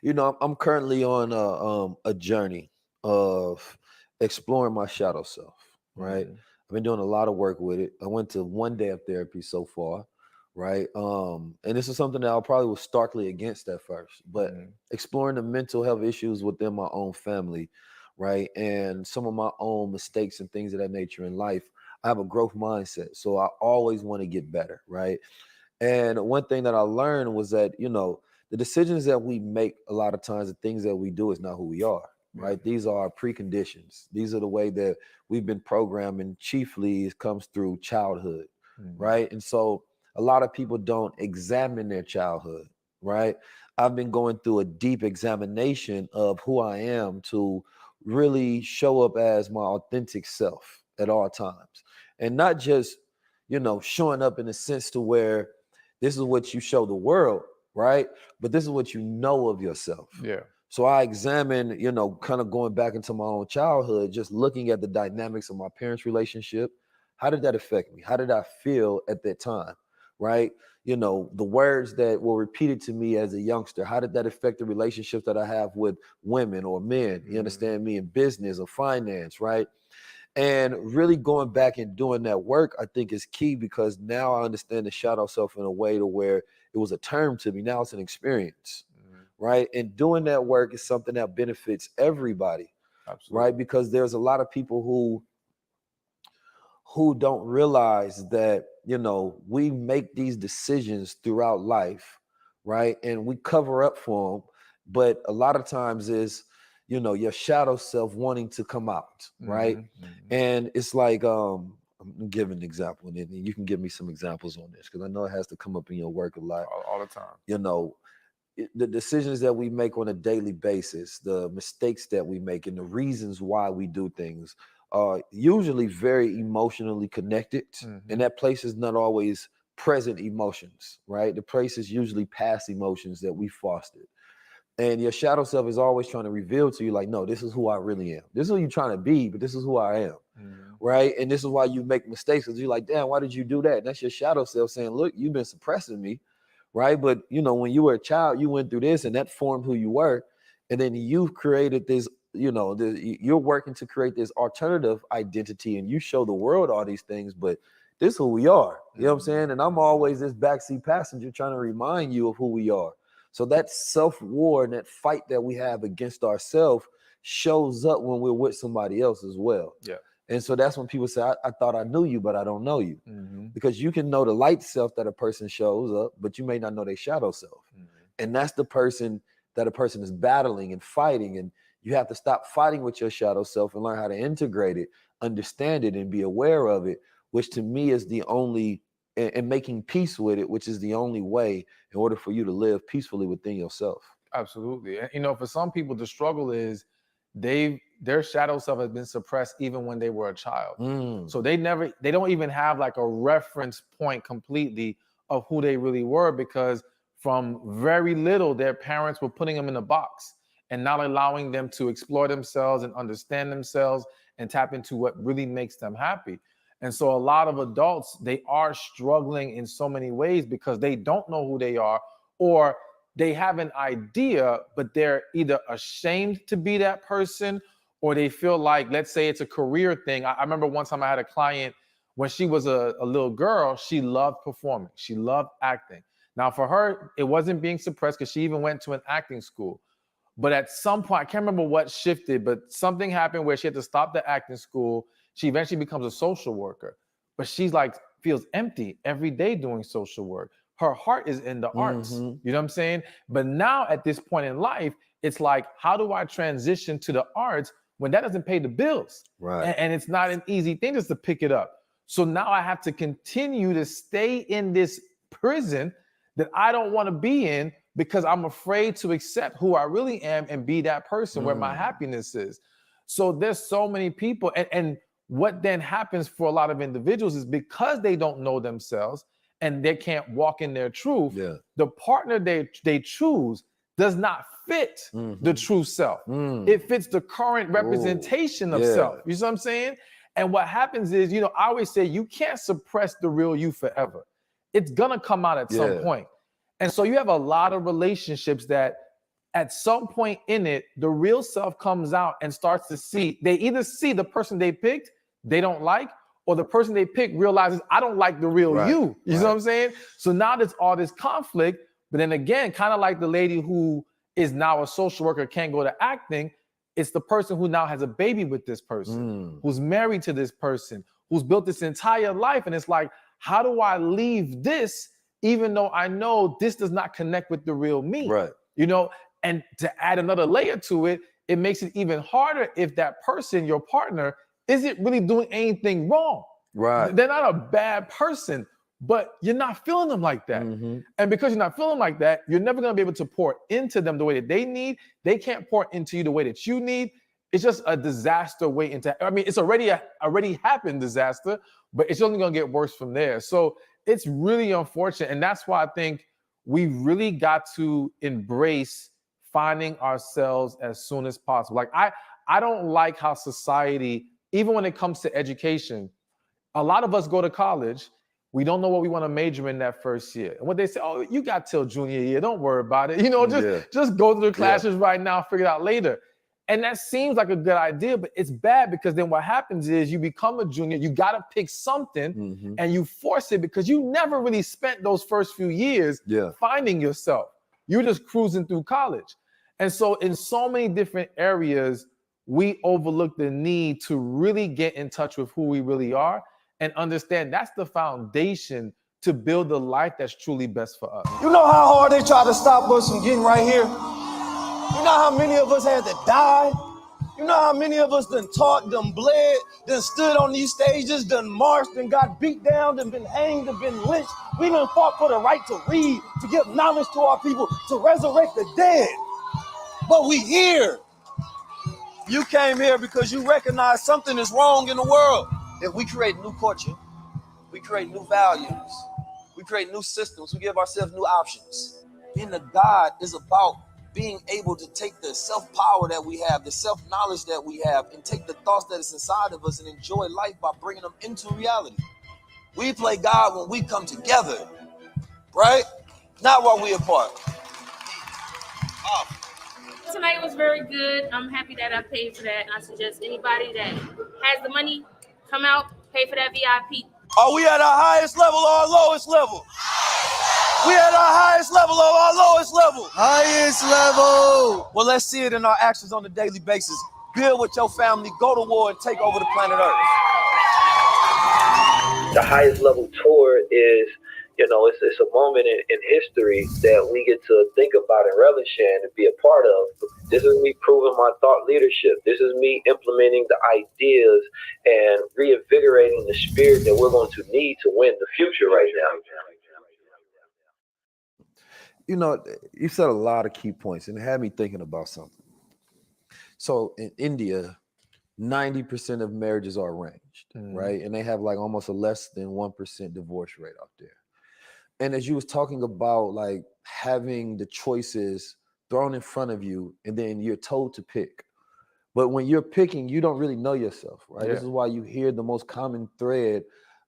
I'm currently on a journey of exploring my shadow self, right? I've been doing a lot of work with it. I went to 1 day of therapy so far, right? And this is something that I probably was starkly against at first, but exploring the mental health issues within my own family, right? And some of my own mistakes and things of that nature in life, I have a growth mindset. So I always want to get better, right? And one thing that I learned was that, the decisions that we make a lot of times, the things that we do is not who we are, right? These are our preconditions. These are the way that we've been programmed, and chiefly it comes through childhood, right? And so a lot of people don't examine their childhood, right? I've been going through a deep examination of who I am to really show up as my authentic self at all times. And not just, showing up in a sense to where this is what you show the world, right? But this is what you know of yourself. Yeah. So I examine, kind of going back into my own childhood, just looking at the dynamics of my parents' relationship. How did that affect me? How did I feel at that time, right? The words that were repeated to me as a youngster, how did that affect the relationships that I have with women or men? You understand me, in business or finance, right? And really going back and doing that work, I think is key, because now I understand the shadow self in a way to where it was a term to me. Now it's an experience, right? And doing that work is something that benefits everybody, right? Because there's a lot of people who don't realize that, we make these decisions throughout life, right? And we cover up for them. But a lot of times is, your shadow self wanting to come out, right? And it's like, I'm giving an example, and then you can give me some examples on this, because I know it has to come up in your work a lot. All the time. The decisions that we make on a daily basis, the mistakes that we make, and the reasons why we do things are usually very emotionally connected. And that place is not always present emotions, right? The place is usually past emotions that we fostered. And your shadow self is always trying to reveal to you, like, no, this is who I really am. This is who you're trying to be, but this is who I am, right? And this is why you make mistakes, because you're like, damn, why did you do that? And that's your shadow self saying, look, you've been suppressing me, right? But, when you were a child, you went through this, and that formed who you were. And then you've created this, you're working to create this alternative identity, and you show the world all these things, but this is who we are. You know what I'm saying? And I'm always this backseat passenger trying to remind you of who we are. So that self-war and that fight that we have against ourselves shows up when we're with somebody else as well. Yeah. And so that's when people say, I thought I knew you, but I don't know you. Because you can know the light self that a person shows up, but you may not know their shadow self. And that's the person that a person is battling and fighting. And you have to stop fighting with your shadow self and learn how to integrate it, understand it, and be aware of it, which to me is the only, and making peace with it, which is the only way in order for you to live peacefully within yourself. Absolutely. And for some people, the struggle is their shadow self has been suppressed even when they were a child. So they don't even have like a reference point completely of who they really were, because from very little, their parents were putting them in a box and not allowing them to explore themselves and understand themselves and tap into what really makes them happy. And so a lot of adults, they are struggling in so many ways because they don't know who they are, or they have an idea, but they're either ashamed to be that person, or they feel like, let's say it's a career thing. I remember one time I had a client, when she was a little girl, she loved performing. She loved acting. Now for her, it wasn't being suppressed because she even went to an acting school. But at some point, I can't remember what shifted, but something happened where she had to stop the acting school. She eventually becomes a social worker, but she's like, feels empty every day doing social work. Her heart is in the arts, you know what I'm saying? But now at this point in life, it's like, how do I transition to the arts when that doesn't pay the bills? Right. And it's not an easy thing just to pick it up. So now I have to continue to stay in this prison that I don't want to be in because I'm afraid to accept who I really am and be that person where my happiness is. So there's so many people. And what then happens for a lot of individuals is because they don't know themselves and they can't walk in their truth, the partner they choose does not fit the true self. It fits the current representation of self. You see what I'm saying? And what happens is, I always say you can't suppress the real you forever. It's gonna come out at some point. And so you have a lot of relationships that at some point in it, the real self comes out and starts to see, they either see the person they picked, they don't like, or the person they picked realizes, I don't like the real you. You know what I'm saying? So now there's all this conflict, but then again, kind of like the lady who is now a social worker, can't go to acting, It's the person who now has a baby with this person, who's married to this person, who's built this entire life. And it's like, how do I leave this, even though I know this does not connect with the real me? Right. You know, and to add another layer to it, it makes it even harder if that person, your partner, isn't really doing anything wrong. Right. They're not a bad person, but you're not feeling them like that. And because you're not feeling like that, you're never going to be able to pour into them the way that they need. They can't pour into you the way that you need. It's just a disaster waiting to, I mean, it's already happened disaster, but it's only going to get worse from there. So it's really unfortunate. And that's why I think we really got to embrace finding ourselves as soon as possible. Like I don't like how society, even when it comes to education, a lot of us go to college, we don't know what we want to major in that first year. And what they say, oh, you got till junior year, don't worry about it. You know, just go to the classes right now, figure it out later. And that seems like a good idea, but it's bad because then what happens is you become a junior, you got to pick something and you force it because you never really spent those first few years finding yourself. You're just cruising through college. And so in so many different areas, we overlook the need to really get in touch with who we really are and understand that's the foundation to build the life that's truly best for us. You know how hard they try to stop us from getting right here? You know how many of us had to die? You know how many of us done taught, done bled, done stood on these stages, done marched, and got beat down, done been hanged, done been lynched. We done fought for the right to read, to give knowledge to our people, to resurrect the dead. But we here. You came here because you recognize something is wrong in the world. If we create new culture, we create new values, we create new systems, we give ourselves new options. Being a God is about being able to take the self-power that we have, the self-knowledge that we have, and take the thoughts that is inside of us and enjoy life by bringing them into reality. We play God when we come together, right? Not while we apart. Tonight was very good. I'm happy that I paid for that. And I suggest anybody that has the money, come out, pay for that VIP. Are we at our highest level or our lowest level? We at our highest level or our lowest level? Highest level. Well, let's see it in our actions on a daily basis. Build with your family, go to war, and take over the planet Earth. The highest level tour is, you know, it's a moment in history that we get to think about and relish in and be a part of. This is me proving my thought leadership. This is me implementing the ideas and reinvigorating the spirit that we're going to need to win the future right now. You know, you said a lot of key points and it had me thinking about something. So in India, 90% of marriages are arranged, right? And they have like almost a less than 1% divorce rate out there. And as you was talking about like having the choices thrown in front of you and then you're told to pick. But when you're picking, you don't really know yourself, right? This is why you hear the most common thread.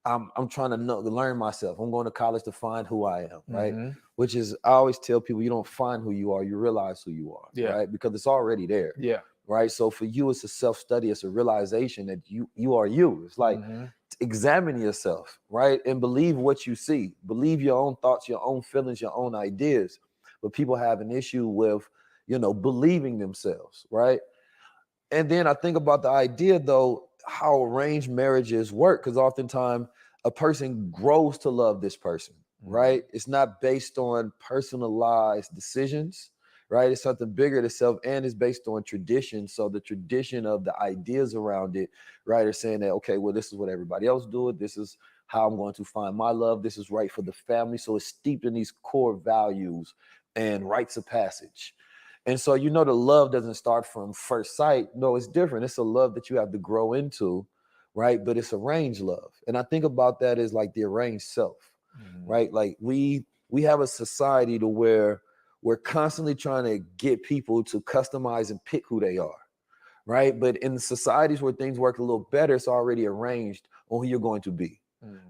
I'm trying to learn myself. I'm going to college to find who I am, right? Which is, I always tell people, you don't find who you are, you realize who you are, right? Because it's already there, right? So for you, it's a self-study, it's a realization that you are you. It's like, examine yourself, right? And believe what you see. Believe your own thoughts, your own feelings, your own ideas. But people have an issue with, you know, believing themselves, right? And then I think about the idea, though, how arranged marriages work, because oftentimes a person grows to love this person, right? It's not based on personalized decisions, right? It's something bigger than self, and it's based on tradition. So the tradition of the ideas around it, right, are saying that, okay, well, this is what everybody else do it. This is how I'm going to find my love. This is right for the family. So it's steeped in these core values and rites of passage. And so, you know, the love doesn't start from first sight. No, it's different. It's a love that you have to grow into, right? But it's arranged love. And I think about that as like the arranged self, right? Like we have a society to where we're constantly trying to get people to customize and pick who they are, right? But in societies where things work a little better, it's already arranged on who you're going to be,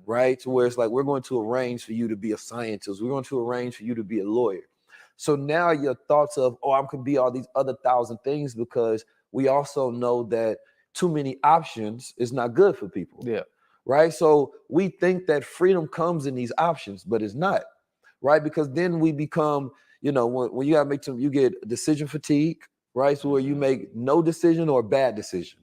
right? To where it's like, we're going to arrange for you to be a scientist. We're going to arrange for you to be a lawyer. So now your thoughts of, oh, I could be all these other 1,000 things, because we also know that too many options is not good for people. Right. So we think that freedom comes in these options, but it's not, right? Because then we become, you know, when you gotta make some, you get decision fatigue, right? So where you make no decision or bad decision,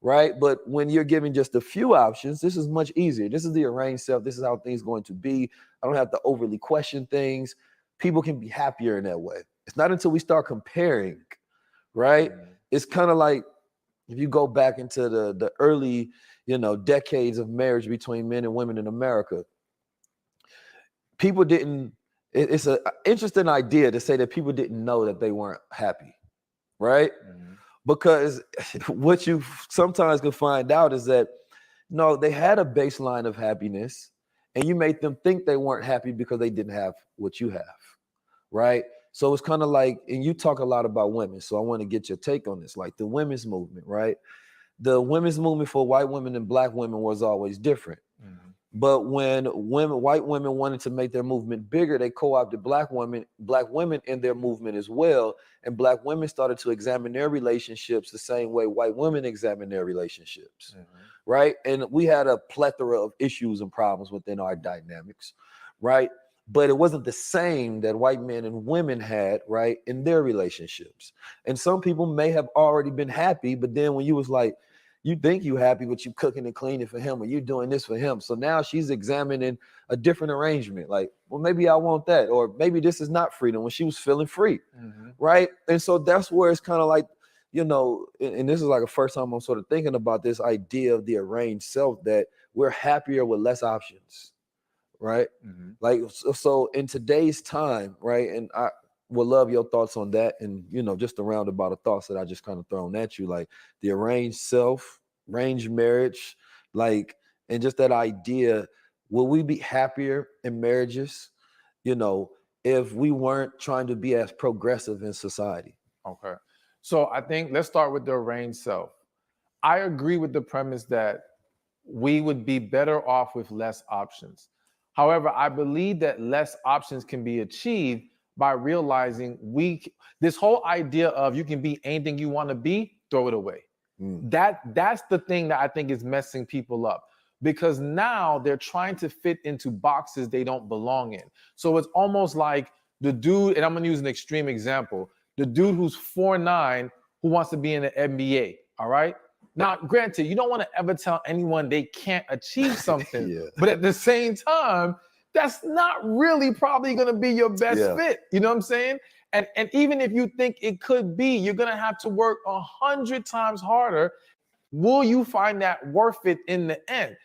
right? But when you're given just a few options, this is much easier. This is the arranged self. This is how things going to be. I don't have to overly question things. People can be happier in that way. It's not until we start comparing, right? It's kind of like if you go back into the early, decades of marriage between men and women in America, people didn't, it's an interesting idea to say that people didn't know that they weren't happy, right? Because what you sometimes can find out is that, no, they had a baseline of happiness and you made them think they weren't happy because they didn't have what you have, right? So it's kind of like, and you talk a lot about women, so I want to get your take on this, like the women's movement, right? The women's movement for white women and black women was always different. But when white women wanted to make their movement bigger, they co-opted black women in their movement as well. And black women started to examine their relationships the same way white women examine their relationships, right? And we had a plethora of issues and problems within our dynamics, right? But it wasn't the same that white men and women had, right, in their relationships. And some people may have already been happy, but then when you was like, you think you happy, but you cooking and cleaning for him, or you doing this for him. So now she's examining a different arrangement. Like, well, maybe I want that, or maybe this is not freedom when she was feeling free, right? And so that's where it's kind of like, and this is like the first time I'm sort of thinking about this idea of the arranged self, that we're happier with less options, right? Like, so in today's time, right? And I would love your thoughts on that, and just a roundabout of thoughts that I just kind of thrown at you, like the arranged self, arranged marriage, like, and just that idea, will we be happier in marriages, if we weren't trying to be as progressive in society? Okay. So I think let's start with the arranged self. I agree with the premise that we would be better off with less options. However, I believe that less options can be achieved by realizing this whole idea of you can be anything you want to be, throw it away. That's the thing that I think is messing people up, because now they're trying to fit into boxes they don't belong in. So it's almost like the dude, and I'm going to use an extreme example, the dude who's 4'9" who wants to be in the NBA, all right? Now, granted, you don't want to ever tell anyone they can't achieve something, but at the same time, that's not really probably going to be your best fit. You know what I'm saying? And even if you think it could be, you're going to have to work 100 times harder. Will you find that worth it in the end?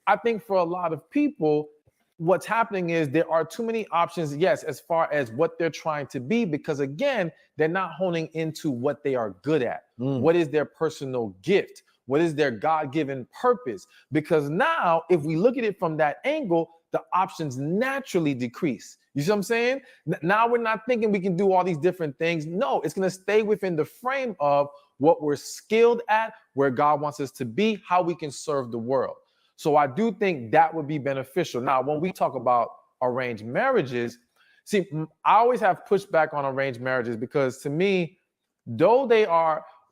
I think for a lot of people, what's happening is there are too many options, yes, as far as what they're trying to be, because again, they're not honing into what they are good at. What is their personal gift? What is their God-given purpose? Because now, if we look at it from that angle, the options naturally decrease. You see what I'm saying? Now we're not thinking we can do all these different things. No, it's going to stay within the frame of what we're skilled at, where God wants us to be, how we can serve the world. So I do think that would be beneficial. Now, when we talk about arranged marriages, see, I always have pushback on arranged marriages, because to me, though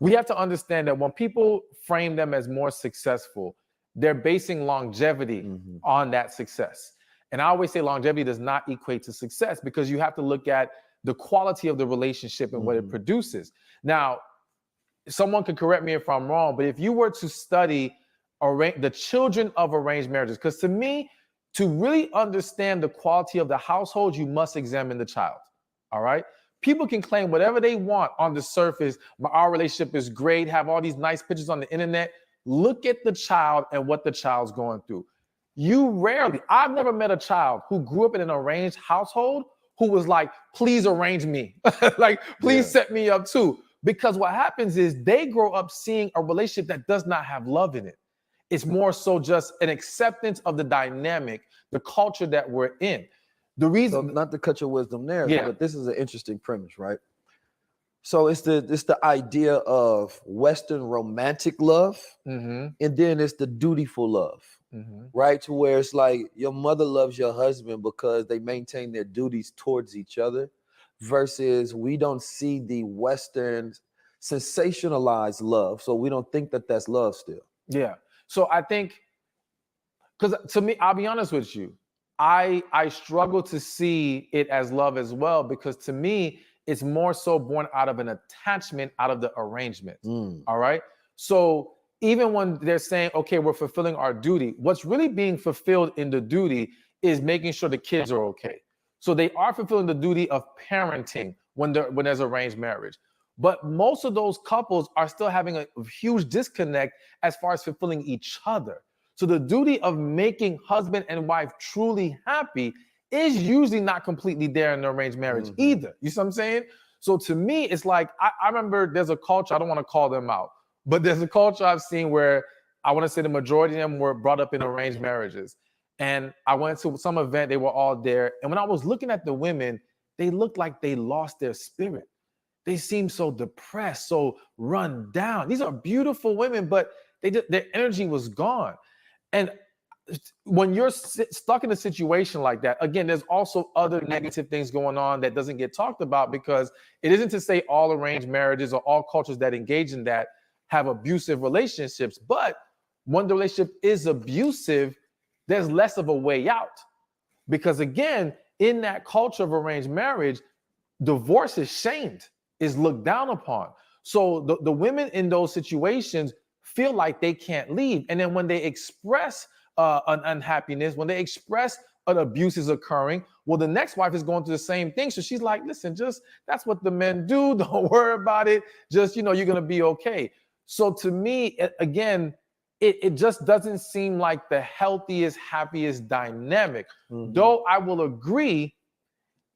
we have to understand that when people frame them as more successful, they're basing longevity on that success. And I always say longevity does not equate to success, because you have to look at the quality of the relationship and what it produces. Now, someone could correct me if I'm wrong, but if you were to study the children of arranged marriages, because to me, to really understand the quality of the household, you must examine the child. All right? People can claim whatever they want on the surface. Our relationship is great, have all these nice pictures on the internet. Look at the child and what the child's going through. I've never met a child who grew up in an arranged household who was like, please arrange me. Like, please set me up too. Because what happens is they grow up seeing a relationship that does not have love in it. It's more so just an acceptance of the dynamic, the culture that we're in. The reason, so not to cut your wisdom there, but this is an interesting premise, right? So it's the idea of Western romantic love, and then it's the dutiful love, right? To where it's like your mother loves your husband because they maintain their duties towards each other, versus we don't see the Western sensationalized love, so we don't think that that's love still. Yeah. So I think, because to me, I'll be honest with you, I struggle to see it as love as well, because to me, it's more so born out of an attachment out of the arrangement. Mm. All right. So even when they're saying, okay, we're fulfilling our duty, what's really being fulfilled in the duty is making sure the kids are okay. So they are fulfilling the duty of parenting when there's arranged marriage. But most of those couples are still having a huge disconnect as far as fulfilling each other. So the duty of making husband and wife truly happy is usually not completely there in the arranged marriage either. You see what I'm saying? So to me, it's like, I remember there's a culture, I don't want to call them out, but there's a culture I've seen where I want to say the majority of them were brought up in arranged marriages. And I went to some event, they were all there. And when I was looking at the women, they looked like they lost their spirit. They seemed so depressed, so run down. These are beautiful women, but their energy was gone. And when you're stuck in a situation like that, again, there's also other negative things going on that doesn't get talked about, because it isn't to say all arranged marriages or all cultures that engage in that have abusive relationships. But when the relationship is abusive, there's less of a way out. Because again, in that culture of arranged marriage, divorce is shamed, is looked down upon. So the women in those situations feel like they can't leave. And then when they express an unhappiness, when they express an abuse is occurring, well, the next wife is going through the same thing. So she's like, listen, just that's what the men do. Don't worry about it. Just, you're going to be okay. So to me, again, it just doesn't seem like the healthiest, happiest dynamic. Though I will agree,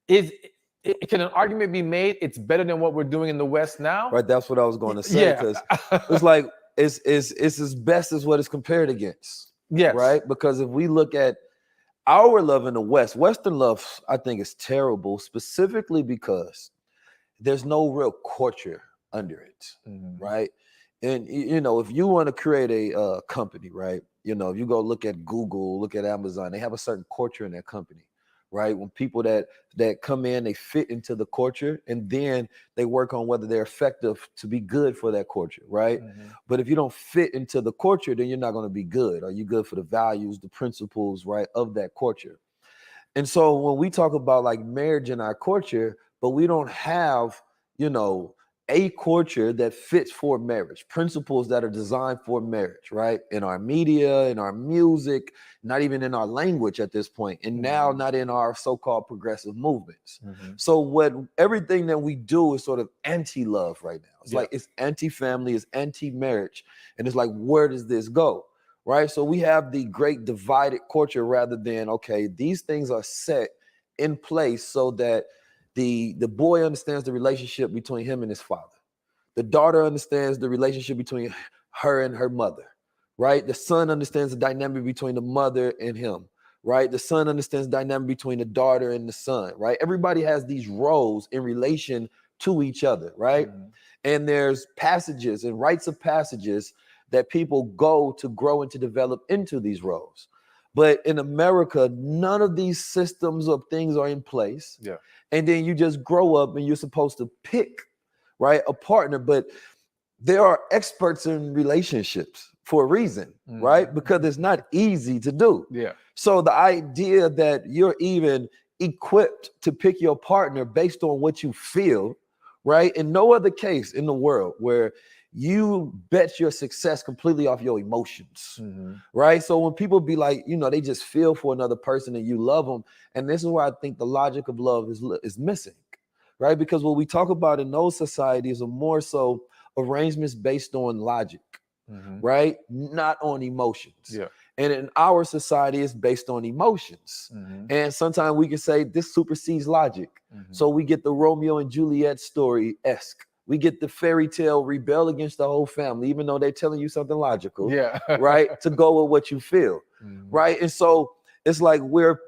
can an argument be made it's better than what we're doing in the West now? Right, that's what I was going to say, because it's like it's as best as what it's compared against. Yes. Right? Because if we look at our love in the West, Western love, I think, is terrible, specifically because there's no real culture under it, right? And, if you want to create a company, right? If you go look at Google, look at Amazon, they have a certain culture in their company, right? When people that come in, they fit into the culture, and then they work on whether they're effective to be good for that culture, right? But if you don't fit into the culture, then you're not going to be good. Are you good for the values, the principles, right, of that culture? And so when we talk about like marriage in our culture, but we don't have, a culture that fits for marriage, principles that are designed for marriage, right? In our media, in our music, not even in our language at this point, and now not in our so-called progressive movements. So everything that we do is sort of anti-love right now. It's like it's anti-family, it's anti-marriage, and it's like, where does this go? Right? So we have the great divided culture rather than, okay, these things are set in place so that the boy understands the relationship between him and his father. The daughter understands the relationship between her and her mother, right? The son understands the dynamic between the mother and him, right? The son understands the dynamic between the daughter and the son, right? Everybody has these roles in relation to each other, right? And there's passages and rites of passages that people go to grow and to develop into these roles. But in America, none of these systems of things are in place. Yeah. And then you just grow up and you're supposed to pick, right, a partner. But there are experts in relationships for a reason, right? Because it's not easy to do. Yeah. So the idea that you're even equipped to pick your partner based on what you feel, right? In no other case in the world where you bet your success completely off your emotions, right? So when people be like, they just feel for another person and you love them. And this is where I think the logic of love is missing, right? Because what we talk about in those societies are more so arrangements based on logic, right? Not on emotions. Yeah. And in our society, it's based on emotions. And sometimes we can say this supersedes logic. So we get the Romeo and Juliet story-esque. We get the fairy tale rebel against the whole family, even though they're telling you something logical, right? To go with what you feel, right? And so it's like we're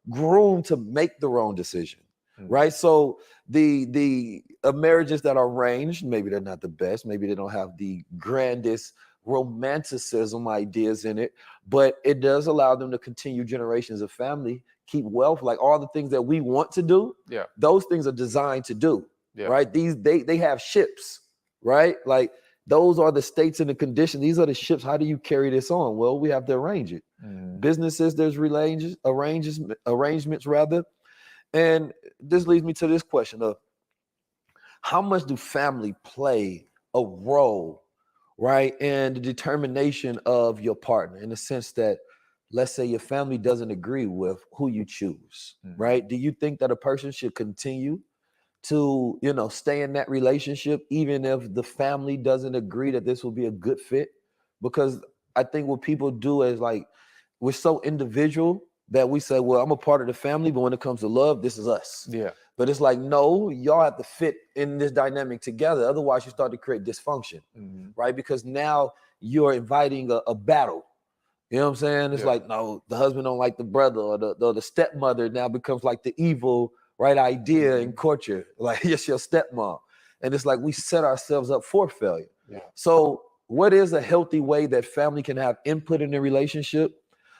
groomed to make the wrong decision, right? So the marriages that are arranged, maybe they're not the best, maybe they don't have the grandest romanticism ideas in it, but it does allow them to continue generations of family, keep wealth, like all the things that we want to do. Yeah. Those things are designed to do. Yeah. Right? They have ships, right? Like those are the states and the conditions. These are the ships. How do you carry this on? Well, we have to arrange it. Businesses, there's arrangements rather. And this leads me to this question of how much do family play a role, right, in the determination of your partner, in the sense that, let's say your family doesn't agree with who you choose, right? Do you think that a person should continue to, stay in that relationship even if the family doesn't agree that this will be a good fit? Because I think what people do is, like, we're so individual that we say, well, I'm a part of the family, but when it comes to love, this is us. Yeah. But it's like, no, y'all have to fit in this dynamic together. Otherwise, you start to create dysfunction, right? Because now you're inviting a battle. You know what I'm saying? It's like, no, the husband don't like the brother, or the stepmother now becomes like the evil, right, idea in culture. Like, it's your stepmom. And it's like we set ourselves up for failure. Yeah. So what is a healthy way that family can have input in a relationship?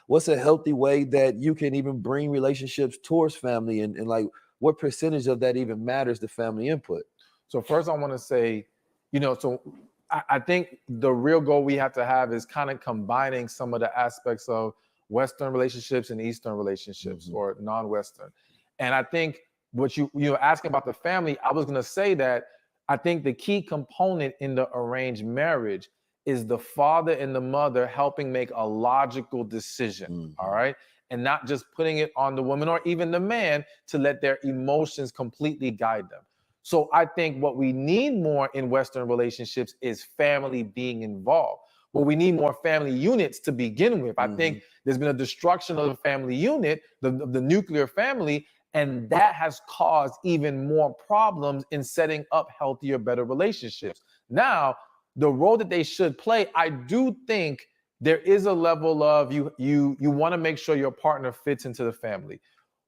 What's a healthy way that you can even bring relationships towards family? And like, what percentage of that even matters to family input? So first I want to say, so I think the real goal we have to have is kind of combining some of the aspects of Western relationships and Eastern relationships, or non-Western. And I think what you were asking about the family, I was going to say that I think the key component in the arranged marriage is the father and the mother helping make a logical decision, all right? And not just putting it on the woman or even the man to let their emotions completely guide them. So I think what we need more in Western relationships is family being involved. Well, we need more family units to begin with. I think there's been a destruction of the family unit, the nuclear family, and that has caused even more problems in setting up healthier, better relationships. Now, the role that they should play, I do think there is a level of you want to make sure your partner fits into the family.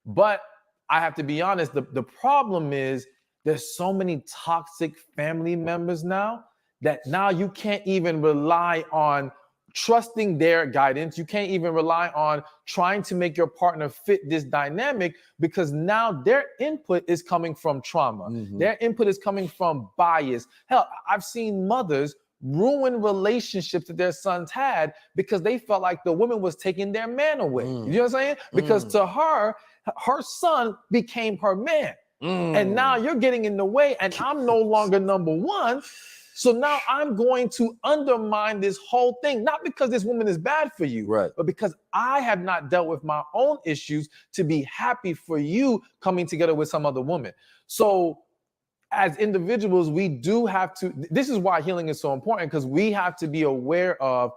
But I have to be honest, the problem is there's so many toxic family members now that now you can't even rely on trusting their guidance. You can't even rely on trying to make your partner fit this dynamic, because now their input is coming from trauma. Their input is coming from bias. Hell, I've seen mothers ruin relationships that their sons had because they felt like the woman was taking their man away. You know what I'm saying? Because to her, her son became her man. And now you're getting in the way, and I'm no longer number one. So now I'm going to undermine this whole thing, not because this woman is bad for you, but because I have not dealt with my own issues to be happy for you coming together with some other woman. So as individuals, we do have to, this is why healing is so important, because we have to be aware of